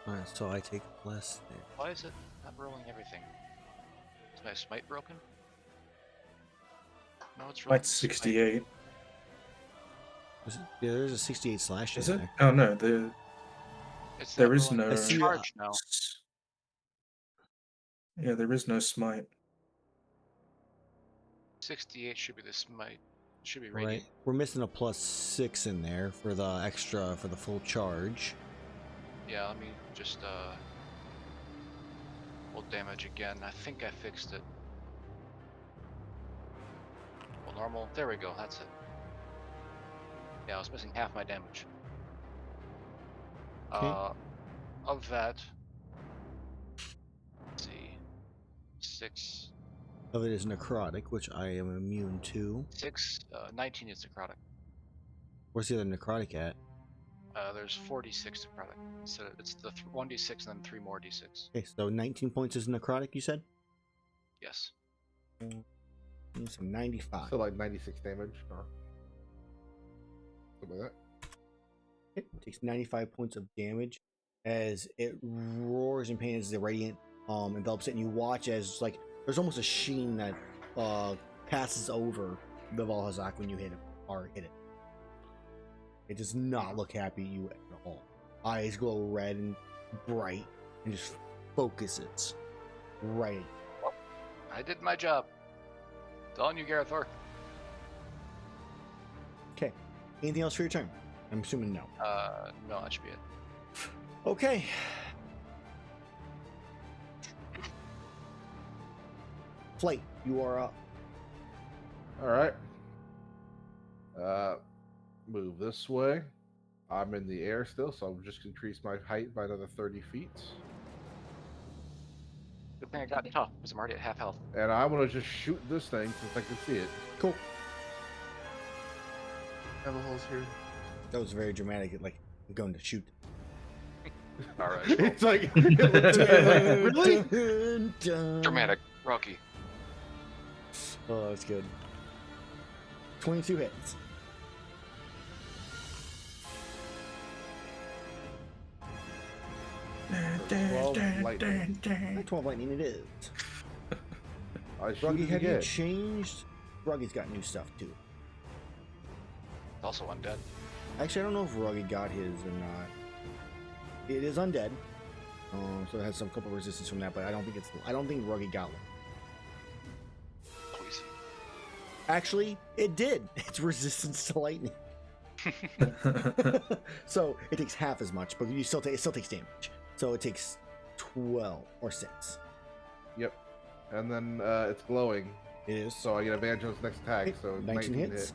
Alright, so I take less there. Why is it not rolling everything? Is my smite broken? No, it's rolling. Like 68. Yeah, there's a 68 slash Is in it? there. Oh no, It's there not is rolling no- I see- charge now. yeah, there is no smite. 68 should be the smite. Should be Right. radiant. We're missing a +6 in there for the extra, for the full charge. Yeah, let me just roll damage again. I think I fixed it. Well, normal. There we go. That's it. Yeah, I was missing half my damage. Okay. Of that, let's see, 6, Of it is necrotic, which I am immune to. 19 is necrotic. Where's the other necrotic at? There's 46 necrotic. So it's the 1d6 and then 3 more d6. Okay, so 19 points is necrotic, you said? Yes. So 95. So like 96 damage or something like that. Okay, takes 95 points of damage. as it roars in pain as the radiant envelops it, and you watch as like there's almost a sheen that passes over the Valhazak when you hit it. It does not look happy at you at all. Eyes glow red and bright and just focuses right. Well, I did my job. It's on you, Gerathor. Okay. Anything else for your turn? I'm assuming no. No, that should be it. Okay. Flight, you are up. All right. Move this way. I'm in the air still, so I'll just increase my height by another 30 feet. Good thing I got tough, because I'm already at half health. And I'm gonna just shoot this thing since I can see it. Cool. Have a holes here. That was very dramatic. Like, I'm going to shoot. Alright. It's like Really? Dramatic. Rocky. Oh, that's good. 22 hits. Lightning. 12 lightning it is. I shoot Ruggy, it have you again. changed? Ruggy's got new stuff too. Also undead. Actually, I don't know if Ruggy got his or not. It is undead, so it has some couple resistance from that, but I don't think Ruggy got one. Please. Actually, it did. It's resistance to lightning, so it takes half as much, but it still takes damage. So it takes 12 or 6. Yep. And then it's glowing, It is. so I get advantage on its next attack. Okay, So 19 hits. hit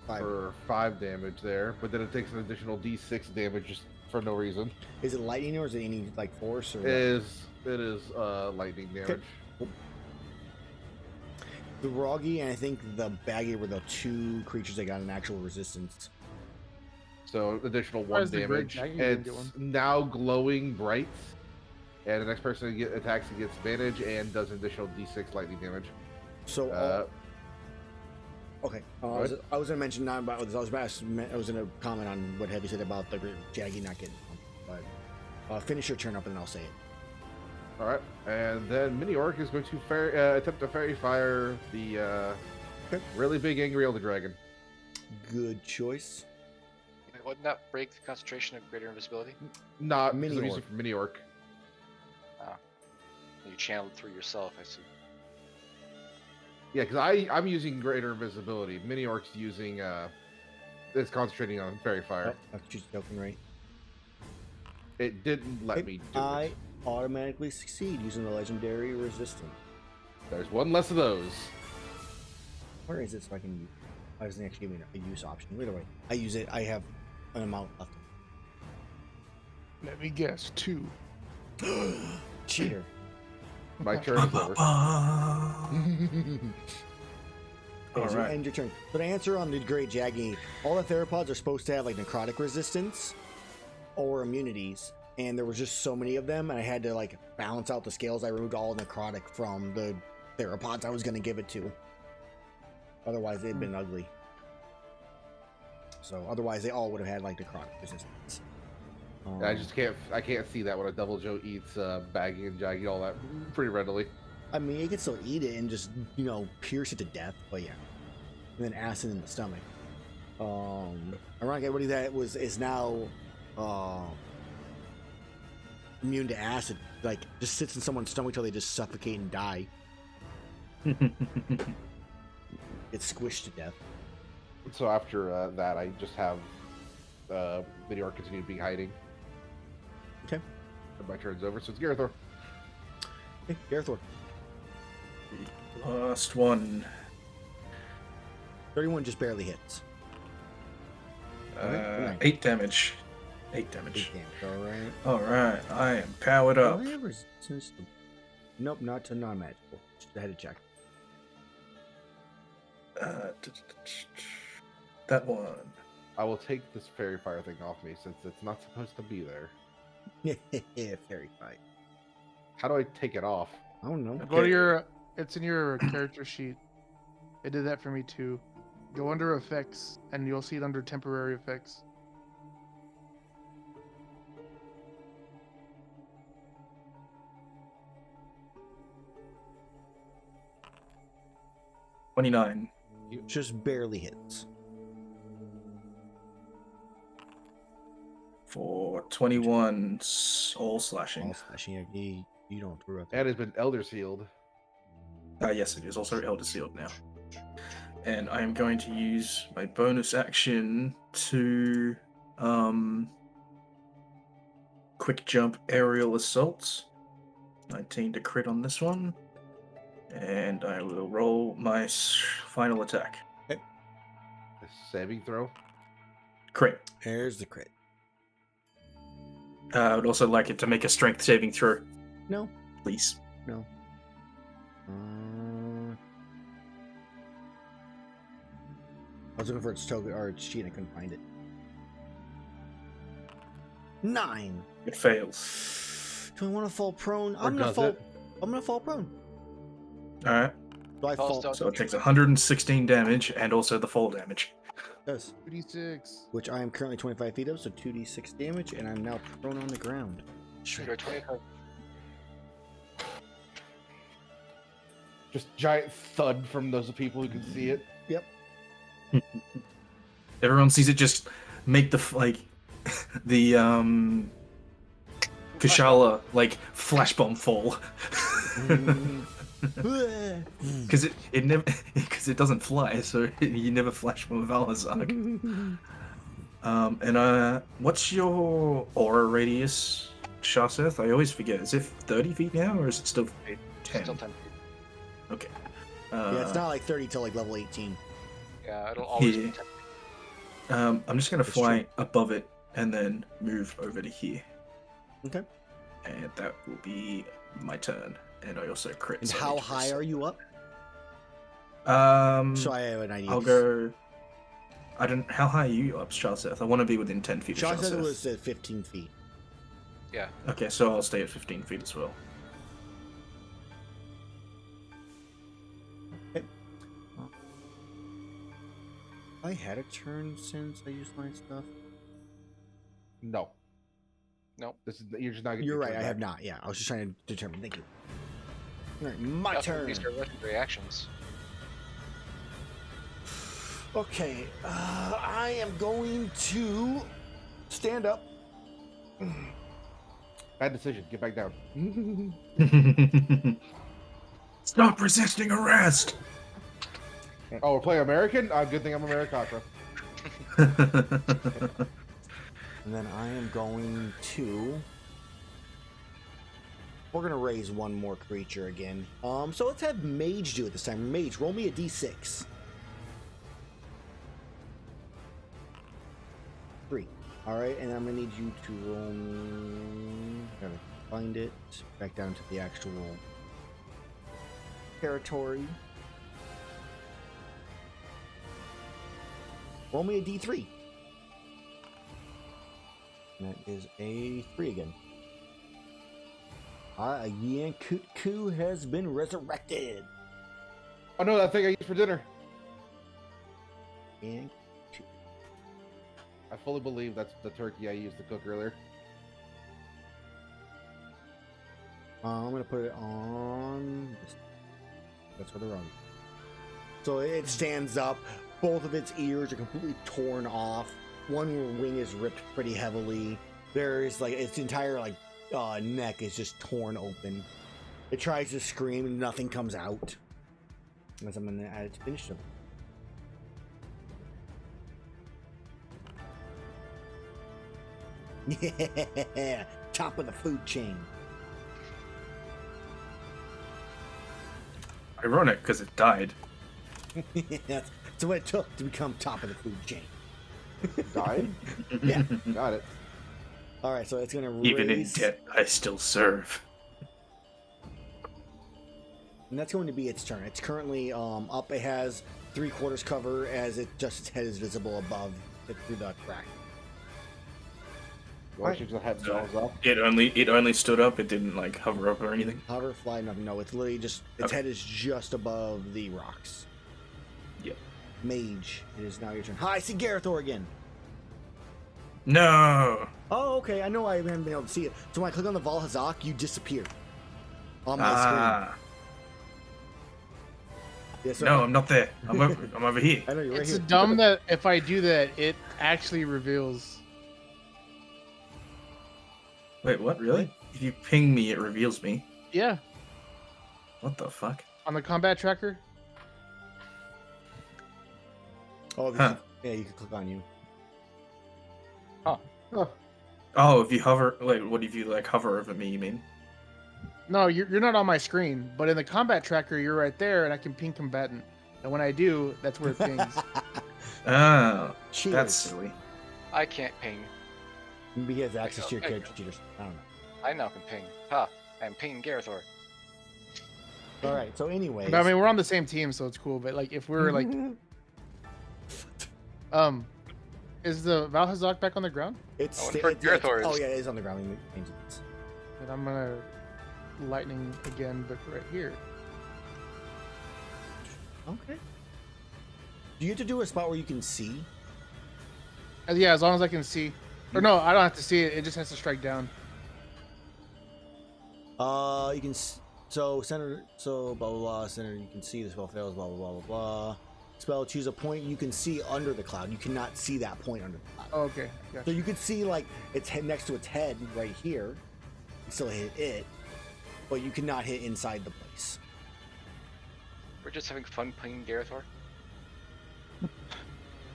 5. for 5 damage there, but then it takes an additional D6 damage just for no reason. Is it lightning or is it any like force or? It is lightning damage. The Roggy and I think the Baggy were the 2 creatures that got an actual resistance. So additional Why 1 is the great damage. dragon didn't get It's one? now glowing bright, and the next person attacks gets advantage and does an additional D6 lightning damage. So, okay. I What? was gonna mention not about this. I was gonna comment on what Heavy said about the Jaggy not getting one, but finish your turn up and then I'll say it. All right, and then Mini Orc is going to attempt to fairy fire the Okay. really big angry elder dragon. Good choice. Wouldn't that break the concentration of greater invisibility? Not Mini Mini Orc. for Mini Orc. You channeled through yourself, I see. Yeah, because I'm using greater invisibility. Mini Orc's using it's concentrating on fairy fire. Oh, that's just joking, right? It didn't let me do I it. automatically succeed using the legendary resistance. There's one less of those. Where is it so I can use? I doesn't actually give me a use option. Wait away. I use it. I have an amount left. Let me guess, 2. Cheater. My turn is over. All Okay, so right. end your turn. So to answer on the Great Jaggy, all the theropods are supposed to have like necrotic resistance or immunities, and there was just so many of them, and I had to like balance out the scales. I removed all necrotic from the theropods I was going to give it to. Otherwise, they'd been ugly. So otherwise, they all would have had like necrotic resistance. I just can't see that when a Double Joe eats Baggy and Jaggy all that pretty readily. I mean, you can still eat it and just, pierce it to death, but yeah. And then acid in the stomach. Ironic, everybody that is now immune to acid, like, just sits in someone's stomach till they just suffocate and die. Get squished to death. So after that, I just have Mini Orc continue being hiding. Okay. And my turn's over, so it's Gerathor. Hey, Gerathor. Last one. 31 just barely hits. Okay. 8 damage. 8 Big damage. damage, alright. Alright, I am powered up. Do I have resistance to... Nope, not to non-magical. Just had to check. That one. I will take this fairy fire thing off me since it's not supposed to be there. Fairy fight. How do I take it off? I don't know. Go to your. It's in your character sheet. It did that for me too. Go under effects, and you'll see it under temporary effects. 29 Just barely hits. for 21 all slashing. All slashing. You don't throw up. And has been Elder Sealed. Yes, it is also Elder Sealed now. And I am going to use my bonus action to quick jump aerial assault. 19 to crit on this one. And I will roll my final attack. A saving throw. Crit. There's the crit. I would also like it to make a strength saving throw, No. please. No. I was looking for its token or its sheet and I couldn't find it. 9. It fails. Do I want to fall prone? Or does it? I'm gonna fall prone. Alright, Do I Falls fall? down. so it takes 116 damage and also the fall damage. Yes. 2d6. Which I am currently 25 feet of, so 2d6 damage, and I'm now prone on the ground. You're 25. Just giant thud from those people who can see it. Yep. Everyone sees it just make the Kushala flash bomb fall. Because it never it doesn't fly, so you never flash bomb with Alazark. And what's your aura radius, Shaseth? I always forget. Is it 30 feet now, or is it still 10? Still 10 feet. Okay. Yeah, it's not like 30 till like level 18. Yeah, it'll always be Yeah. 10 feet. I'm just gonna That's fly true. above it and then move over to here, Okay. and that will be my turn. And I also crit. And how high are you up? So I have an idea. I'll go. I don't. How high are you up, Shaseth? I want to be within 10 feet of Sean said it Shaseth. was at 15 feet. Yeah. Okay, so I'll stay at 15 feet as well. I had a turn since I used my stuff. No. Nope. This is you're just not. Getting You're your right, turn I have back. not. Yeah, I was just trying to determine. Thank you. All right, my That's what turn. These are legendary actions. Okay, I am going to stand up. Bad decision. Get back down. Stop resisting arrest. Oh, we're playing American. Good thing I'm Americatra. And then I am going to. We're gonna raise one more creature again. So let's have Mage do it this time. Mage, roll me a d6. 3. All right, and I'm gonna need you to roll me. Gotta find it back down to the actual territory. Roll me a d3. And that is a 3 again. Yankutku has been resurrected. Oh no, that thing I used for dinner. And I fully believe that's the turkey I used to cook earlier. I'm gonna put it on. That's where they're on. So it stands up. Both of its ears are completely torn off. One wing is ripped pretty heavily. There is its entire neck is just torn open. It tries to scream and nothing comes out. As I'm gonna add it to finish them. Yeah, top of the food chain. Ironic, because it died. That's what it took to become top of the food chain. Died? Yeah. Got it. All right, so it's gonna raise, Even in debt, I still serve. and that's going to be its turn. It's currently up. It has 3/4 cover as its head is visible above it through the crack. Why should just have jaws up? It only stood up. It didn't hover up or anything. Hover, fly, nothing. No, it's literally just its Okay. head is just above the rocks. Yep. Mage, it is now your turn. Hi, I see Gerathor again. No. Oh, okay. I know I haven't been able to see it. So when I click on the Valhazak, you disappear on my screen. Yes, sir. No, I'm not there. I'm over here. I know you're right It's here. dumb that if I do that, it actually reveals. Wait, what? Really? If you ping me, it reveals me. Yeah, What the fuck? on the combat tracker. Oh, Huh. yeah, you can click on you. Oh, if you hover. Wait, what if you like hover over me? You mean? No, you're not on my screen, but in the combat tracker, you're right there, and I can ping combatant. And when I do, that's where it pings. Oh, Cheaters. that's silly. I can't ping. He has access to your Okay. character cheaters. I don't know. I now can ping. Ha! I'm pinging Gerathor. All right. So, anyways, But, I mean, we're on the same team, so it's cool. But like, if we're like, is the Valhazak back on the ground? it's I wonder where Gerathor oh is. yeah, it is on the ground. Let me change it. And I'm gonna lightning again, but right here. Okay. Do you have to do a spot where you can see? Yeah, as long as I can see. Or no, I don't have to see it. It just has to strike down. You can. So center. So blah blah blah. Center. You can see the spell fails. Blah blah blah blah blah. Spell. Choose a point you can see under the cloud. You cannot see that point under the cloud. Oh, okay. Gotcha. So you could see like its head next to its head right here. You still hit it, but you cannot hit inside the place. We're just having fun pinging Gerathor.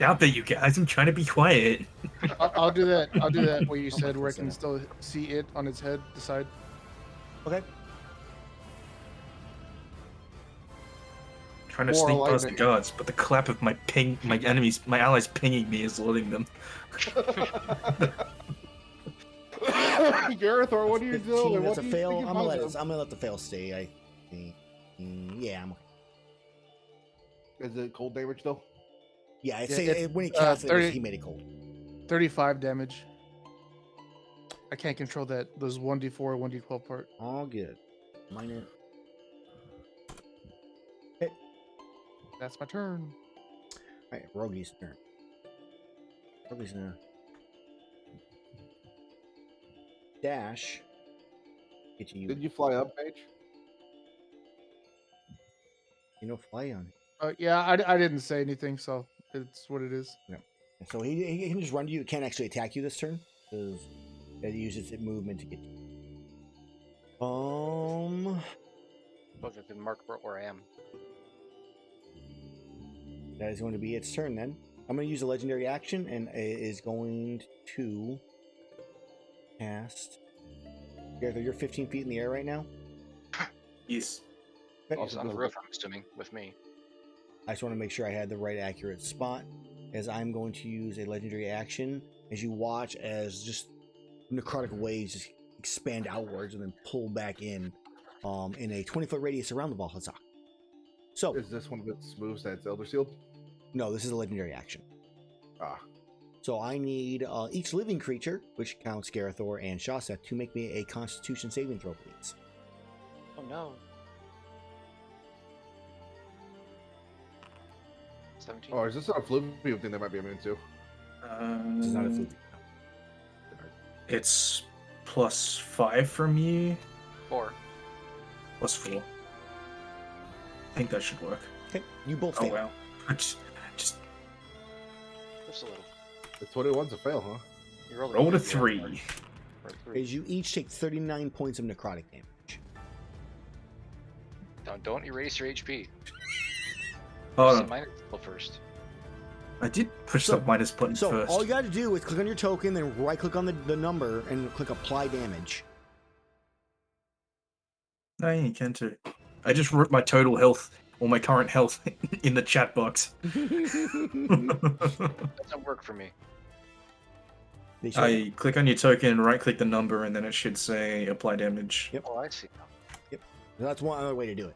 Out there, you guys. I'm trying to be quiet. I'll do that. I'll do that. What you said, where I can still see it on its head, the side. Okay. Trying to More sneak past the alignment. guards, but the clap of my allies pinging me is letting them. Gerathor, what are you 15, doing? that's What a do you fail. think I'm gonna about let the fail stay. I think. Yeah. Is it cold damage though? Yeah. It's, Yeah, say, it's, when he cast it, 30 he made it cold. 35 damage. I can't control that. Those 1d4, 1d12 part. All good. Minor. That's my turn. All right. Rogue's turn. Rogue's gonna dash. Get you. Did you fly up, Mage? You know, fly on. Yeah, I didn't say anything, so it's what it is. So he can just run to you. It can't actually attack you this turn because it uses its movement to get you. Suppose I can mark where I am. That is going to be its turn then. I'm going to use a legendary action and it is going to cast. Gerathor, you're 15 feet in the air right now. Yes. Okay. He's on the roof, I'm assuming, with me. I just want to make sure I had the right accurate spot as I'm going to use a legendary action as you watch as just necrotic waves just expand outwards and then pull back in a 20-foot radius around the Valhazak. So, Is this one of its moves that's Elder Sealed? no, this is a legendary action. Ah. So I need each living creature, which counts Gerathor and Shaseth, to make me a Constitution saving throw, please. Oh no. 17. Oh, is this not a fluvium thing that might be immune to? This is not a fluke. It's +5 from you. 4. +4. I think that should work. Okay, you both Oh fail. wow. Just Just a little. The 21's a fail, huh? You rolled roll a good, 3. Gerathor. Or a 3. As you each take 39 points of necrotic damage. Don't erase your HP. Hold Use on. the minor level first. I did push So- the minus button So first. all you got to do is click on your token, then right click on the number, and click apply damage. No, you can too. I just wrote my total health or my current health in the chat box. Doesn't work for me. They should- I click on your token, right click the number, and then it should say apply damage. Yep. Oh, I see. That's one other way to do it.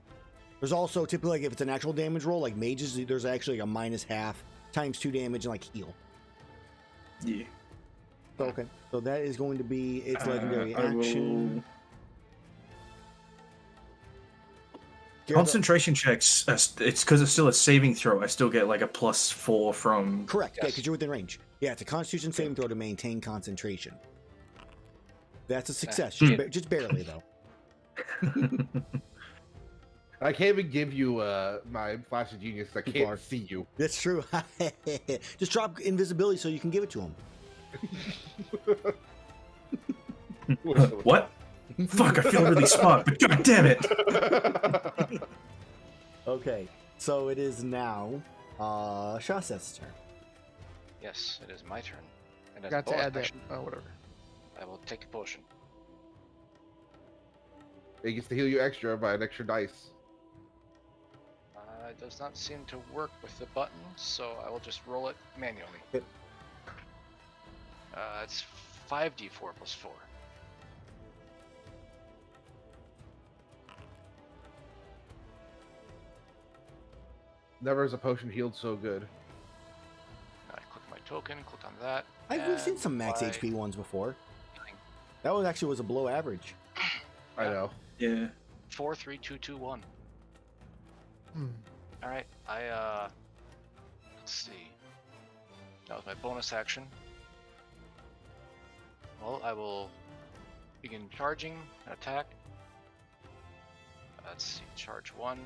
There's also typically, like, if it's an actual damage roll, like mages, there's actually like a -half times 2 damage and like heal. Yeah. So, okay, so that is going to be its legendary I will- action. Concentration checks, it's because it's still a saving throw. I still get like a +4 from. Correct, yeah, Yes. because you're within range. Yeah, it's a Constitution saving throw to maintain concentration. That's a success, shit. just barely though. I can't even give you my flash of genius. I Too can't far. see you. That's true. Just drop invisibility so you can give it to him. What? Fuck, I feel really smart, but god damn it! Okay, so it is now Shaseth's turn. Yes, it is my turn. And as a Got to bonus add that. action, Oh, whatever. I will take a potion. It gets to heal you extra by an extra dice. It does not seem to work with the button, so I will just roll it manually. Yep. It's 5d4 plus 4. Never has a potion healed so good. I click my token, click on that. We've seen and some max apply HP ones before. healing. That one actually was a below average. I Yeah. know. Yeah. 4, 3, 2, 2, 1. Hmm. Alright, let's see. That was my bonus action. Well, I will begin charging an attack. Let's see, charge 1.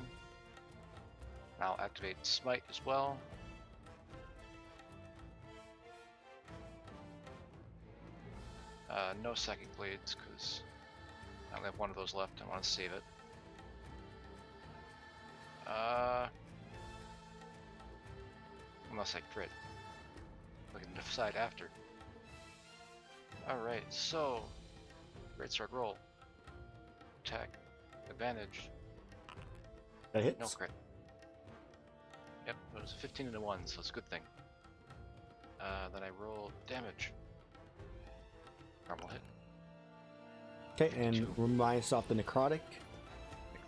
I'll activate Smite as well. No Psychic Blades, because I only have one of those left. I want to save it. Unless I crit. We can decide after. Alright, so great start roll. Attack. Advantage. That hits. No crit. Yep, it was a 15 and a 1, so it's a good thing. Then I roll damage. Normal hit. Okay, and 52. remind us off the necrotic.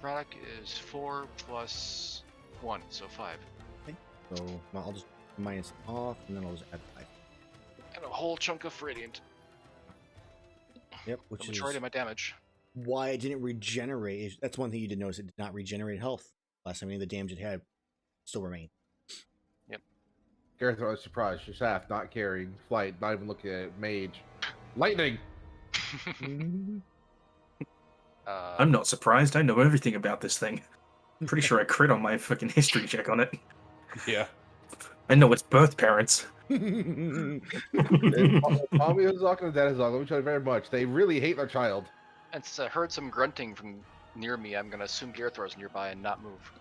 Necrotic is 4 plus 1, so 5. So well, I'll just minus off, and then I'll just add 5. And a whole chunk of Radiant. Yep, The which is majority of my damage. why it didn't regenerate. That's one thing you did notice. It did not regenerate health. Last time any of the damage it had still remained. Gerathor was surprised. Shaseth not carrying. Flight, not even looking at it. Mage. Lightning! I'm not surprised. I know everything about this thing. Pretty sure I crit on my fucking history check on it. Yeah. I know its birth parents. Tommy Ozak and Dad Ozak, let me tell you very much. They really hate their child. And since I heard some grunting from near me, I'm gonna assume Gerathor is nearby and not move.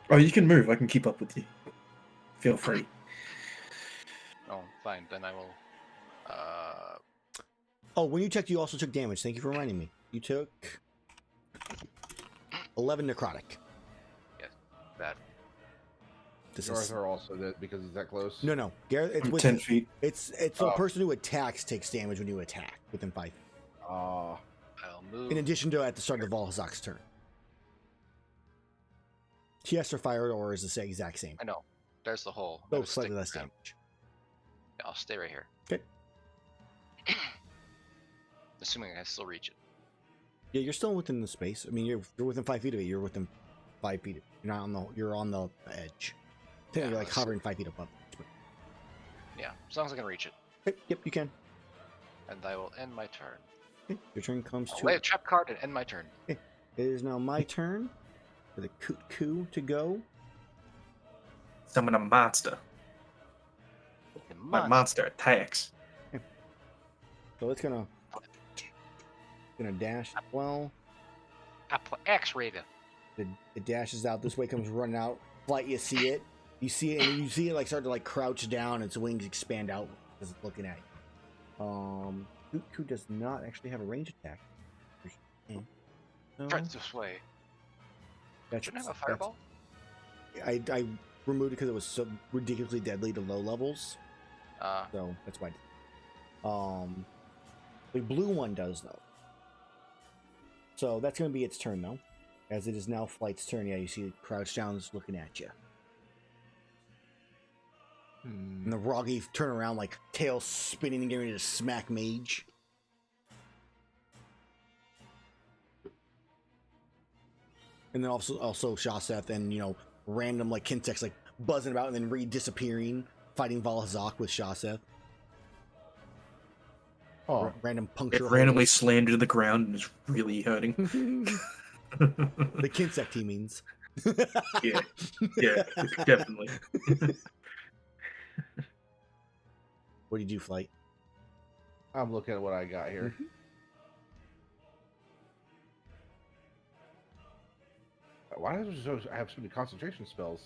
Oh, you can move. I can keep up with you. Feel free. Oh, fine. Then I will. Oh, when you checked, you also took damage. Thank you for reminding me. You took 11 necrotic. Bad. This is Gerathor also did because he's that close. no. Gareth, it's I'm with 10 feet. It's Oh. the person who attacks takes damage when you attack within 5. Ah. I'll move. In addition to at the start of Valhazak's turn. He has to fire or is the exact same. I know. There's the hole. I'm Oh, gonna slightly stick less around. damage. Yeah, I'll stay right here. Okay. Assuming I still reach it. Yeah, you're still within the space. I mean, you're within 5 feet of it. You're within 5 feet. You're not on the. You're on the edge. Technically, Yeah, you're like let's hovering 5 feet above. Yeah, as long as I can reach it. Okay, yep, you can. And I will end my turn. Okay, your turn comes I'll to. lay a trap card and end my turn. It is now my turn for the coup to go. Summon a monster. The My monster attacks. So it's gonna dash as well. X rated. It dashes out this way, comes running out. Flight, you see it. You see it, and you see it like start to like crouch down, and its wings expand out as it's looking at you. Coup does not actually have a range attack. So Right this way. that's, Shouldn't have a fireball. I removed it because it was so ridiculously deadly to low levels. So that's why. The blue one does though. So that's going to be its turn though, as it is now Flight's turn. Yeah, you see it crouched down, it's looking at you. And the Roggy turn around like tail spinning and getting ready to smack Mage. And then also Shaseth and random like Kintex like buzzing about and then disappearing, fighting Valhazak with Shaseth. Oh, Random It puncture randomly holes. slammed to the ground and is really hurting. The Kinsect he means. Yeah, definitely. What did you flight? I'm looking at what I got here. Why does I have so many concentration spells?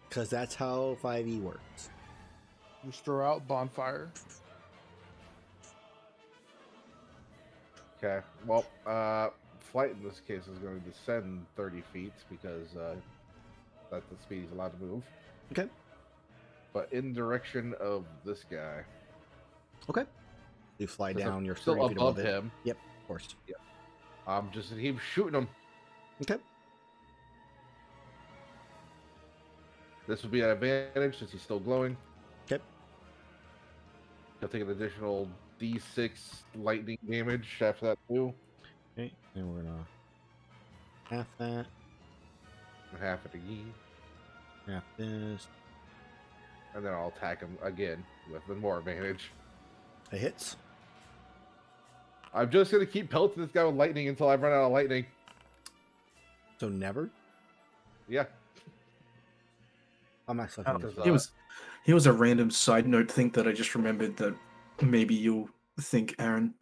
Because that's how 5e works. Just throw out bonfire. Okay. Well, flight in this case is going to descend 30 feet because that's the speed he's allowed to move. Okay. But in direction of this guy. Okay. You fly Because down, I'm you're still 30 feet above above it. him. Yep, of course. I'm just gonna keep shooting him. Okay. This would be an advantage since he's still glowing. Okay. He'll take an additional D6 lightning damage after that too. Okay, and we're gonna half that, Half it again. half this. And then I'll attack him again with more advantage. It hits. I'm just gonna keep pelting this guy with lightning until I run out of lightning. So never? Yeah. I'm actually He was a random side note thing that I just remembered that maybe you'll think, Aaron.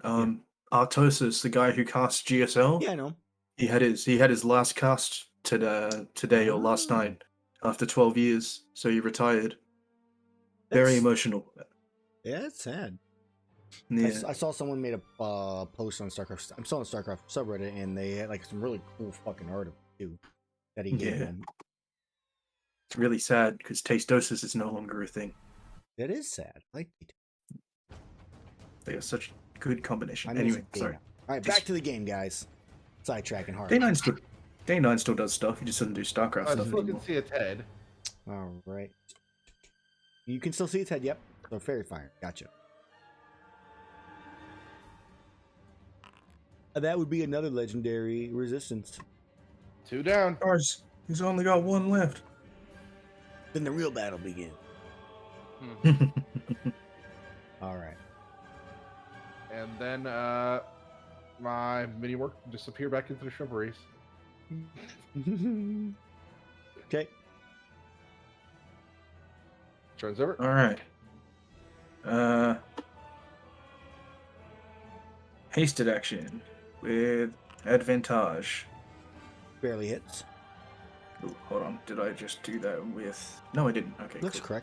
Artosis, the guy who casts GSL. Yeah, I know. He had his last cast today or last night after 12 years, so he retired. Very That's- emotional. Yeah, it's sad. Yeah. I saw someone made a post on StarCraft. I'm still on StarCraft subreddit, and they had like some really cool fucking art of it too that he gave Yeah. them. It's really sad because Tastosis is no longer a thing. That is sad. I like it. They are such a good combination. I miss Anyway, Day9. sorry. All right, back to the game, guys. Sidetracking hard. Day9 still does stuff. He just doesn't do StarCraft I stuff still anymore. can see its head. All right. You can still see its head. Yep. So fairy fire. Gotcha. That would be another legendary resistance. 2 down. Ours, he's only got one left. Then the real battle begins. All right. And then my mini work can disappear back into the shrubberies. Okay. Turns over. All right. Hasted action with advantage. Barely hits. Ooh, hold on. Did I just do that with? No, I didn't. Okay. Looks Cool.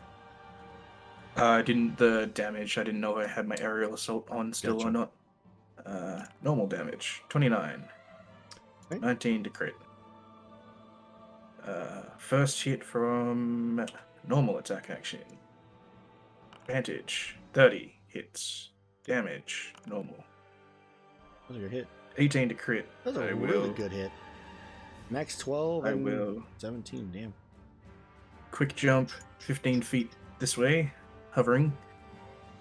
correct. Didn't the damage? I didn't know I had my aerial assault on still Gotcha. or not. Normal damage 29. Okay. 19 to crit. First hit from normal attack action. Advantage 30 hits. Damage normal. That was a good hit. 18 to crit. That was a I really will. good hit. Max 12 I and will 17. Damn. quick jump 15 feet this way, hovering,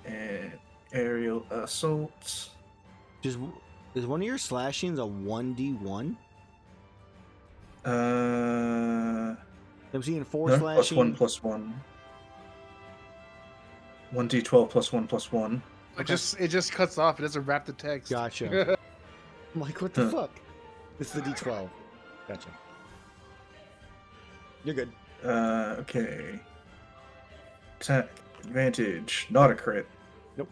and aerial assault. Is one of your slashings a 1d1? I'm seeing 4 No, slashing. +1/+1. 1d12 +1/+1. It just cuts off. It doesn't wrap the text. Gotcha. I'm like, what the Huh. fuck? It's the d12. Gotcha. You're good. Okay. Attack advantage, not a crit. Nope.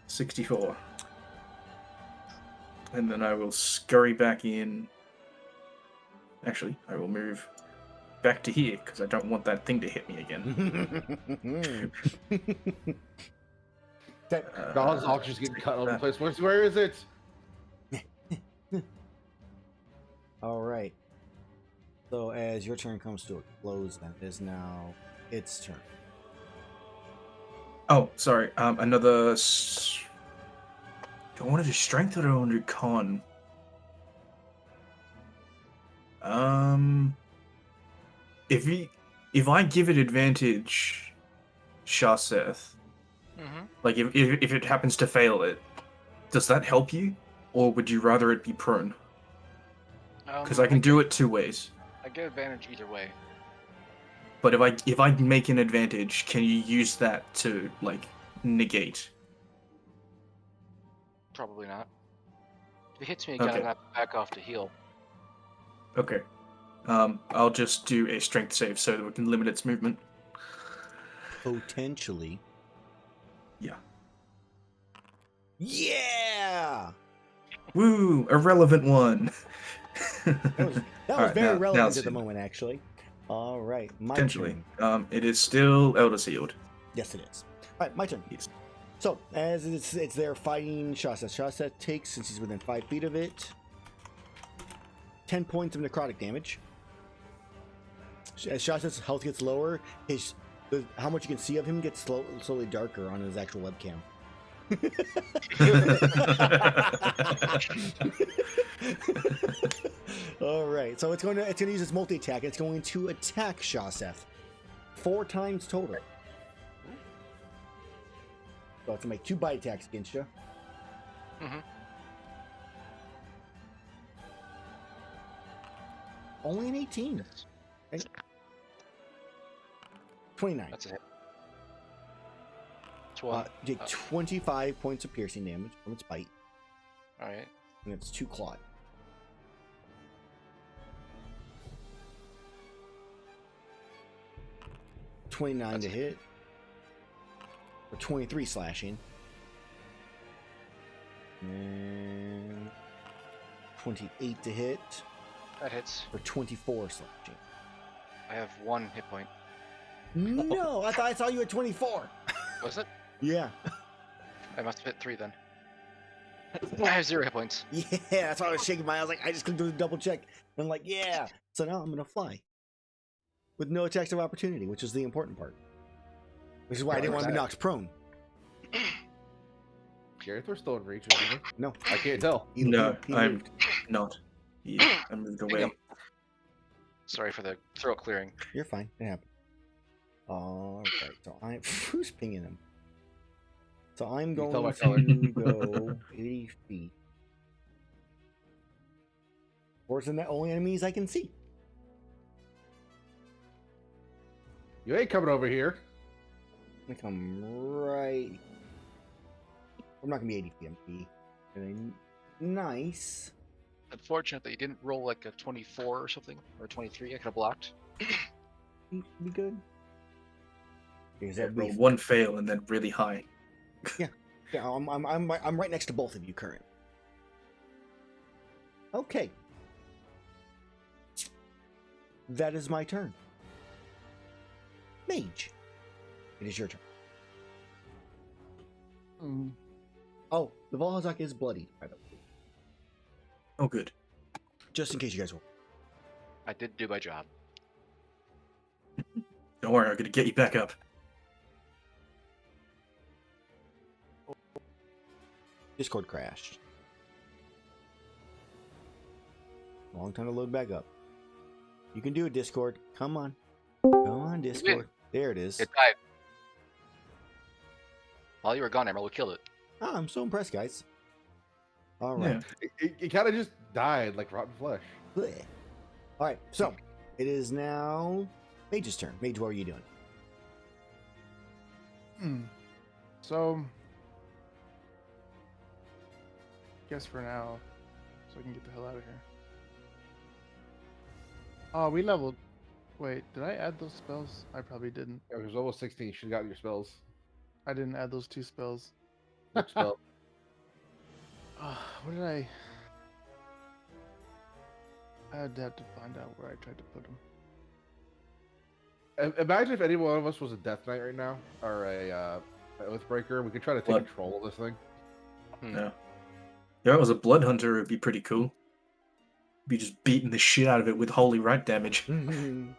64. And then I will scurry back in. Actually, I will move back to here because I don't want that thing to hit me again. God's all just getting cut all over the place. Where is it? All right. So as your turn comes to a close, that is now its turn. Oh, sorry. Another. Do I want to do strength or do I want to do con? If I give it advantage, Shaseth, like if it happens to fail it, does that help you, or would you rather it be prone? Because I can do it 2 ways. I get advantage either way. But if I make an advantage, can you use that to like negate? Probably not. If it hits me again, Okay. I'm gonna have to back off to heal. Okay. I'll just do a strength save so that we can limit its movement. Potentially. Yeah. Yeah! Woo! Irrelevant one. That was Alright, very now relevant it's at the in. moment, actually. All right, my Potentially. turn. It is still Elder Sealed. Yes, it is. All right, my turn. Yes. So, as it's there fighting Shaseth. Shaseth takes, since he's within 5 feet of it, 10 points of necrotic damage. As Shaseth's health gets lower, how much you can see of him gets slowly darker on his actual webcam. All right, so it's going to use its multi attack. It's going to attack Shaseth 4 times total. So it's gonna make 2 bite attacks against you. Mm-hmm. Only an 18. Okay. 29. That's a hit. 12. Take 25 points of piercing damage from its bite, All right. and it's 2 clawed. $29 That's to a hit. For 23 slashing. And 28 to hit. That hits. For 24 slashing. I have 1 hit point. No, I saw you at 24. Was it? Yeah. I must have hit 3 then. I have 0 hit points. Yeah, that's why I was shaking my. I was like, I just couldn't do the double check. And I'm like, yeah. So now I'm gonna fly with no attacks of opportunity, which is the important part. Which is why I didn't want to be knocked prone. Gerathor's still in reach, isn't he? No, I can't tell. No, he I'm moved. not. Yeah, I moved There you away. go. Sorry for the throat clearing. You're fine. It happened. All right. So I'm who's pinging him? So I'm You can tell going by color. to go 80 feet. Towards the only enemies I can see. You ain't coming over here. I'm gonna come right. I'm not gonna be 80 feet. I'm gonna be really nice. Unfortunately, you didn't roll like a 24 or something, or 23. I could have blocked. Be good. Because Yeah, that'd be roll 1 fail and then really high. yeah. I'm right next to both of you current. Okay. That is my turn. Mage. It is your turn. Mm. Oh, the Valhazak is bloody, by the way. Oh, good. Just in case you guys will. I did do my job. Don't worry, I'm gonna get you back up. Discord crashed. Long time to load back up. You can do it, Discord. Come on. Come on, Discord. There it is. It died. While you were gone, Emerald, we killed it. Ah, I'm so impressed, guys. All right. Yeah. It kind of just died like rotten flesh. Blech. All right, so it is now Mage's turn. Mage, what are you doing? So, guess for now, so I can get the hell out of here. Oh, we leveled. Wait, did I add those spells? I probably didn't. It was almost 16. You should have gotten your spells. I didn't add those 2 spells. Which spell? What did I? I'd have to find out where I tried to put them. Imagine if any one of us was a Death Knight right now, or a Oathbreaker. We could try to take Blood. control of this thing. Yeah. If I was a blood hunter, it would be pretty cool. Be just beating the shit out of it with holy right damage. Damn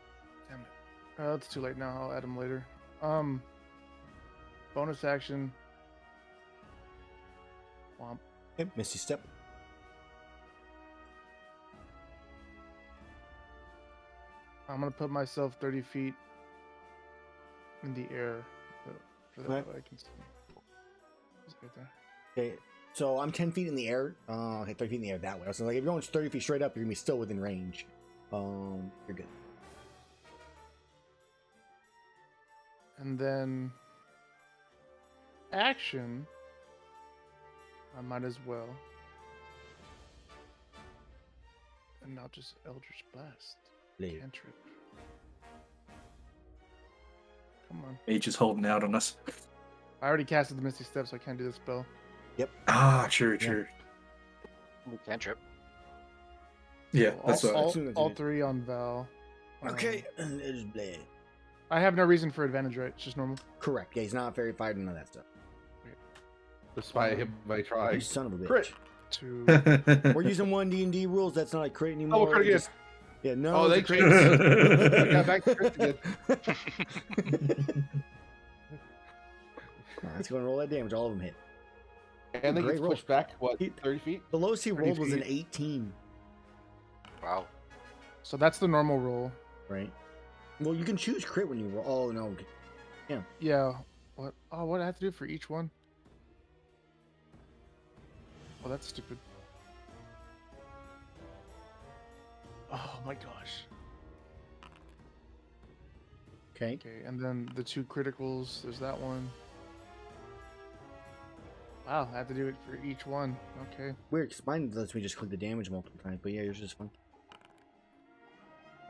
it. It's too late now. I'll add them later. Bonus action. Womp. Okay, Misty Step. I'm gonna put myself 30 feet in the air for that Okay. way I can see. Just right there. Okay, so I'm 10 feet in the air. Okay, 30 feet in the air that way. So like, if you're going 30 feet straight up, you're gonna be still within range. You're good. And then action. I might as well. And now just Eldritch Blast. Leave. Cantrip. Come on. Mage is holding out on us. I already casted the Misty Step, so I can't do this spell. Ah, true. Cantrip. Yeah, So that's all, what. soon as all it- three on Val. Okay, there's Blade. I have no reason for advantage, right? It's just normal. Correct. Yeah, he's not very fighting none of that stuff. Despite him by You trying. son of a bitch. Crit. To We're using one D&D rules. That's not a crit anymore. Oh, crit We again. just- Yeah, no. Oh, they it's a changed crit. it. We got back to crits again. Let's go and roll that damage. All of them hit. And then Great gets roll. pushed back, what, He- 30 feet? The lowest he 30 rolled was an feet. 18, Wow. so that's the normal roll. right? Well, you can choose crit when you roll. Oh, no. Yeah. What? Oh, what do I have to do for each one? Oh, that's stupid. Oh my gosh. Okay. Okay, and then the 2 criticals. There's that one. Wow, I have to do it for each one. Okay. Weird, because mine lets me just click the damage multiple times, but yeah, yours is fun.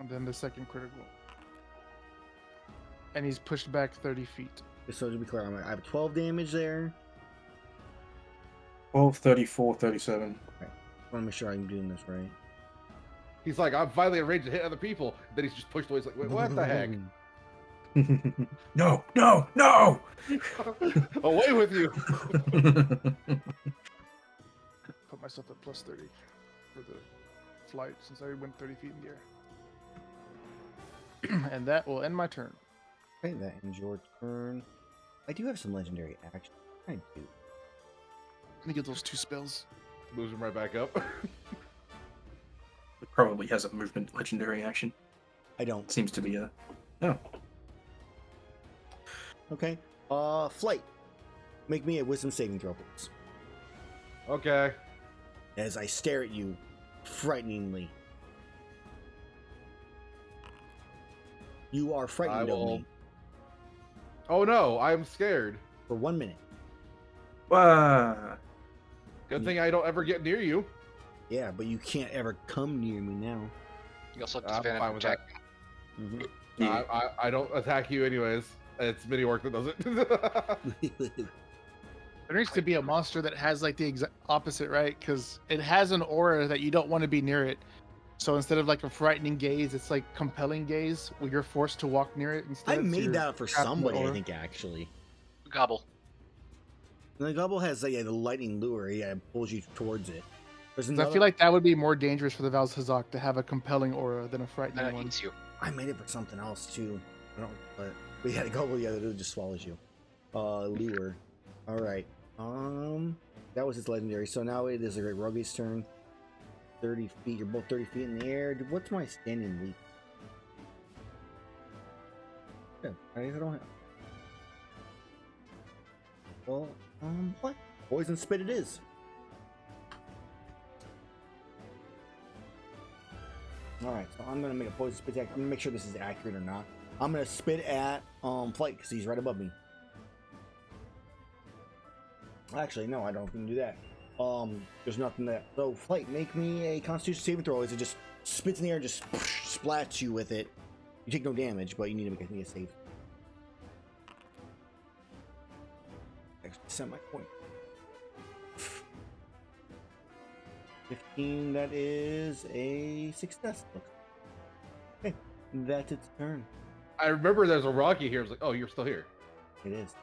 And then the second critical. And he's pushed back 30 feet. Just so to be clear, I have 12 damage there. 12, 34, 37. I want to make sure I'm doing this right. He's like, I'm finally in range to hit other people. Then he's just pushed away. He's like, wait, what the heck? No! No! Away with you! Put myself at plus 30 for the flight since I went 30 feet in the air. And that will end my turn. Okay, that ends your turn. I do have some legendary action. I do. Let me get those 2 spells. Moves him right back up. It probably has a movement legendary action. I don't. Seems to be a. Oh. Okay. Flight. Make me a wisdom saving throw, please. Okay. As I stare at you, frighteningly. You are frightened of will- me Oh no, I'm scared. for 1 minute. Good thing I don't ever get near you. Yeah, but you can't ever come near me now. You also have I'm disadvantage fine with attack. Mhm. Yeah. I don't attack you anyways. It's mini orc that does it. There needs to be a monster that has like the exact opposite, right? Because it has an aura that you don't want to be near it. So instead of like a frightening gaze, it's like compelling gaze where you're forced to walk near it instead. I so made you're that up for trapped in the somebody, I aura. think, actually. Gobble. And the gobble has the lightning lure. Yeah, it pulls you towards it. There's 'Cause another. I feel like that would be more dangerous for the Val's Hazak to have a compelling aura than a Then frightening it one. eats you. I made it for something else too. I don't. But yeah, the gobble, yeah, it just swallows you. Lure. All right. That was his legendary. So now it is a great Rogue's turn. 30 feet. You're both 30 feet in the air. Dude, what's my standing leap? Good. I don't have. Well, what? Poison spit it is. Alright, so I'm gonna make a poison spit attack. I'm gonna make sure this is accurate or not. I'm gonna spit at Flight because he's right above me. Actually, no, I don't do that. There's nothing there. So Flight, make me a Constitution saving throw. As it just spits in the air and just splats you with it. You take no damage, but you need to make a save. Actually, set my point. 15, that is a success. Okay, that's its turn. I remember there's a Rocky here. I was like, oh, you're still here. It is.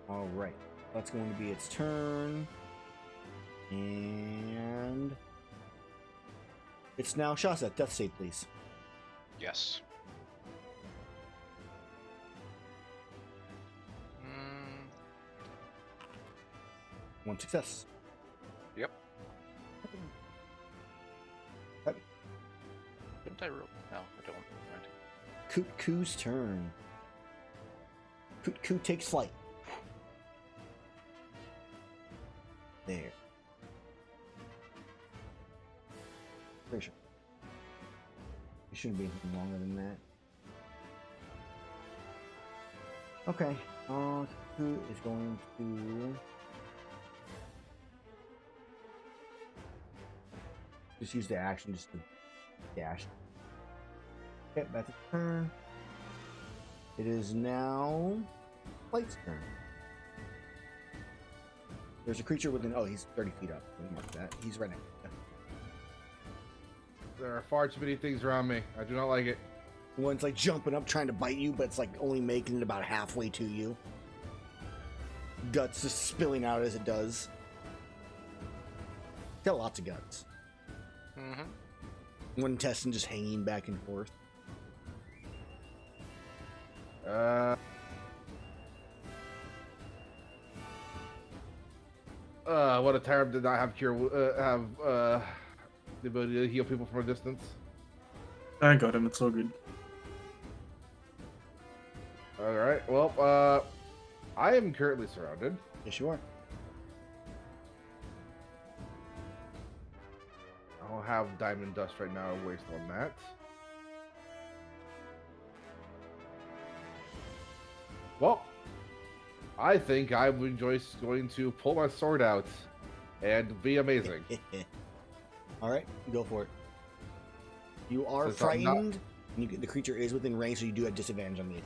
Alright, that's going to be its turn. And it's now Shaseth. Death save, please. Yes. Mm, One success. yep. Okay. Didn't I roll? No, I don't. Right. Kutku's turn. Kutku takes flight. There. Pretty sure. It shouldn't be anything longer than that. Okay. Who is going to just use the action just to dash? Okay, that's a turn. It is now Flight's turn. There's a creature within. Oh, he's 30 feet up. Let me mark that. He's right next. There are far too many things around me. I do not like it. One's like jumping up trying to bite you, but it's like only making it about halfway to you. Guts just spilling out as it does. Got lots of guts. Mm-hmm. One intestine just hanging back and forth. What a tyrant did not have the ability to heal people from a distance. I got him. It's all good. All right. Well, I am currently surrounded. Yes, you are. I don't have diamond dust right now to waste on that. Well, I think I'm just going to pull my sword out and be amazing. All right, go for it. You are Since I'm frightened. And the creature is within range, so you do have disadvantage on the.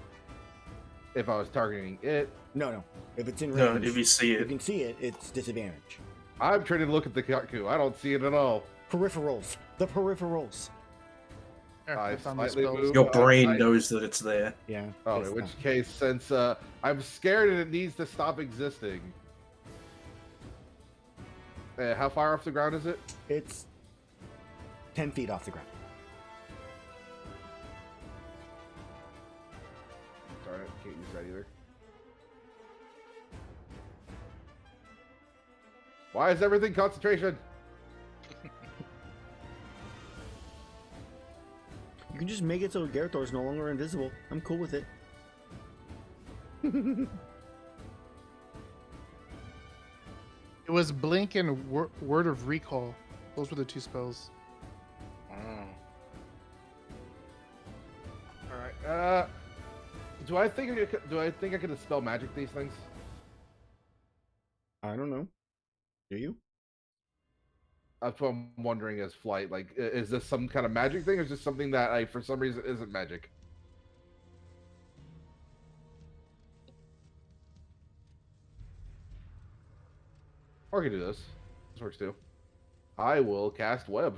If I was targeting it, No. If it's in No, range, if you see you it. can see it. It's disadvantage. I'm trying to look at the cuckoo. I don't see it at all. Peripherals. The peripherals. There, I I found the slightly spells. moved. Your brain I- knows that it's there. Yeah. Oh, it's in which not. case, since I'm scared and it needs to stop existing. How far off the ground is it? It's 10 feet off the ground. Sorry, I can't use that either. Why is everything concentration? You can just make it so Gerathor is no longer invisible. I'm cool with it. It was Blink and Word of Recall. Those were the two spells. Mm. All right. Do I think I can dispel magic these things? I don't know. Do you? That's what I'm wondering as flight. Like, is this some kind of magic thing, or is this something that, like, for some reason, isn't magic? Or I can do this. This works too. I will cast web.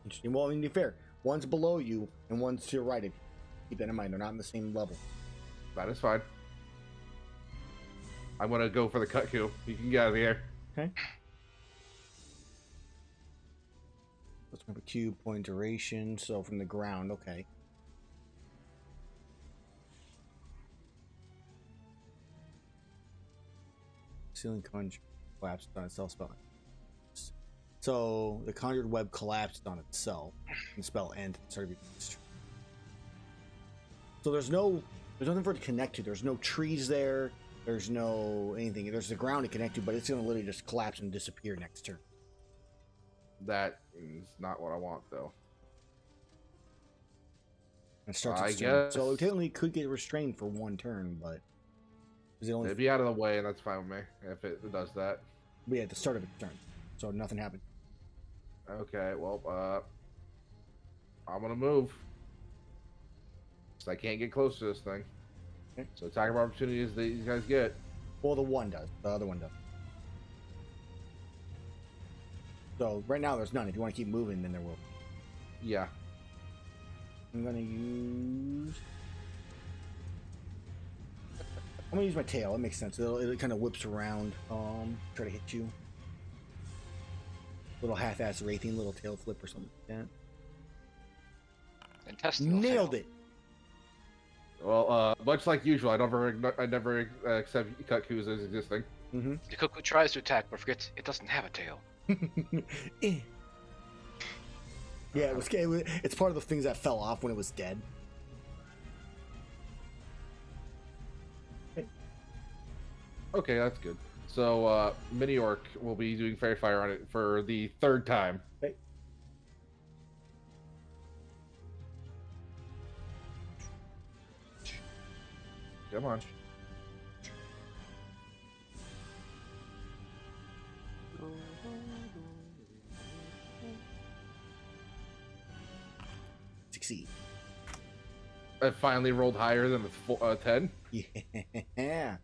Interesting. Well, I mean, to be fair, one's below you and one's to your right. Keep that in mind. They're not on the same level. That is fine. I'm gonna go for the cuckoo. You can get out of the air. Okay. Let's have a cube point duration. So from the ground, okay. Ceiling conjure collapsed on itself. Spell. So the conjured web collapsed on itself. And the spell ended. Started being used. So there's nothing for it to connect to. There's no trees there. There's no anything. There's the ground to connect to, but it's gonna literally just collapse and disappear next turn. That is not what I want, though. It starts I its turn. So it guess- technically could get restrained for one turn, but is it only It'd be out of the way, and that's fine with me if it does that. be at the start of its turn, so nothing happened. Okay, well, I'm gonna move. 'Cause I can't get close to this thing. Okay. So attack of opportunities that these guys get. Well, the one does. The other one does. So right now there's none. If you want to keep moving, then there will. Yeah. I'm gonna use my tail. It makes sense. It kind of whips around. Try to hit you. Little half-ass wraithing, little tail flip or something like that. Intestinal Nailed tail. it. Well, much like usual, I never accept cuckoos as existing. Mm-hmm. The cuckoo tries to attack, but forgets it doesn't have a tail. Yeah, it's part of the things that fell off when it was dead. Okay, that's good. So, Mini Orc will be doing Fairy Fire on it for the third time. Okay. Come on. Succeed. I finally rolled higher than the 10. Yeah.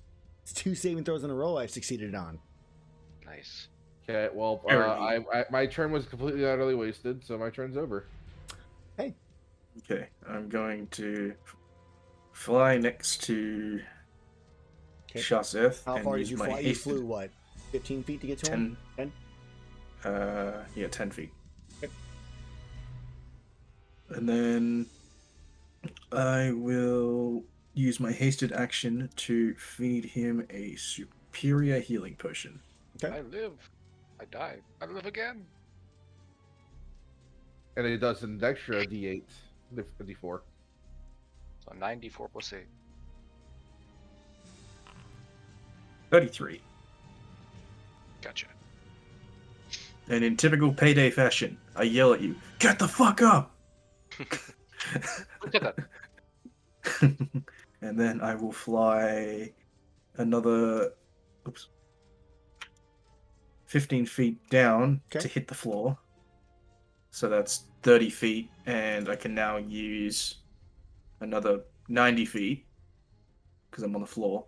It's 2 saving throws in a row I've succeeded on. Nice. Okay, well, Very my turn was completely utterly wasted, so my turn's over. Okay, I'm going to fly next to Okay. Shaseth How and far did use you my fly? You haste. flew what? 15 feet to get to him? 10? Yeah, 10 feet. Okay. And then I will use my hasted action to feed him a superior healing potion. Okay. I live. I die. I live again. And it does an extra D8, D4. So 94 plus 8. 33. Gotcha. And in typical payday fashion, I yell at you, "Get the fuck up!" Look at that. And then I will fly another 15 feet down Okay. to hit the floor. So that's 30 feet, and I can now use another 90 feet because I'm on the floor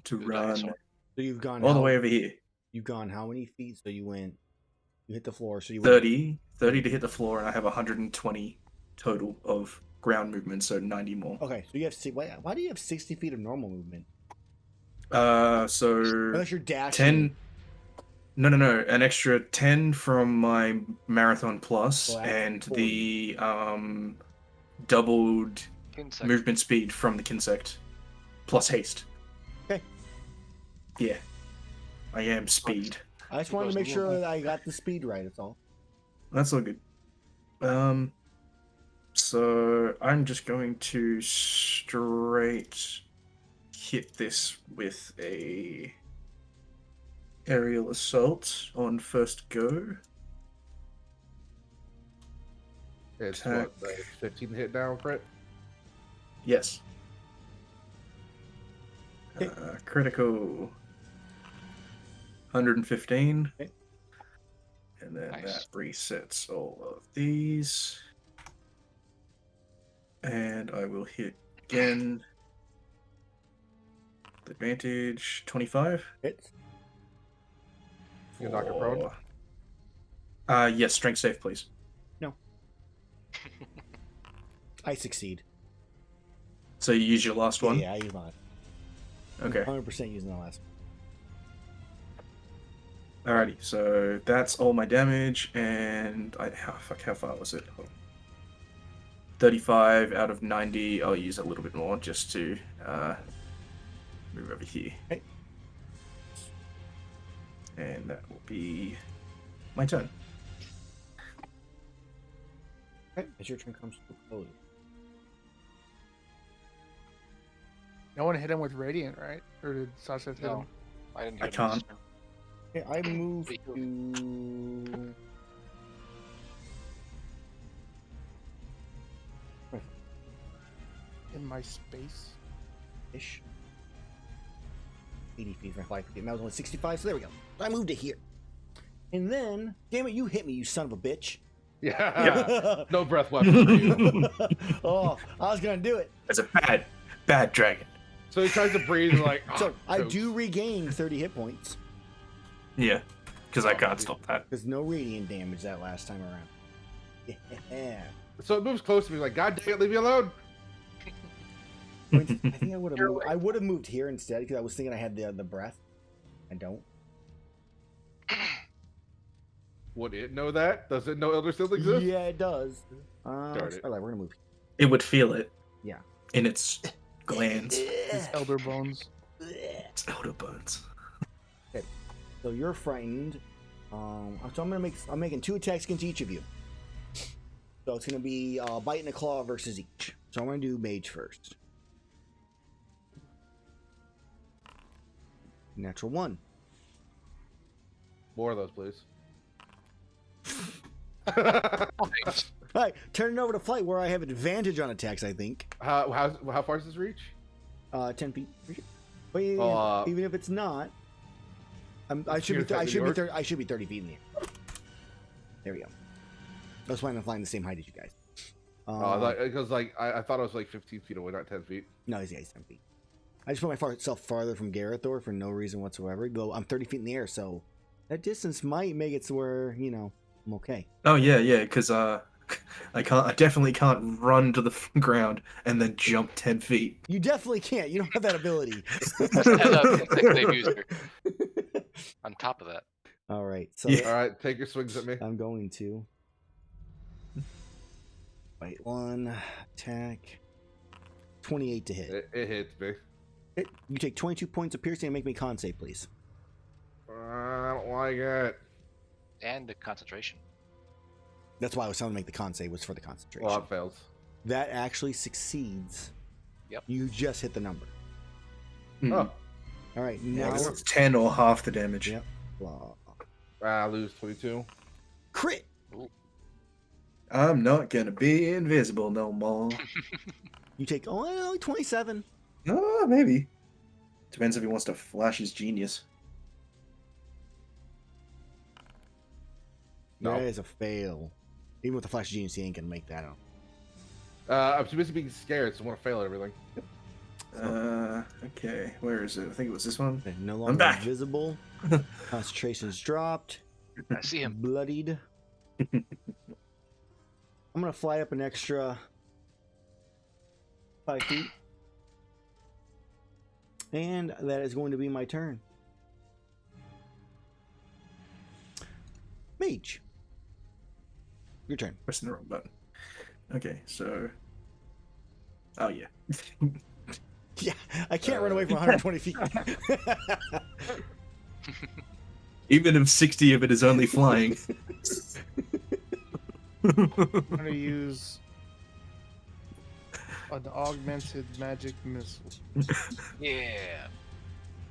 to The run dinosaur. So you've gone all the way over here. You've gone how many feet? So you hit the floor. So you 30 to hit the floor, and I have 120 total of ground movement, so 90 more. Okay, so you have why do you have 60 feet of normal movement? So Unless you're dashing. 10. No. An extra 10 from my Marathon Plus, So that's and 40. the doubled Insect. movement speed from the Kinsect, plus haste. Okay. Yeah. I am speed. I just He wanted to goes make a sure little- that I got the speed right. That's all. That's all good. So I'm just going to straight hit this with a aerial assault on first go. It's Attack. what, 15 hit now, crit? Yes. Okay. Critical 115. Okay. And then Nice. that resets all of these. And I will hit again. Advantage 25. Hits. You knock it prone? Yes, strength save, please. I succeed. So you use your last one? Yeah, I use mine. Okay. 100% using the last Alrighty, so that's all my damage, and how far was it? 35 out of 90. I'll use a little bit more just to move over here. Okay. And that will be my turn. Okay, as your turn comes to a close. No one hit him with Radiant, right? Or did Shaseth hit No, him? I didn't I hit can't. Okay, I move Wait, to... In my space? ish. 80 feet is my flight. And that was only 65, so there we go. I moved it here. And then, damn it, you hit me, you son of a bitch. Yeah. No breath weapon for you. Oh, I was gonna do it. That's a bad dragon. So he tries to breathe and like. So I toast. do regain 30 hit points. Yeah, because I can't stop that. There's no radiant damage that last time around. Yeah. So it moves close to me, like, God dang it, leave me alone. I think I would have moved here instead because I was thinking I had the breath. I don't. Would it know that? Does it know Elder still exists? Yeah, it does. Darn it. All right, we're gonna move. It would feel it. Yeah. In its glands. His elder bones. Its elder bones. So you're frightened. So I'm making 2 attacks against each of you. So it's gonna be bite and a claw versus each. So I'm gonna do mage first. Natural 1. More of those, please. Nice. All right, turn it over to flight where I have advantage on attacks. I think How far does this reach? 10 feet. But even if it's not, I should be 30 feet in the air. There we go. I was planning on flying the same height as you guys. Because I thought I was like 15 feet away, not 10 feet. No, he's 10 feet. I just put myself farther from Gerathor for no reason whatsoever. I'm 30 feet in the air, so that distance might make it to where, I'm okay. Oh yeah, because I definitely can't run to the ground and then jump 10 feet. You definitely can't. You don't have that ability. On top of that. All right. So Yeah. All right, take your swings at me. I'm going to fight one, attack, 28 to hit. It hits me. You take 22 points of piercing and make me con save, please. I don't like it. And the concentration. That's why I was telling to make the con save, was for the concentration. Well, it fails. That actually succeeds. Yep. You just hit the number. Hmm. Oh, All right. Yeah, Now 'cause it's 10 or half the damage. Yep. Blah. I lose 22. Crit. I'm not gonna be invisible no more. You take only 27. Oh, maybe. Depends if he wants to flash his genius. No. That is a fail. Even with the flash genius, he ain't gonna make that up. I'm too busy being scared, so I want to fail at everything. Okay. Where is it? I think it was this one. Okay, no longer back. visible. Concentration's dropped. I see him. Bloodied. I'm gonna fly up an extra 5 feet. And that is going to be my turn. Mage. Your turn. Pressing the wrong button. Okay, so. Oh, yeah. Yeah, I can't run away from 120 feet. Even if 60 of it is only flying. I'm gonna use an augmented magic missile. Yeah.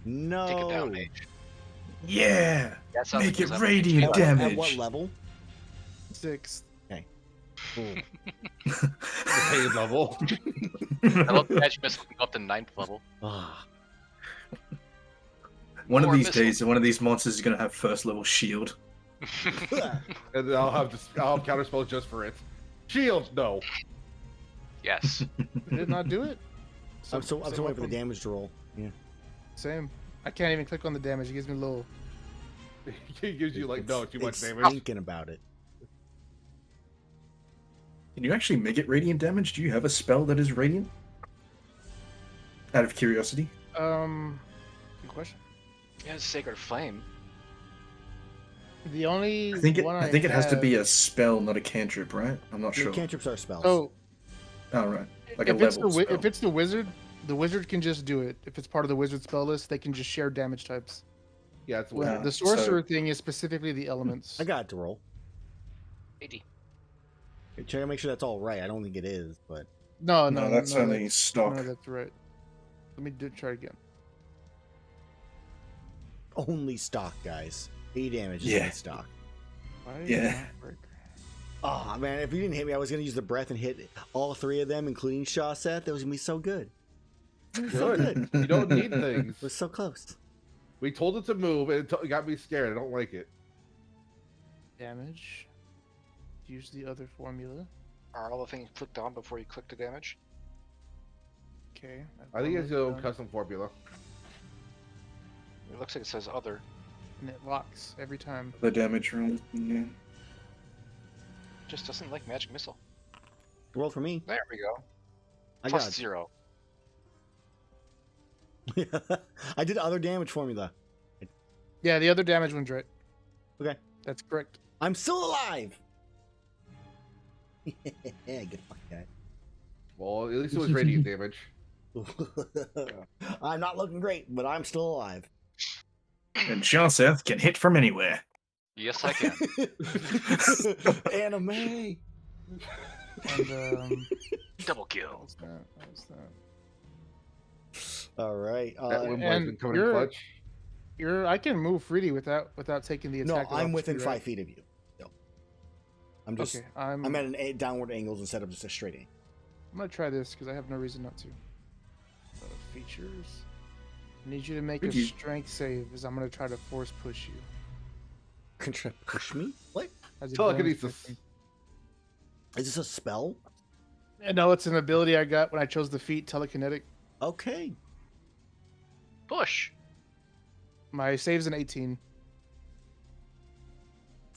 No. Take it down, Mage. Yeah! That sounds Make like it something radiant you damage. At what level? 6. Cool. The pain level. I love the magic missile can go up to 9th level. Ah. One of More these missile. days, one of these monsters is going to have first level shield. And then I'll have counterspell just for it. Shield, no. Yes. Did it not do it? I'm still waiting for the weapon. damage to roll. Yeah. Same. I can't even click on the damage. It gives me a little. He gives you like too much it's damage. thinking about it. Can you actually make it radiant damage? Do you have a spell that is radiant? Out of curiosity. Good question. Yeah, Sacred Flame. The only I think it, one I think it has to have- be a spell, not a cantrip, right? I'm not Your sure. cantrips are spells. So Oh, right. Like a if it's level spell. if it's the wizard can just do it. If it's part of the wizard spell list, they can just share damage types. Yeah, it's When Yeah, the sorcerer thing is specifically the elements. I got it to roll. 80. Check to make sure that's all right. I don't think it is, but No, No, that's only that's, stock. No, that's right. Let me try again. only stock, guys. 80 damage is Yeah. only stock. Why did Yeah. it not break? Oh man, if you didn't hit me, I was gonna use the breath and hit all 3 of them, including Shaseth. That was gonna be so good. So good. You don't need things. It was so close. We told it to move, and it got me scared. I don't like it. Damage. Use the other formula. Are all the things clicked on before you click the damage? Okay. I think it's your own done. custom formula. It looks like it says other. And it locks every time. The damage roll. Yeah. Just doesn't like magic missile. Roll for me. There we go. I Plus got 0. it. I did other damage formula. Yeah, the other damage one's right. Okay. That's correct. I'm still alive. Good fuck guy. Well, at least it was radiant damage. I'm not looking great, but I'm still alive. And Shaseth can hit from anywhere. Yes, I can. Anime. And Double kill. what's that? What's that? All right. That one and been coming in you're- clutch. I can move freely without taking the No, attack. of I'm within opportunity, 5 right? feet of you. So I'm just. Okay, I'm I'm at an downward angles instead of just a straight angle. gonna try this because I have no reason not to. Feature. creatures. I need you to make Could a you- strength save, as I'm gonna try to force push you. Can try to push me? What? As a bonus Telekinesis. action. Is this a spell? And no, it's an ability I got when I chose the feat telekinetic. Okay. Push. My save's an 18.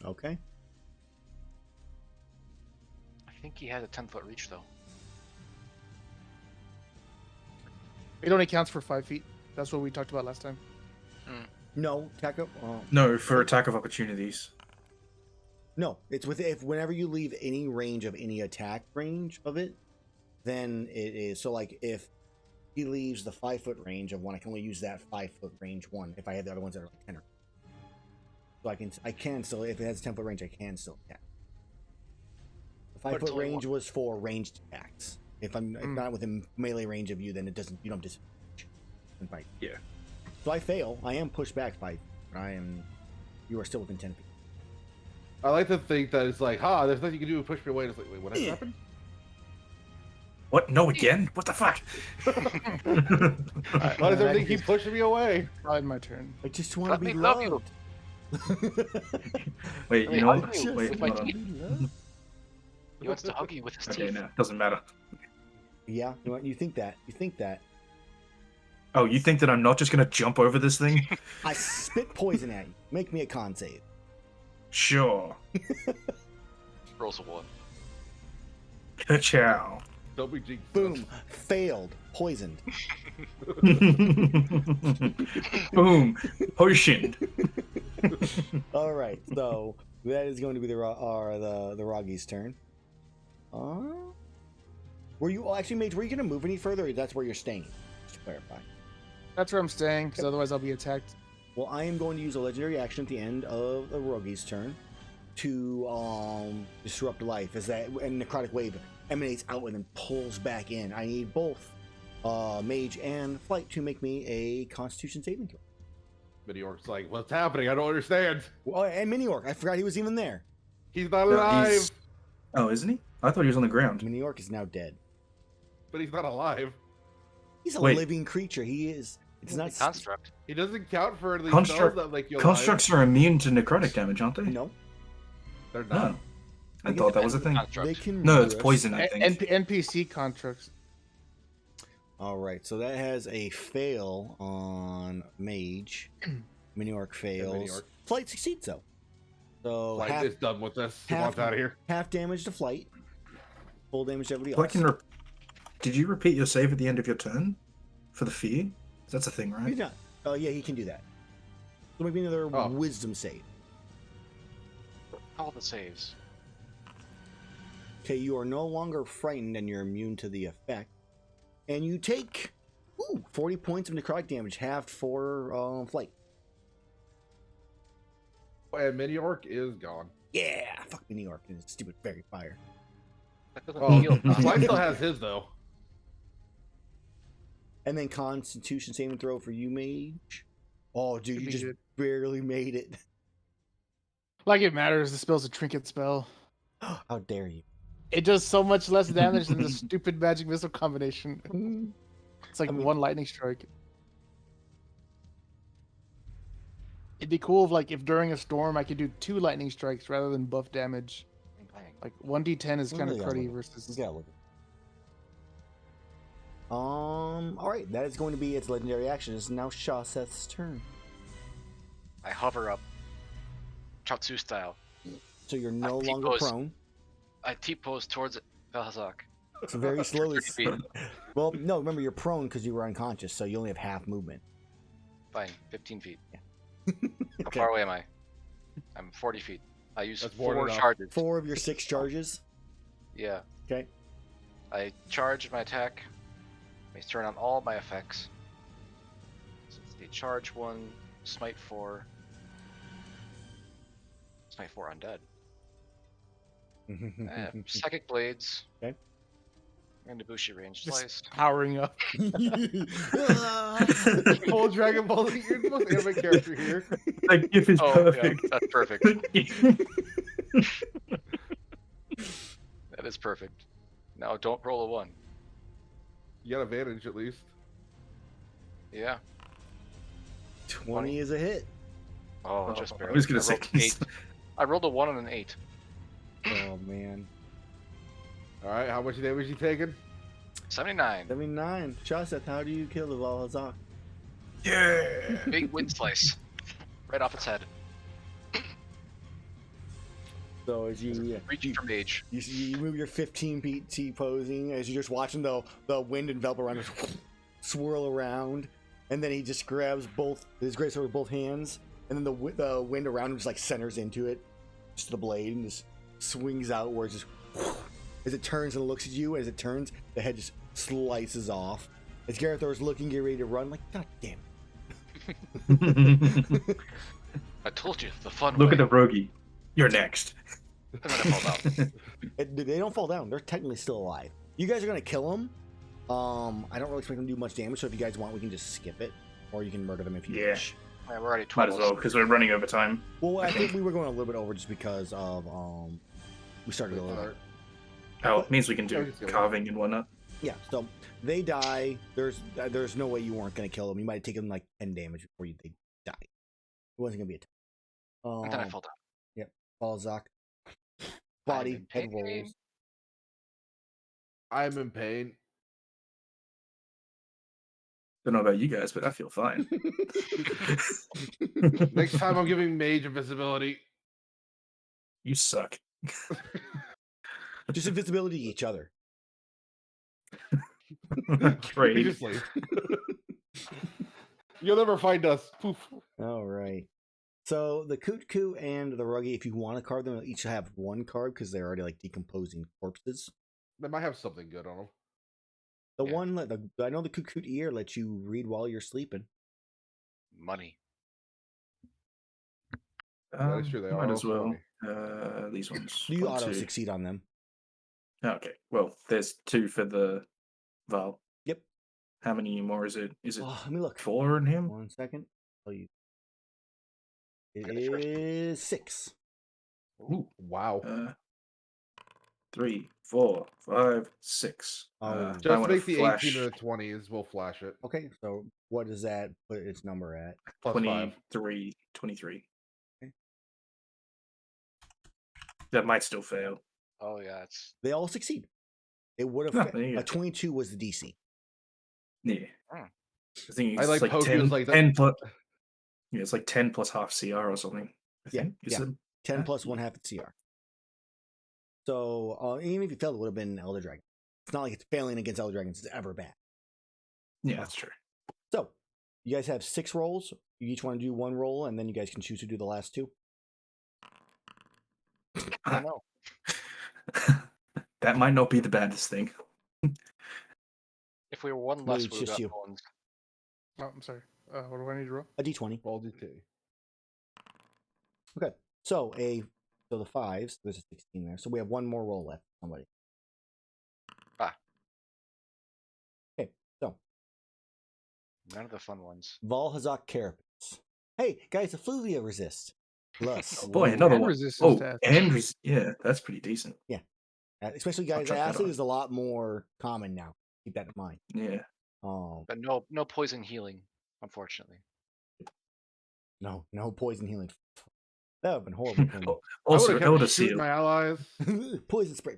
Okay. I think he has a 10-foot reach though. It only counts for 5 feet. That's what we talked about last time. No, Taco. No, for attack of opportunities. No, it's with if whenever you leave any range of any attack range of it, then it is. So like if he leaves the 5-foot range of one, I can only use that 5-foot range one. If I have the other ones that are like 10 or so I can still, if it has 10-foot range, I can still attack. The But 5-foot it's only range was for ranged attacks. If I'm not within melee range of you, then it doesn't. You don't disadvantage and fight. Yeah. So I fail. I am pushed back 5. You are still within 10 feet. I like to think that it's like, there's nothing you can do to push me away. And it's like, wait, what has happened? What? No, again? What the fuck? Why does everything keep pushing me away? Probably my turn. I just want Let to be me love you. loved. Wait, Let me you know hug what? you Wait, with my hold on. teeth. He wants to hug you with his Okay, teeth. no, doesn't matter. Yeah, you think that? You think that? Oh, you think that I'm not just gonna jump over this thing? I spit poison at you. Make me a con save. Sure. Rolls a 1. Ka-chow. Don't be jinxed. Boom. Failed. Poisoned. Boom. Potioned. All right. So that is going to be the Roggy's turn. Were you actually, Mage? Were you going to move any further? Or that's where you're staying. Just to clarify. That's where I'm staying, because otherwise I'll be attacked. Well, I am going to use a legendary action at the end of the Roggy's turn to disrupt life, as that and necrotic wave emanates out and then pulls back in. I need both Mage and Flight to make me a Constitution saving throw. Mini Orc's like, what's happening? I don't understand. Well, and Mini Orc, I forgot he was even there. He's not No, alive, he's- Oh, isn't he? I thought he was on the ground. Mini Orc is now dead. but he's not alive. He's a Wait. living creature. He is. It's not. Construct. He doesn't count for the Construct- spells that make you alive. Constructs are immune to necrotic damage, aren't they? No, They're No. not. I thought that was a thing. Construct. they can. No, it's rest. poison, I think. NPC constructs. All right, so that has a fail on Mage. Mini Orc fails. Mini Orc. Flight succeeds though. So Like, half, it's done with this. He half- wants out of here. half damage to Flight. Full damage to everybody Well, I else. can Did you repeat your save at the end of your turn? For the fear? That's a thing, He's right? not. Oh yeah, he can do that. So maybe another Oh. Wisdom save. All the saves. Okay, you are no longer frightened and you're immune to the effect. And you take 40 points of necrotic damage, halved for Flight. And Mini Orc is gone. Yeah, fuck New York and his stupid fairy fire. That doesn't Oh, heal. Flight still has his, though. And then Constitution saving throw for you, Mage. Oh, dude, Should you be just good. barely made it. Like it matters, the spell's a trinket spell. How dare you? It does so much less damage than the stupid magic missile combination. It's like I mean- one lightning strike. It'd be cool if during a storm I could do 2 lightning strikes rather than buff damage. Like 1d10 is kind of Yeah, cruddy look. versus. You gotta look. All right, that is going to be its legendary action. It's now Shaseth's turn. I hover up, Chatsu style. So you're no I longer T-pose. prone. I T-pose towards Velhazak. So very slowly. 30 feet. Well, no, remember you're prone because you were unconscious, so you only have half movement. Fine, 15 feet. Okay. How far away am I? I'm 40 feet. I use That's more 4 than enough. charges. 4 of your 6 charges. Yeah. Okay. I charge my attack. I turn on all my effects. So let's see, charge 1, smite 4. Smite 4 undead. Psychic blades. Okay. And Ibushi range Just slice. powering up. Full Dragon Ball Z. You're the most anime character here. That gif is Oh, perfect. yeah, that's perfect. That is perfect. Now don't roll a 1. You got advantage at least. Yeah. 20 is a hit. Oh, just I barely. was gonna I say. rolled 8. I rolled a 1 and an 8. Oh man. All right, how much damage you taking? 79. 79. Shaseth, how do you kill the Valhazak? Yeah. Big wind slice. Right off its head. So as you Reaching for Mage. you move your 15 feet T posing as you're just watching the wind envelop around us swirl around, and then he just grabs his greatsword with both hands, and then the wind around him just like centers into it, just the blade, and just swings outwards. Just as it turns and looks at you, as it turns, the head just slices off. As Gerathor is looking, get ready to run, like God damn it. I told you, the fun Look way. at the rogie. You're next. And then I fall down. They don't fall down. They're technically still alive. You guys are gonna kill them. I don't really expect them to do much damage, so if you guys want, we can just skip it, or you can murder them if you Yeah. wish. Yeah, we're already Might 12. as well, because we're running over time. Well, I think we were going a little bit over just because of we started a little. Alright. Oh, it means we can Yeah, we do can skip it. carving and whatnot. Yeah, so they die. There's no way you weren't gonna kill them. You might have taken like 10 damage before they died. It wasn't gonna be a ton. And then I fall down. Balzac. I'm Body, in head pain. rolls. I'm in pain. Don't know about you guys, but I feel fine. Next time I'm giving Mage invisibility. You suck. Just invisibility to each other. Great. We just leave. You'll never find us. Poof. All right. So the Kutku and the Ruggy, if you want to carve them, they'll each have one card because they're already like decomposing corpses. They might have something good on them. The Yeah. one, I know the Kukut ear lets you read while you're sleeping. Money. That is true, they Might are as also well. These ones. You One, auto two. succeed on them. Okay. Well, there's 2 for the Val. Yep. How many more is it? Is it Oh, let me look. 4 in him? 1 second. Tell you. It Okay, the first is 6. Ooh. Wow. 3, 4, 5, 6. Oh, I Just wanna make the flash 18 or the 20s. We'll flash it. Okay, so what does that put its number at? Plus 5. 23. Okay. That might still fail. Oh, yeah. It's They all succeed. It would Oh, have there you a go. 22 was the DC. Yeah. Hmm. I think I it's like like Pokey 10, was like that. 10 plus. Yeah, it's like 10 plus half CR or something. I Yeah, think. Is yeah. it? 10 Yeah. plus 1 half its CR. So even if you failed, it would have been Elder Dragon. It's not like it's failing against Elder Dragons is ever bad. Yeah, that's true. So you guys have 6 rolls. You each want to do 1 roll, and then you guys can choose to do the last 2. I don't know. That might not be the baddest thing. If we were one No, less, it's we would just have you. got bones. Oh, I'm sorry. What do I need to roll? A D20. Roll D2. Okay. So the 5s. There's a 16 there. So we have 1 more roll left. Somebody. Ah. Okay. So None of the fun ones. Valhazak Carapace. Hey guys, Effluvia resist. Plus. Oh boy, Ooh. another And one. resistance to acid. And yeah, that's pretty decent. Especially I'll guys, check that acid out. is a lot more common now. Keep that in mind. Yeah. But no poison healing, unfortunately. No poison healing. That would have been horrible. for me. Oh, I Also, would have Elder kept shooting Seal. my allies. Poison spray.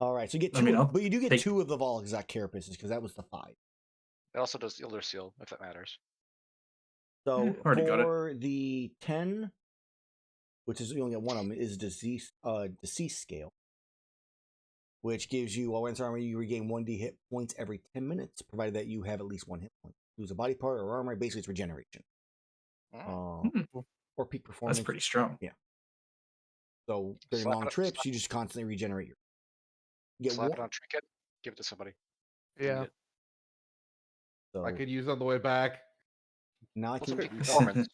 All right, so you get I 2, mean, I'll but you do get take- 2 of the Valhazak Carapaces because that was the 5. It also does Elder Seal, if that matters. So already got it. for the 10, which is you only get 1 of them, is disease scale, which gives you while in armor you regain 1d hit points every 10 minutes, provided that you have at least 1 hit point. Lose a body part or armor, basically it's regeneration. Mm. Or peak performance. That's pretty strong. So during Slap long it- trips, slap- you just constantly regenerate your. You get Slap one, it on trinket, give it to somebody. Yeah. so I could use on the way back. now I What's can. a peak performance?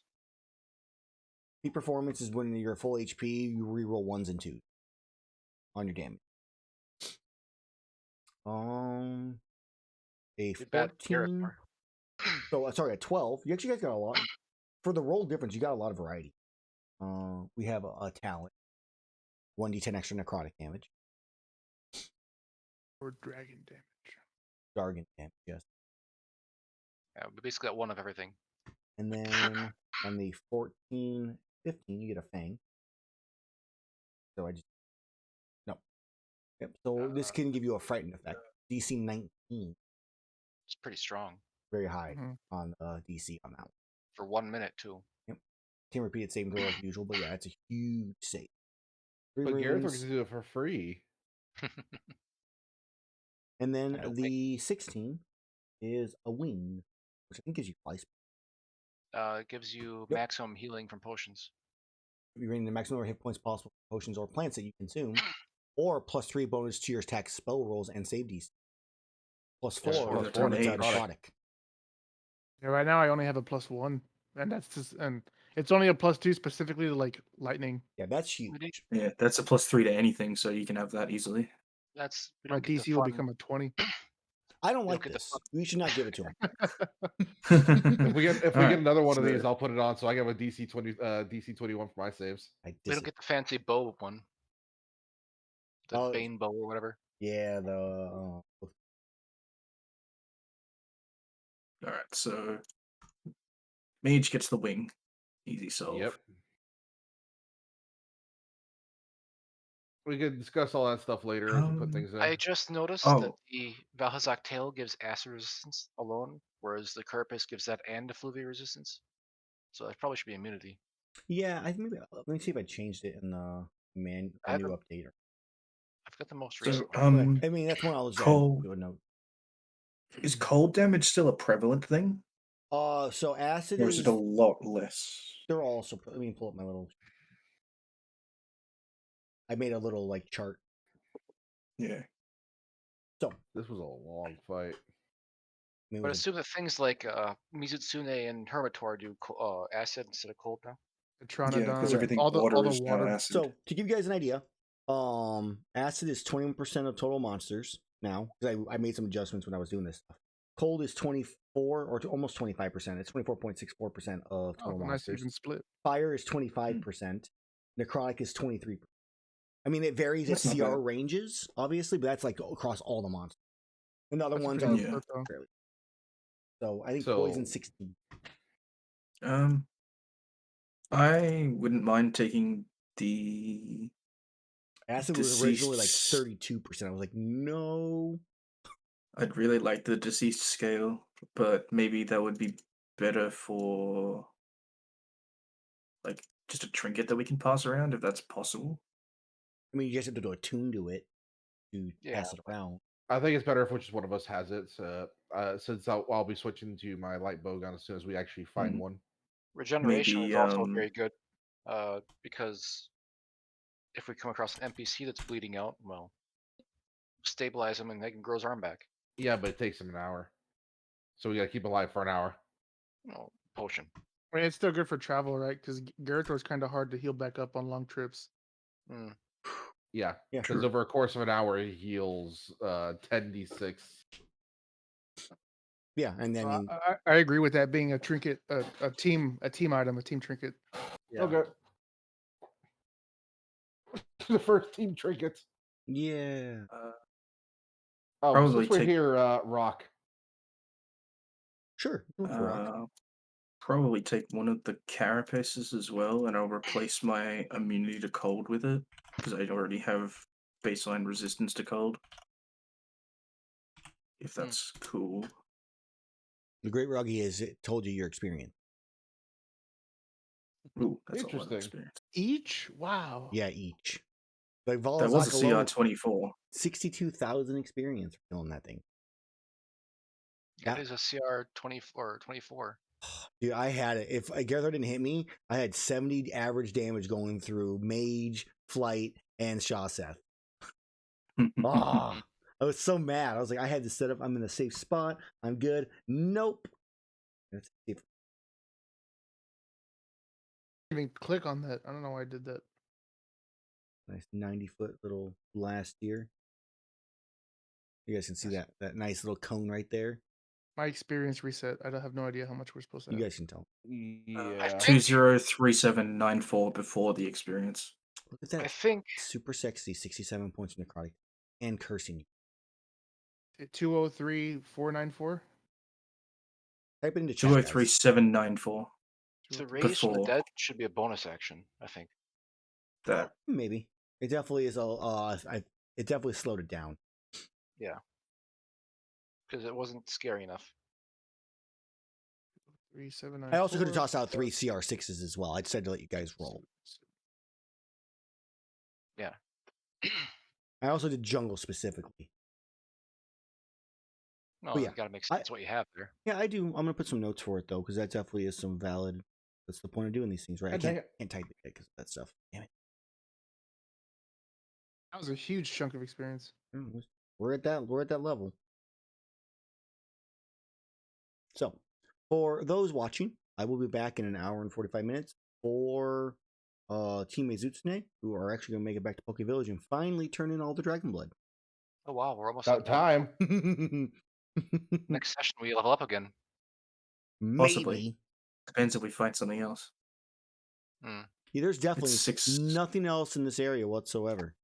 Peak performance is when you're full HP, you reroll 1s and 2s on your damage. A Too bad, 14. Gerathor. So sorry, a 12. You actually guys got a lot for the roll difference. You got a lot of variety. We have a talent, 1d10 extra necrotic damage. Or dragon damage. Jargon damage, yes. Yeah, we basically got one of everything. And then on the 14, 15, you get a Fang. So I just no. Yep. So this can give you a frightened effect. DC 19, It's pretty strong very high Mhm. on DC on that one. for 1 minute too. Can't repeat it same throw like usual, but yeah, it's a huge save. Three But Gerathor rings, can do it for free. and then I don't the 16 is a wing, which I think gives you fly speed. It gives you Yep. maximum healing from potions. You're getting the maximum number of hit points possible for potions or plants that you consume, or +3 bonus to your attack spell rolls and save DC. +4 Plus four if to target's Mage. necrotic. Yeah, right now I only have a +1, and that's just it's only a +2 specifically to like lightning. Yeah, that's huge. Yeah, that's a +3 to anything, so you can have that easily. That's we My don't get the DC will fun. become a 20. I don't We like don't get the this. fun. We should not give it to him. If we get Alright, another one of so- these, I'll put it on. So I have a DC 20, DC 21 for my saves. I We don't get the fancy bow one. The Oh, Bane bow or whatever. yeah, the Alright, so Mage gets the wing. Easy solve. Yep. We could discuss all that stuff later as we put things in. I just noticed Oh. that the Valhazak tail gives acid resistance alone, whereas the Carapace gives that and effluvia resistance. So that probably should be immunity. yeah. I maybe let me see if I changed it in the I new haven't- update. I've got the most So, recent. I mean, that's one I'll just cold- do a note. Is cold damage still a prevalent thing? So acid Or is it a lot less? They're also. Let me pull up my little. I made a little like chart. Yeah. So This was a long fight. maybe But assume that things like Mizutsune and Hermitor do acid instead of cold now. The Yeah, because Tronodon, everything all the water is now water. acid. So to give you guys an idea, acid is 21% of total monsters now. Because I made some adjustments when I was doing this stuff. Cold is 24 or almost 25%. It's 24.64% of total Nice monsters. even split. Fire is 25%. Necrotic is 23%. I mean, it varies That's at not CR bad. ranges, obviously, but that's like across all the monsters. And the other That's a ones pretty are good Yeah. split, though. fairly. So I think So- poison 16. I wouldn't mind taking the Acid was originally like Deceased- 32%. I was like, no. I'd really like the deceased scale, but maybe that would be better for like just a trinket that we can pass around if that's possible. I mean, you just have to do a tune to it to Yeah. pass it around. I think it's better if just one of us has it. Since I'll be switching to my light bow gun as soon as we actually find one. Regeneration Maybe, is also very good, because if we come across an NPC that's bleeding out, well, stabilize him and make him grow his arm back. Yeah, but it takes him an hour. So we gotta keep alive for an hour. Potion. I mean, it's still good for travel, right? Because Gerathor is kind of hard to heal back up on long trips. Mm. Yeah, Yeah, because true. over a course of an hour, he heals 10d6. Yeah, and then I agree with that being a trinket, a team item, a team trinket. yeah. Okay. The first team trinkets. Yeah. Oh, Probably since we're take- here, Rock. Sure. Go for rock. Probably take one of the carapaces as well, and I'll replace my immunity to cold with it because I already have baseline resistance to cold. If that's cool. The Great Ruggy is it told you your experience. Ooh, that's a lot of Interesting. experience. Each? Wow. Yeah, each. Like That was a Volazak CR alone, 24. 62,000 experience for killing that thing. That That- is a CR 24 or 24. Dude, I had it. If Gerathor didn't hit me, I had 70 average damage going through Mage, Flight, and Shaseth. Ah, I was so mad. I was like, I had to set up. I'm in a safe spot. I'm good. Nope. Let's see if- Even click on that. I don't know why I did that. Nice 90-foot little blast here. You guys can see that nice little cone right there. My experience reset. I don't have no idea how much we're supposed to You have. guys can tell. Yeah. 203794 before the experience. Look at that. I think Super sexy 67 points of necrotic and cursing. 203-494. Type it into chat, guys. 203794. To raise from the Before. dead should be a bonus action, I think. That. Maybe it definitely is. It definitely slowed it down. Because it wasn't scary enough. 3794. I also could have tossed out 3 CR6s as well. I decided to let you guys roll. Yeah. I also did jungle specifically. No, But yeah, you gotta make sense what you have there. Yeah, I do. I'm gonna put some notes for it though, because that definitely is some valid. That's the point of doing these things, right? I God dang can't type it because of that stuff. Damn it. That was a huge chunk of experience. We're at that level. So, for those watching, I will be back in an hour and 45 minutes for Team Mezutsume, who are actually going to make it back to Poke Village and finally turn in all the Dragon Blood. Oh wow, we're almost About at time. time. Next session we level up again. Possibly. Maybe. Depends if we find something else. Hmm. Yeah, there's definitely It's nothing else in this area whatsoever.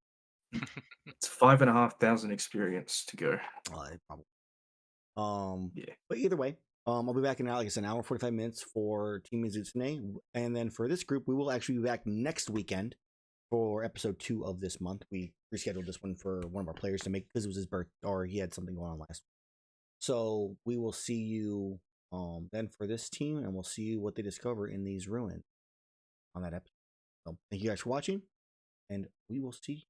It's 5,500 experience to go. Probably. Yeah. But either way, I'll be back in, like I said, an hour and 45 minutes for Team Mizutsume. And then for this group, we will actually be back next weekend for episode 2 of this month. We rescheduled this one for one of our players to make, because it was his birthday, or he had something going on last week. So we will see you then for this team, and we'll see what they discover in these ruins on that episode. So thank you guys for watching, and we will see